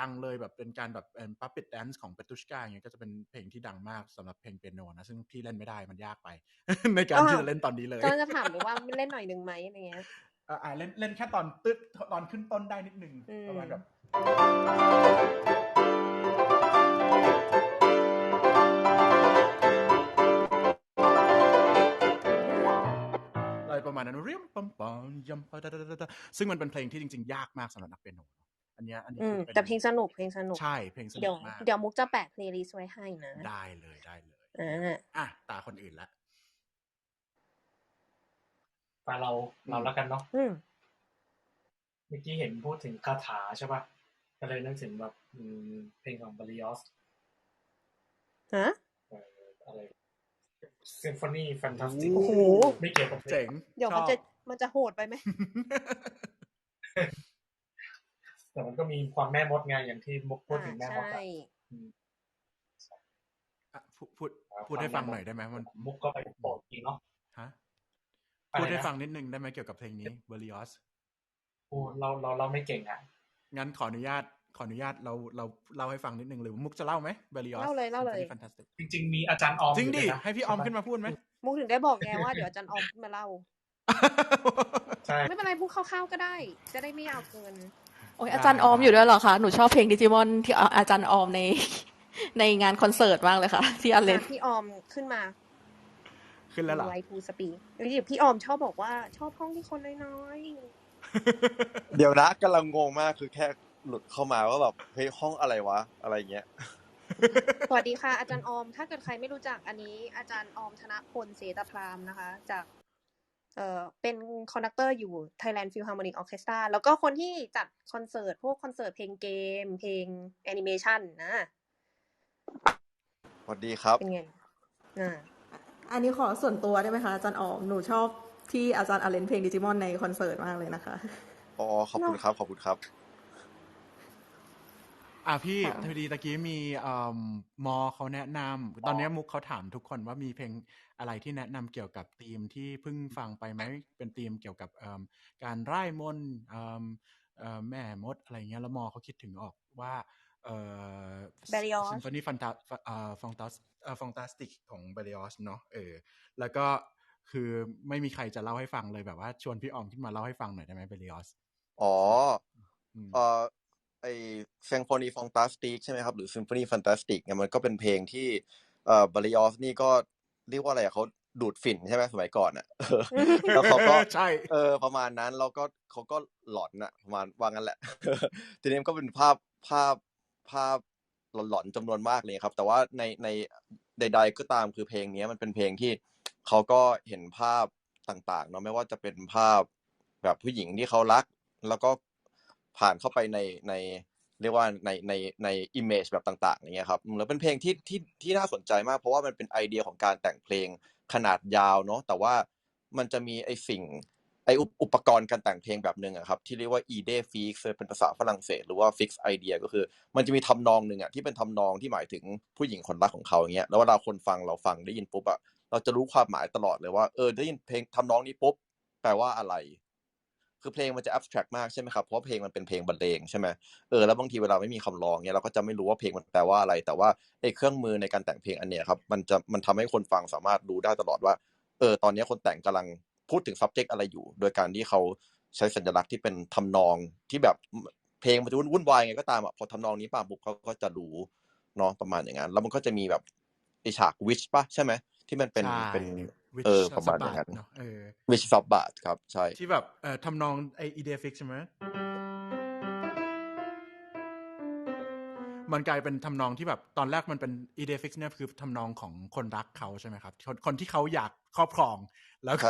ดังๆเลยแบบเป็นการแบบpuppet dance ของเปตุชกาอย่างเงี้ยก็จะเป็นเพลงที่ดังมากสำหรับเพลงเปียโนนะซึ่งพี่เล่นไม่ได้มันยากไป ในการที่จะเล่นตอนนี้เลย ก็จะถามเลยว่าเล่นหน่อยนึงไหมอะไรเงี้ยเล่นแค่ตอนตึ๊ดตอนขึ้นต้นได้นิดนึงประมาณแบบอะไรประมาณนั้นเรียมปัมปัมยำปะดะซึ่งมันเป็นเพลงที่จริงๆยากมากสำหรับนักเปียโนอันนี้แต่เพลงสนุกใช่เพลงสนุกมากเดี๋ยวมุกจะแปะเพลย์ลิสต์ไว้ให้นะได้เลยตาคนอื่นละตาเราแล้วกันเนาะเมื่อกี้เห็นพูดถึงคาถาใช่ป่ะก็เลยนึกถึงแบบเพลงของบาริออสอะไรซิมโฟนีแฟนตาสติกโอ้โหไม่เกี่ยวกับเจ๋งเดี๋ยวมันจะโหดไปไหม แต่มันก็มีความแม่มดไงอย่างที่มุกพูดถึงแม่มดพูดให้ฟังหน่อยได้ไหมมันมุกก็ไปโปรดอีกเนาะฮะพูดให้ฟังนิดนึงได้ไหมเกี่ยวกับเพลงนี้บาริออสเราไม่เก่งอ่ะงั้นขออนุญาตเราเล่าให้ฟังนิดนึงหรือมุกจะเล่าไหมบาริออสเล่าเลยจริงๆมีอาจารย์ออมจริงดิให้พี่ออมขึ้นมาพูดไหมมุกถึงได้บอกไงว่าเดี๋ยวอาจารย์ออมขึ้นมาเล่าใช่ไม่เป็นไรพูดคร่าวๆก็ได้จะได้ไม่ยาวเกินโอ้ยอาจารย์ออมอยู่ด้วยเหรอคะหนูชอบเพลงดิจิมอนที่อาจารย์ออมในงานคอนเสิร์ตมากเลยค่ะที่อันเล่นพี่ออมขึ้นแล้วเหรอไวทูสปีพี่ออมชอบบอกว่าชอบห้องที่คนน้อยๆเดี๋ยวนะกำลังงงมากคือแค่หลุดเข้ามาว่าแบบเฮ้ยห้องอะไรวะอะไรเงี้ยสวัสดีค่ะอาจารย์ออมถ้าเกิดใครไม่รู้จักอันนี้อาจารย์ออมธนพลเสตพรามนะคะจากเป็นคอนดักเตอร์อยู่ Thailand Philharmonic Orchestra แล้วก็คนที่จัดคอนเสิร์ตพวกคอนเสิร์ตเพลงเกมเพลงแอนิเมชันนะสวัสดีครับเป็นไงอันนี้ขอส่วนตัวได้ไหมคะอาจารย์ออมหนูชอบที่อาจารย์เล่นเพลงดิจิมอนในคอนเสิร์ตมากเลยนะคะขอบคุณครับพี่พอดีตะกี้มีมอเขาแนะนำตอนนี้มุกเขาถามทุกคนว่ามีเพลงอะไรที่แนะนำเกี่ยวกับธีมที่เพิ่งฟังไปไหมเป็นธีมเกี่ยวกับการไร้มนต์แม่มดอะไรเงี้ยแล้วมอเขาคิดถึงออกว่าซิมโฟนีฟองตาสติกของเบริออสเนาะแล้วก็คือไม่มีใครจะเล่าให้ฟังเลยแบบว่าชวนพี่ออมขึ้นมาเล่าให้ฟังหน่อยได้ไหมเบริออสSymphony Fantastic ใช่ไหมครับหรือ Symphony Fantastic เนี่ยมันก็เป็นเพลงที่บาริออสนี่ก็เรียกว่าอะไรเขาดูดฝิ่นใช่ไหมสมัยก่อนอ่ะแล้วเขาก็ใช่ประมาณนั้นแล้วก็เขาก็หลอนอ่ะประมาณว่างั้นแหละทีนี้ก็เป็นภาพหลอนๆจำนวนมากเลยครับแต่ว่าในใดๆก็ตามคือเพลงนี้มันเป็นเพลงที่เขาก็เห็นภาพต่างๆเนาะไม่ว่าจะเป็นภาพแบบผู้หญิงที่เขารักแล้วก็ผ่านเข้าไปในเรียกว่าใน image แบบต่างๆอย่างเงี้ยครับแล้วเป็นเพลงที่น่าสนใจมากเพราะว่ามันเป็นไอเดียของการแต่งเพลงขนาดยาวเนาะแต่ว่ามันจะมีอุปกรณ์การแต่งเพลงแบบนึงอะครับที่เรียกว่า idée fixe เป็นภาษาฝรั่งเศสหรือว่า fix idea ก็คือมันจะมีทำนองนึงอะที่เป็นทำนองที่หมายถึงผู้หญิงคนรักของเขาอย่างเงี้ยแล้วเวลาคนฟังเราฟังได้ยินปุ๊บอะเราจะรู้ความหมายตลอดเลยว่าได้ยินเพลงทำนองนี้ปุ๊บแปลว่าอะไรคือเพลงมันจะ abstract มากใช่ไหมครับเพราะเพลงมันเป็นเพลงบรรเลงใช่ไหมแล้วบางทีเวลาไม่มีคำร้องเนี่ยเราก็จะไม่รู้ว่าเพลงมันแปลว่าอะไรแต่ว่าไอ้เครื่องมือในการแต่งเพลงอันเนี้ยครับมันทำให้คนฟังสามารถรู้ได้ตลอดว่าตอนนี้คนแต่งกำลังพูดถึง subject อะไรอยู่โดยการที่เขาใช้สัญลักษณ์ที่เป็นทำนองที่แบบเพลงมันจะวุ่นวายไงก็ตามพอทำนองนี้ป่ะปุ๊บเขาก็จะรู้เนาะประมาณอย่างนั้นแล้วมันก็จะมีแบบไอ้ฉาก witch ป่ะใช่ไหมที่มันเป็นประมาณอย่างนั้นwitch subbat ครับใช่ที่แบบทำนองไอ้ idea fix ใช่ไหมมันกลายเป็นทำนองที่แบบตอนแรกมันเป็น idea fix เนี่ยคือทำนองของคนรักเขาใช่ไหมครับคนที่เขาอยากครอบครองแล้วก็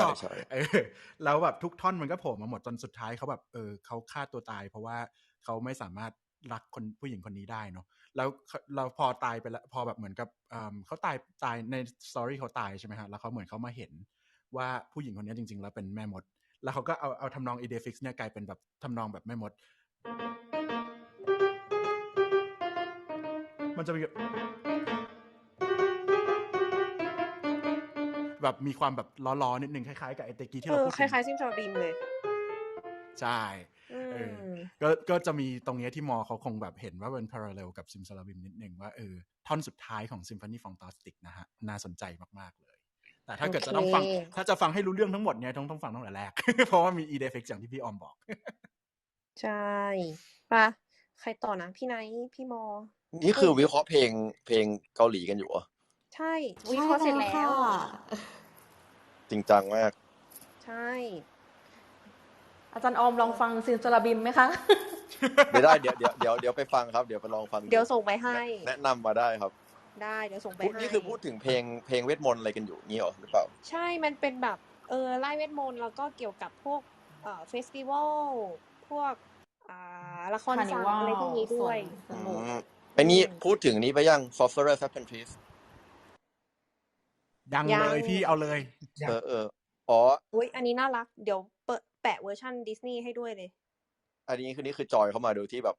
แล้วแบบทุกท่อนมันก็โผล่มาหมดจนสุดท้ายเขาแบบเขาฆ่าตัวตายเพราะว่าเขาไม่สามารถรักผู้หญิงคนนี้ได้เนาะแล้วเราพอตายไปแล้วพอแบบเหมือนกับเขาตายในสตอรี่เขาตายใช่ไหมฮะแล้วเขาเหมือนเขามาเห็นว่าผู้หญิงคนนี้จริงๆแล้วเป็นแม่มดแล้วเขาก็เอาทำนอง idea fix เนี่ยกลายเป็นแบบทำนองแบบแม่มดมันจะมีแบบมีความแบบล้อๆนิดนึงคล้ายๆกับไอ้ตะกี้ที่เราพูดคล้ายๆซิมซาบิมเลยใช่ ก็จะมีตรงนี้ที่มอเขาคงแบบเห็นว่าเป็น parallel กับซิมซาลาบิมนิดนึงว่าท่อนสุดท้ายของ Symphony Fantastic นะฮะน่าสนใจมากๆเลยแต่ถ้าเกิดจะต้องฟังถ้าจะฟังให้รู้เรื่องทั้งหมดเนี่ยต้องฟังตั้งแต่แรก เพราะว่ามี ED effects อย่างที่พี่ออมบอกใช่ปะใครต่อนะพี่ไนท์พี่มอนี่คือวิเคราะห์เพลงเกาหลีกันอยู่เหรอใช่วิเคราะห์เสร็จแล้วจริงจังมากใช่อาจารย์ออมลองฟังซินซาลาบิมไหมคะไม่ได้เดี๋ยวไปฟังครับเดี๋ยวไปลองฟังเดี๋ยวส่งไปให้แนะนำมาได้ครับได้เดี๋ยวส่งไปให้นี่คือพูดถึงเพลงเวทมนต์อะไรกันอยู่งี้เหรอหรือเปล่าใช่มันเป็นแบบไล่เวทมนต์แล้วก็เกี่ยวกับพวกเฟสติวัลพวกละครสัตว์อะไรพวกนี้ด้วยไอ้นี่พูดถึงนี้ไปยัง Sorcerer's Apprentice ดังเลยพี่เอาเลยอ๋ออุ๊ยอันนี้น่ารักเดี๋ยวแปะเวอร์ชันดิสนีย์ให้ด้วยเลยอันนี้คือจอยเข้ามาดูที่แบบ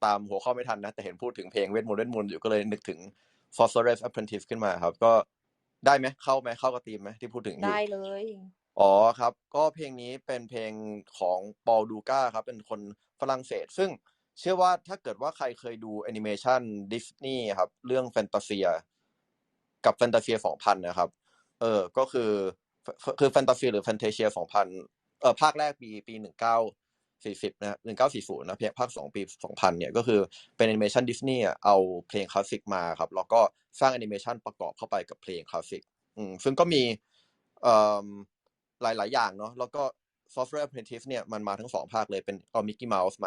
ตามหัวข้อไม่ทันนะแต่เห็นพูดถึงเพลงเวทมนต์อยู่ก็เลยนึกถึง Sorcerer's Apprentice ขึ้นมาครับก็ได้ไหมเข้ากับธีมไหมที่พูดถึงได้เลยอ๋อครับก็เพลงนี้เป็นเพลงของปอลดูก้าครับเป็นคนฝรั่งเศสซึ่งเชื่อว่าถ้าเกิดว่าใครเคยดูแอนิเมชันดิสนีย์ครับเรื่องแฟนตาเซียกับแฟนตาเซีย 2000 นะครับก็คือแฟนตาเซียหรือแฟนเทเชีย 2000ภาคแรกปี1940นะ1940นะภาค2ปี 2000เนี่ยก็คือเป็นแอนิเมชันดิสนีย์เอาเพลงคลาสสิกมาครับแล้วก็สร้างแอนิเมชันประกอบเข้าไปกับเพลงคลาสสิกซึ่งก็มีหลายๆอย่างเนาะแล้วก็ Sorcerer's Apprentice เนี่ยมันมาทั้ง2ภาคเลยเป็นเอามิกกี้เมาส์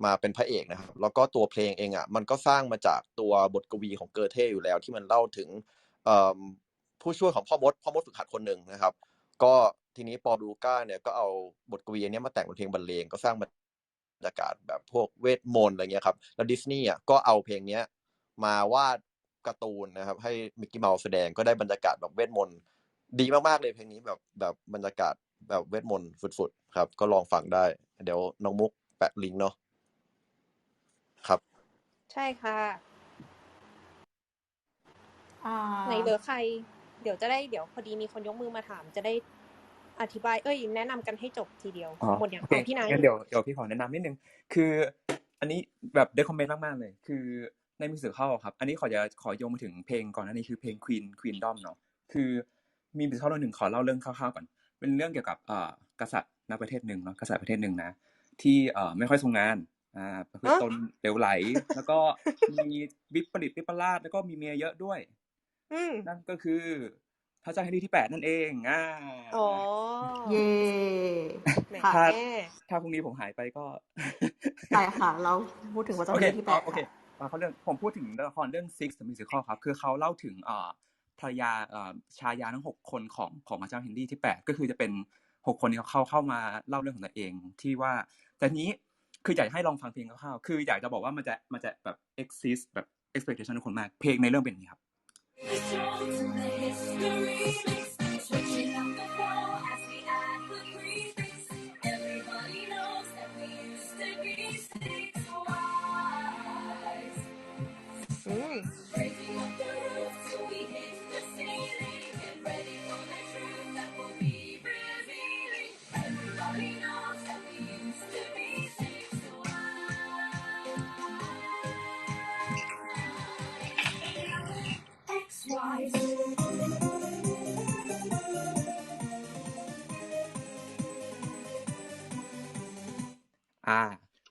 มาเป็นพระเอกนะครับแล้วก็ตัวเพลงเองมันก็สร้างมาจากตัวบทกวีของเกอเท่อยู่แล้วที่มันเล่าถึงผู้ช่วยของพ่อมดฝึกหัดคนหนึ่งนะครับก็ทีนี้ปอลูก้าเนี่ยก็เอาบทกวีอันนี้มาแต่งเป็นเพลงบรรเลงก็สร้างบรรยากาศแบบพวกเวทมนต์อะไรเงี้ยครับแล้วดิสนีย์ก็เอาเพลงนี้มาวาดการ์ตูนนะครับให้มิกกี้เมาส์แสดงก็ได้บรรยากาศแบบเวทมนต์ดีมากๆเลยเพลงนี้แบบบรรยากาศแบบเวทมนต์ฝุดๆครับก็ลองฟังได้เดี๋ยวน้องมุกแปะลิงก์เนาะครับใช่ค่ะไหนเหลือใครเดี๋ยวพอดีมีคนยกมือมาถามจะได้อธิบายแนะนำกันให้จบทีเดียวหมดอย่างพี่นายงั้นเดี๋ยวพี่ขอแนะนำนิดนึงคืออันนี้แบบได้คอมเมนต์มากๆเลยคือในมิวสิคัลครับอันนี้ขอโยงมาถึงเพลงก่อนหน้านี้คือเพลง Queendom เนาะคือมีมิวสิคัลเรื่องนึงขอเล่าเรื่องคร่าวๆก่อนเป็นเรื่องเกี่ยวกับกษัตริย์ณประเทศนึงเนาะกษัตริย์ประเทศนึงนะที่ไม่ค่อยทรงงานประพฤติตนเหลวไหลแล้วก็มีวิปริตวิปลาสแล้วก็มีเมียเยอะด้วยนั่นก็คือพระเจ้าเฮนรี่ที่8นั่นเองอ๋อเย่ถ้าพรุ่งนี้ผมหายไปก็ใช่ค่ะเราพูดถึงพระเจ้าเฮนรี่ที่8โอเคเขาเรื่องผมพูดถึงละครเรื่อง Six the Musical ครับคือเขาเล่าถึงภรรยาชายาทั้ง6คนของพระเจ้าเฮนรี่ที่8ก็คือจะเป็น6คนที่เขาเข้ามาเล่าเรื่องของตัวเองที่ว่าแต่นี้คืออยากให้ลองฟังเพลงคร่าวๆคืออยากจะบอกว่ามันจะแบบ exist แบบ expectation ทุกคนมากเพลงในเรื่องเป็นอย่างนี้ครับ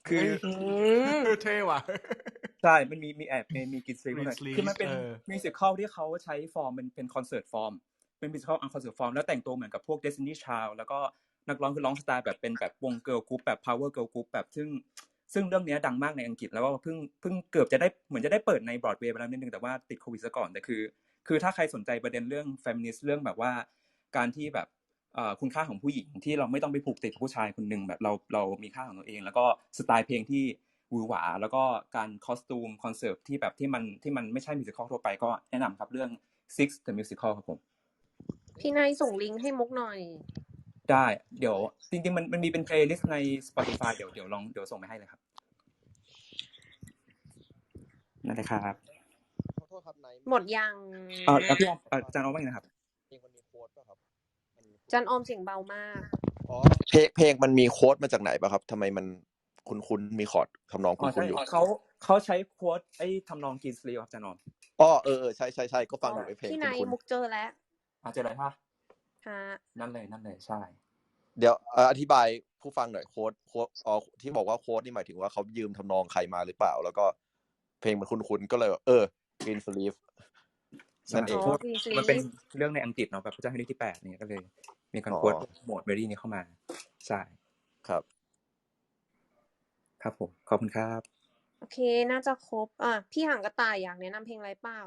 คือเท่ว่ะใช่มันมีแอบมีกินซีด้วยคือมันเป็นมิวสิคัลที่เขาใช้ฟอร์มเป็นคอนเสิร์ตฟอร์มเป็นมิวสิคัลคอนเสิร์ตฟอร์มแล้วแต่งตัวเหมือนกับพวก Destiny Child แล้วก็นักร้องคือร้องสไตล์แบบเป็นแบบวงเกิร์ลกรุ๊ปแบบ power girl group แบบซึ่งเรื่องนี้ดังมากในอังกฤษแล้วก็เพิ่งเกือบจะได้เหมือนจะได้เปิดในบรอดเวย์ไปแล้วนิดนึงแต่ว่าติดโควิดซะก่อนแต่คือถ้าใครสนใจประเด็นเรื่องเฟมินิสต์เรื่องแบบว่าการที่แบบคุณค่าของผู้หญิงที่เราไม่ต้องไปผูกติดกับผู้ชายคนนึงแบบเรามีค่าของตัวเองแล้วก็สไตล์เพลงที่หวือหวาแล้วก็การคอสตูมคอนเสิร์ตที่แบบที่มันไม่ใช่มิวสิคัลทั่วไปก็แนะนำครับเรื่อง Six the Musical ครับผมพี่นายส่งลิงก์ให้มุกหน่อยได้เดี๋ยวจริงๆมันมีเป็นเพลย์ลิสต์ใน Spotify เดี๋ยวส่งไปให้เลยครับนั่นเลยครับขอโทษครับนายหมดยังแล้วพี่จานออมว่าไงนะครับเพลงมันมีโค้ดป่ะครับจานออมเสียงเบามากอ๋อเพลงมันมีโค้ดมาจากไหนป่ะครับทำไมมัน คุ้นๆมีคอร์ดทำนอง อ๋อ คุ้ ใช่ นๆอยู่ เขาใช้โค้ดไอ้ทำนองกินสลีปครับอาจารย์นอม อ๋อใช่ก็ฟังอยู่ไอ้เพลง พี่นาย คุ้น มุกเจอแล้ว เจออะไรป่ะ ฮะ นั่นเลยใช่ ๆเดี๋ยวอธิบายผู้ฟังหน่อยโค้ดที่บอกว่าโค้ดนี่หมายถึงว่าเขายืมทำนองใครมาหรือเปล่า แล้วก็เพลงมันคุ้นๆก็เลยGreen Sleeve นั่นเอง เพราะมันเป็นเรื่องในอังกฤษเนาะแบบพระเจ้าเฮนรี่ที่8เนี่ยก็เลยมีการโค้ดโหมดเมโลดี้นี้เข้ามาใช่ครับครับผมขอบคุณครับโอเคน่าจะครบพี่หางกระต่ายอยากแนะนำเพลงอะไรเปล่า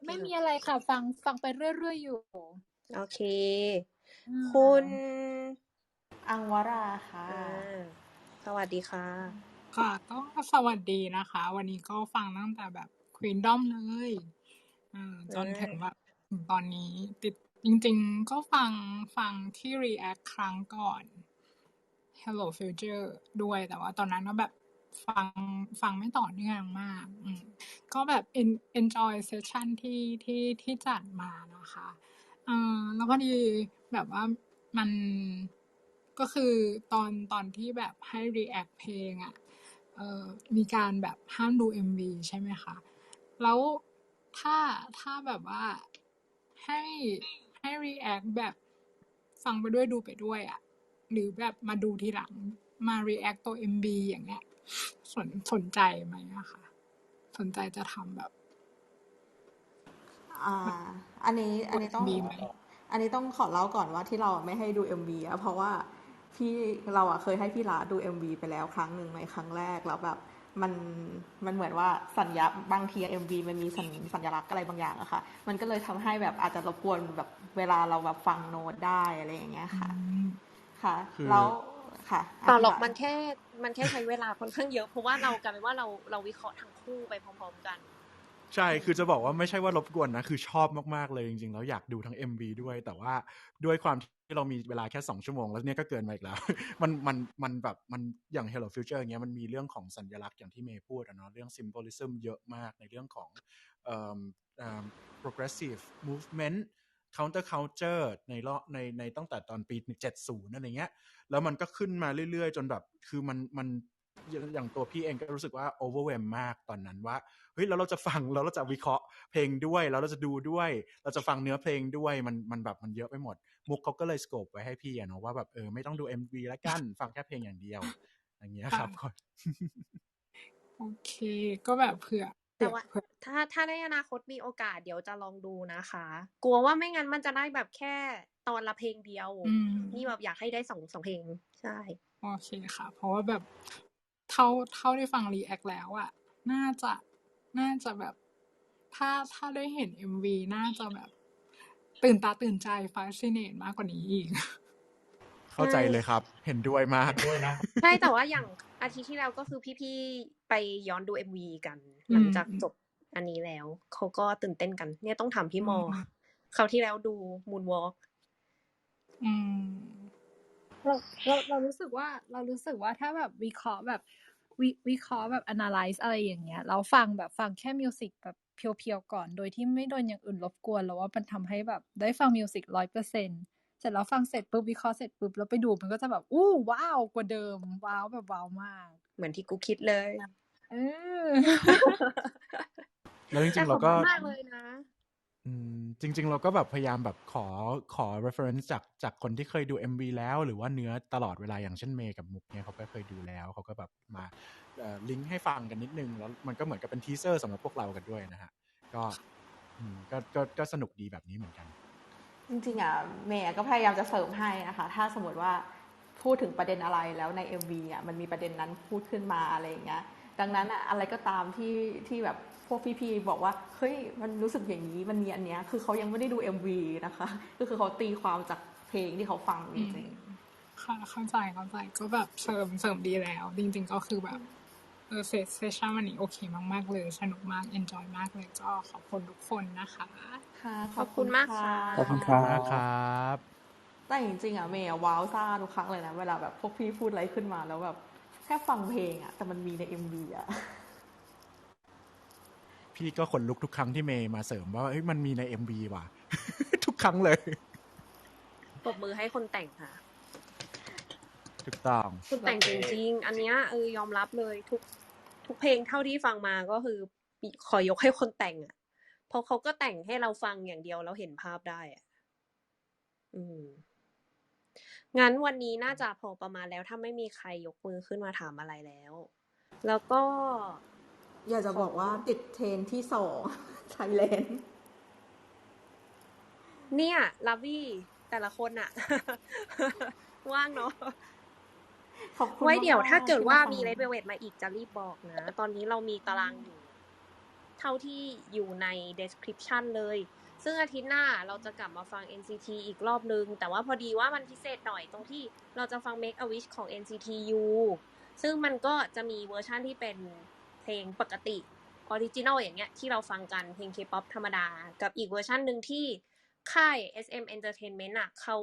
ไม่มีอะไรค่ะฟังไปเรื่อยๆอยู่โอเคคุณอังวราค่ะสวัสดีค่ะค่ะก็สวัสดีนะคะ วันนี้ก็ฟังตั้งแต่แบบ Queendom เลยจนถึงแบบตอนนี้ติดจริงๆก็ฟังที่ React ครั้งก่อน Hello Future ด้วยแต่ว่าตอนนั้นก็แบบฟังไม่ต่อเนื่องมากก็แบบ enjoy session ที่จัดมานะคะแล้วพอดีแบบว่ามันก็คือตอนที่แบบให้ react เพลงมีการแบบห้ามดู MV ใช่ไหมคะแล้วถ้าแบบว่าให้ react แบบฟังไปด้วยดูไปด้วยหรือแบบมาดูทีหลังมา react ตัว MV อย่างเงี้ยสนใจไหมอะคะสนใจจะทำแบบอันนี้ต้องขอเล่าก่อนว่าที่เราไม่ให้ดู MV เพราะว่าเราเคยให้พี่ลาดู MV ไปแล้วครั้งหนึ่งในครั้งแรกแล้วแบบมันเหมือนว่าสัญญาบางที MV มันมีสัญลักษณ์อะไรบางอย่างอะค่ะมันก็เลยทำให้แบบอาจจะรบกวนแบบเวลาเราแบบฟังโน้ตได้อะไรอย่างเงี้ยค่ะแล้วค่ะต่อหรอกมันแค่ใช้เวลาค่อนข้างเยอะเพราะว่าเรากลายเป็นว่าเราวิเคราะห์ทั้งคู่ไปพร้อมๆกันใช่คือจะบอกว่าไม่ใช่ว่ารบกวนนะคือชอบมากๆเลยจริงๆแล้วอยากดูทั้ง MV ด้วยแต่ว่าด้วยความที่เรามีเวลาแค่2ชั่วโมงแล้วเนี่ยก็เกินมาอีกแล้ว มันแบบมันอย่าง Hello Future อย่างเงี้ยมันมีเรื่องของสัญลักษณ์อย่างที่เมย์พูดเนาะเรื่อง symbolism เยอะมากในเรื่องของprogressive movement counter culture ในตั้งแต่ตอนปี70อะไรเงี้ยแล้วมันก็ขึ้นมาเรื่อยๆจนแบบคือมันอย่างตัวพี่เองก็รู้สึกว่า overwhelm มากตอนนั้นว่าเฮ้ยแล้วเราจะฟังแล้วเราจะวิเคราะห์เพลงด้วยแล้วเราจะดูด้วยเราจะฟังเนื้อเพลงด้วยมันแบบมันเยอะไปหมดมุกเขาก็เลยสโคปไว้ให้พี่เนาะว่าแบบไม่ต้องดู MV แล้วกันฟังแค่เพลงอย่างเดียวอย่างเงี้ยครับโอเคก็แบบเผื่อแต่ว่าถ้าในอนาคตมีโอกาสเดี๋ยวจะลองดูนะคะกลัวว่าไม่งั้นมันจะได้แบบแค่ตอนละเพลงเดียวนี่แบบอยากให้ได้2เพลงใช่โอเคค่ะเพราะว่าแบบเท่าได้ฟัง react แล้วน่าจะแบบถ้าได้เห็น MV น่าจะแบบตื่นตาตื่นใจ fascinate มากกว่านี้อีกเข้าใจเลยครับเห็นด้วยมากด้วยนะใช่แต่ว่าอย่างอาทิตย์ที่แล้วก็คือพี่ๆไปย้อนดู MV กันหลังจากจบอันนี้แล้วเขาก็ตื่นเต้นกันเนี่ยต้องถามพี่มอคราวที่แล้วดู Moonwalk เรารู้สึกว่าถ้าแบบวิเคราะห์แบบanalyze อะไรอย่างเงี้ยแล้วฟังแค่มิวสิกแบบเพียวๆก่อนโดยที่ไม่โดนอย่างอื่นรบกวนแล้วว่ามันทำให้แบบได้ฟังมิวสิก 100%เสร็จแล้วฟังเสร็จปุ๊บวิเคราะห์เสร็จปุ๊บแล้วไปดูมันก็จะแบบว้าวกว่าเดิมว้าวแบบว้าวมากเหมือนที่กูคิดเลยแล้วจริงๆเราก็มากเลยนะจริงๆเราก็แบบพยายามแบบขอ reference จากคนที่เคยดู MV แล้วหรือว่าเนื้อตลอดเวลาอย่างเช่นเมย์กับมุกเนี่ยเขาก็เคยดูแล้วเขาก็แบบมาลิงก์ให้ฟังกันนิดนึงแล้วมันก็เหมือนกับเป็นทีเซอร์สำหรับพวกเรากันด้วยนะฮะก็สนุกดีแบบนี้เหมือนกันจริงๆเมย์ก็พยายามจะเสริมให้นะคะถ้าสมมติว่าพูดถึงประเด็นอะไรแล้วใน MV มันมีประเด็นนั้นพูดขึ้นมาอะไรอย่างเงี้ยดังนั้นอะไรก็ตามที่แบบพวกพี่ๆบอกว่าเฮ้ยมันรู้สึกอย่างนี้มันมีอันเนี้ยคือเขายังไม่ได้ดู MV นะคะก็คือเขาตีความจากเพลงที่เขาฟังจริงๆค่ะเข้าใจก็แบบเสริมดีแล้วจริงๆก็คือแบบเซสชั่นวันนี้โอเคมากๆเลยสนุกมากเอนจอยมากเลยก็ขอบคุณทุกคนนะคะค่ะขอบคุณมากค่ะขอบคุณครับแต่จริงๆเมย์ว้าวซ่าทุกครั้งเลยนะเวลาแบบพวกพี่พูดอะไรขึ้นมาแล้วแบบแค่ฟังเพลงแต่มันมีใน MV พี่ก็ขนลุกทุกครั้งที่เมย์มาเสริมว่าเฮ้ยมันมีใน MV ว่ะ ทุกครั้งเลยปรบมือให้คนแต่งค่ะ ถูกต้อง คุณแต่งจริงๆ อันเนี้ยยอมรับเลยทุกเพลงเท่าที่ฟังมาก็คือขอยกให้คนแต่งอ่ะเพราะเขาก็แต่งให้เราฟังอย่างเดียวแล้วเห็นภาพได้อ่ะงั้นวันนี้น่าจะพอประมาณแล้วถ้าไม่มีใครยกมือขึ้นมาถามอะไรแล้ว แล้วก็ อยากจะบอกว่าติดเทรนด์ที่2 ไทยแลนด์ เนี่ยลาวี่แต่ละคนอ่ะ ว่างเนาะ ขอบคุณ ไว้เดี๋ยว มากๆ ถ้าเกิด ที่ ว่า ฟัง มีRed Velvet มาอีกจะรีบบอกนะ ตอนนี้เรามีตารางอยู่ เท่าที่อยู่ใน description เลย ซึ่งอาทิตย์หน้าเราจะกลับมาฟัง NCT อีกรอบนึง แต่ว่าพอดีว่ามันพิเศษหน่อยตรงที่เราจะฟัง Make a Wish ของ NCT U ซึ่งมันก็จะมีเวอร์ชันที่เป็นเพลงปกติออริจินอลอย่างเงี้ยที่เราฟังกันเพลง K-pop ธรรมดากับอีกเวอร์ชันนึงที่ค่าย SM Entertainment อ่ะเขา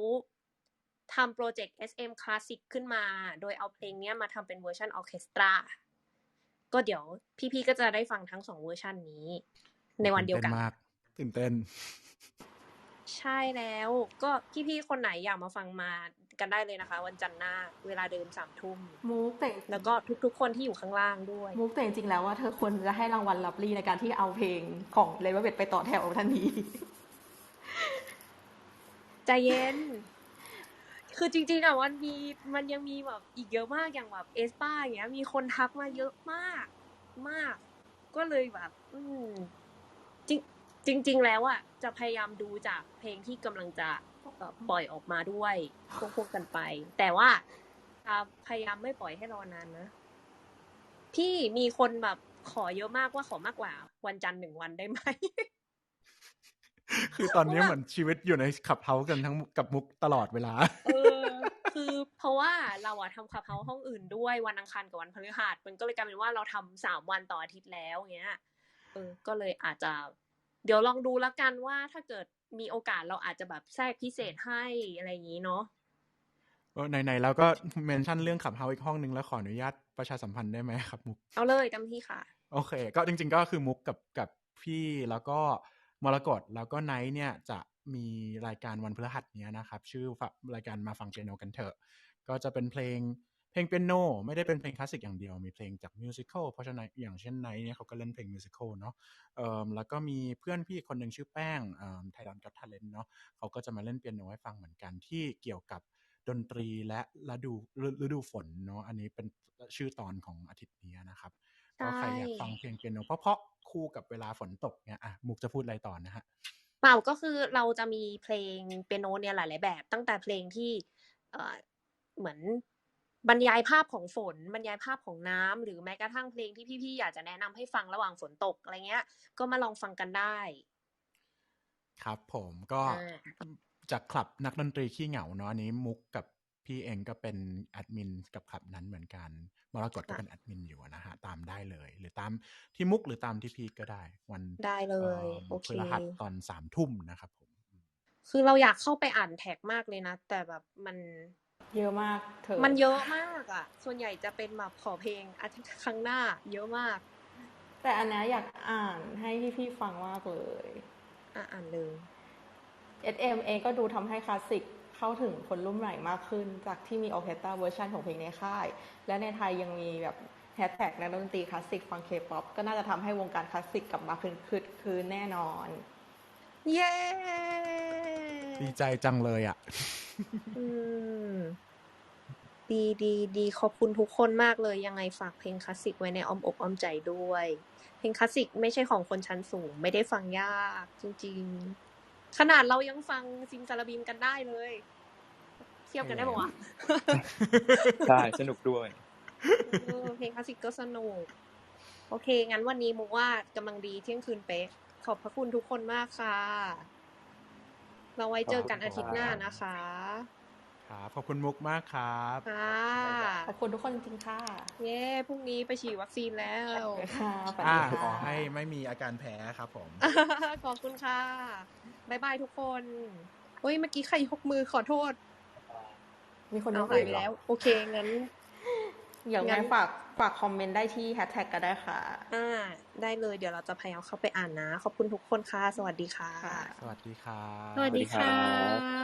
ทำโปรเจกต์ SM Classic ขึ้นมาโดยเอาเพลงนี้มาทำเป็นเวอร์ชันออร์เคสตราก็เดี๋ยวพี่ๆก็จะได้ฟังทั้ง2เวอร์ชันนี้ในวันเดียวกันตื่นเต้น ใช่แล้วก็พี่ๆคนไหนอยากมาฟังมากันได้เลยนะคะวันจันทร์หน้าเวลาเดิม 3 ทุ่มมุกแต่ แล้วก็ทุกๆคนที่อยู่ข้างล่างด้วยมุกแต่จริงๆแล้วว่าเธอควรจะให้รางวัลลับลี่ในการที่เอาเพลงของเลเวลเวทไปต่อแถวทันที ใจเย็นคือจริงๆอ่ะมันยังมีแบบอีกเยอะมากอย่างแบบเอสป้าอย่างเงี้ยมีคนทักมาเยอะมากก็เลยแบบจริงแล้วอ่ะจะพยายามดูจากเพลงที่กำลังจะปล่อยออกมาด้วยควบกันไปแต่ว่าพยายามไม่ปล่อยให้รอนานนะพี่มีคนแบบขอเยอะมากว่าขอมากกว่าวันจันทร์1 วันได้ไหม คือตอนนี้เหมือนชีวิตอยู่ในขับเฮากันทั้งกับมุกตลอดเวลาคือเพราะว่าเราอะทำขับเฮาห้องอื่นด้วยวันอังคารกับวันพฤหัสมันก็เลยกลายเป็นว่าเราทำ3 วันต่ออาทิตย์แล้วเงี้ยก็เลยอาจจะเดี๋ยวลองดูแล้วกันว่าถ้าเกิดมีโอกาสเราอาจจะแบบแทรกพิเศษให้อะไรอย่างนี้เนาะไหนๆแล้วก็เมนชั่นเรื่องขับเฮาอีกห้องนึงแล้วขออนุญาตประชาสัมพันธ์ได้ไหมครับมุกเอาเลยเต็มที่ค่ะโอเคก็จริงๆก็คือมุกกับพี่แล้วก็มรกตแล้วก็ไนท์เนี่ยจะมีรายการวันพฤหัสเนี้ยนะครับชื่อรายการมาฟังเปียโนกันเถอะก็จะเป็นเพลงเปียโนไม่ได้เป็นเพลงคลาสสิกอย่างเดียวมีเพลงจากมิวสิคอลเพราะฉะนั้นอย่างเช่นไนท์เนี่ยเขาก็เล่นเพลงมิวสิคอลเนาะแล้วก็มีเพื่อนพี่คนนึงชื่อแป้งไทยดอนก็อตทาเลนต์เนาะเขาก็จะมาเล่นเปียโนให้ฟังเหมือนกันที่เกี่ยวกับดนตรีและฤดูฝนเนาะอันนี้เป็นชื่อตอนของอาทิตย์นี้นะครับก็ใครอยากฟังเพลงเปียโนเพราะคู่กับเวลาฝนตกเนี่ยมุกจะพูดอะไรต่อนะฮะเปล่าก็คือเราจะมีเพลงเปียโนเนี่ยหลายๆแบบตั้งแต่เพลงที่เหมือนบรรยายภาพของฝนบรรยายภาพของน้ำหรือแม้กระทั่งเพลงที่พี่ๆอยากจะแนะนำให้ฟังระหว่างฝนตกอะไรเงี้ยก็มาลองฟังกันได้ครับผมก็จากคลับนักดนตรีขี้เหงาเนาะอันนี้มุกกับพี่เองก็เป็นแอดมินกับคลับนั้นเหมือนกันมรกตก็เป็นแอดมินอยู่นะฮะตามได้เลยหรือตามที่มุกหรือตามที่พี่ก็ได้วันได้เลยโอเคพฤหัสตอน 3 ทุ่มนะครับผมคือเราอยากเข้าไปอ่านแท็กมากเลยนะแต่แบบมันเยอะมากเธอมันเยอะมากอ่ะส่วนใหญ่จะเป็นแบบขอเพลงอาทิตย์ครั้งหน้าเยอะมากแต่อันนี้อยากอ่านให้พี่ๆฟังมากเลยอ่านเลย SM เองก็ดูทำให้คลาสสิกเข้าถึงคนรุ่นใหม่มากขึ้นจากที่มีออร์เคสตราเวอร์ชันของเพลงในค่ายและในไทยยังมีแบบแฮชแท็กนักดนตรีคลาสสิกฟัง K-pop ก็น่าจะทำให้วงการคลาสสิกกลับมาคืนแน่นอนเย้ดีใจจังเลยอ่ะดีขอบคุณทุกคนมากเลยยังไงฝากเพลงคลาสสิกไว้ในอ้อมอกอ้อมใจด้วยเพลงคลาสสิกไม่ใช่ของคนชั้นสูงไม่ได้ฟังยากจริงๆขนาดเรายังฟังซิมซาลาบิมกันได้เลยเทียบกันได้ป่าวะใช่สนุกด้วยเพลงคลาสสิกก็สนุกโอเคงั้นวันนี้มุกว่ากำลังดีเที่ยงคืนเป๊ะขอบพระคุณทุกคนมากค่ะเราไว้เจอกันอาทิตย์หน้านะคะครับขอบคุณมุกมากครับขอบคุณทุกคนจริงๆค่ะเย้พรุ่งนี้ไปฉีดวัคซีนแล้วขอให้ไม่มีอาการแพ้ครับผมขอบคุณค่ะบ๊ายบายทุกคนเฮ้ยเมื่อกี้ใครยกมือขอโทษมีคนเอาหายไปแล้วโอเคงั้นอย่างงั้นฝากคอมเมนต์ได้ที่แฮชแท็กก็ได้ค่ะได้เลยเดี๋ยวเราจะพยายามเข้าไปอ่านนะขอบคุณทุกคนค่ะสวัสดีค่ะสวัสดีครับสวัสดีค่ะ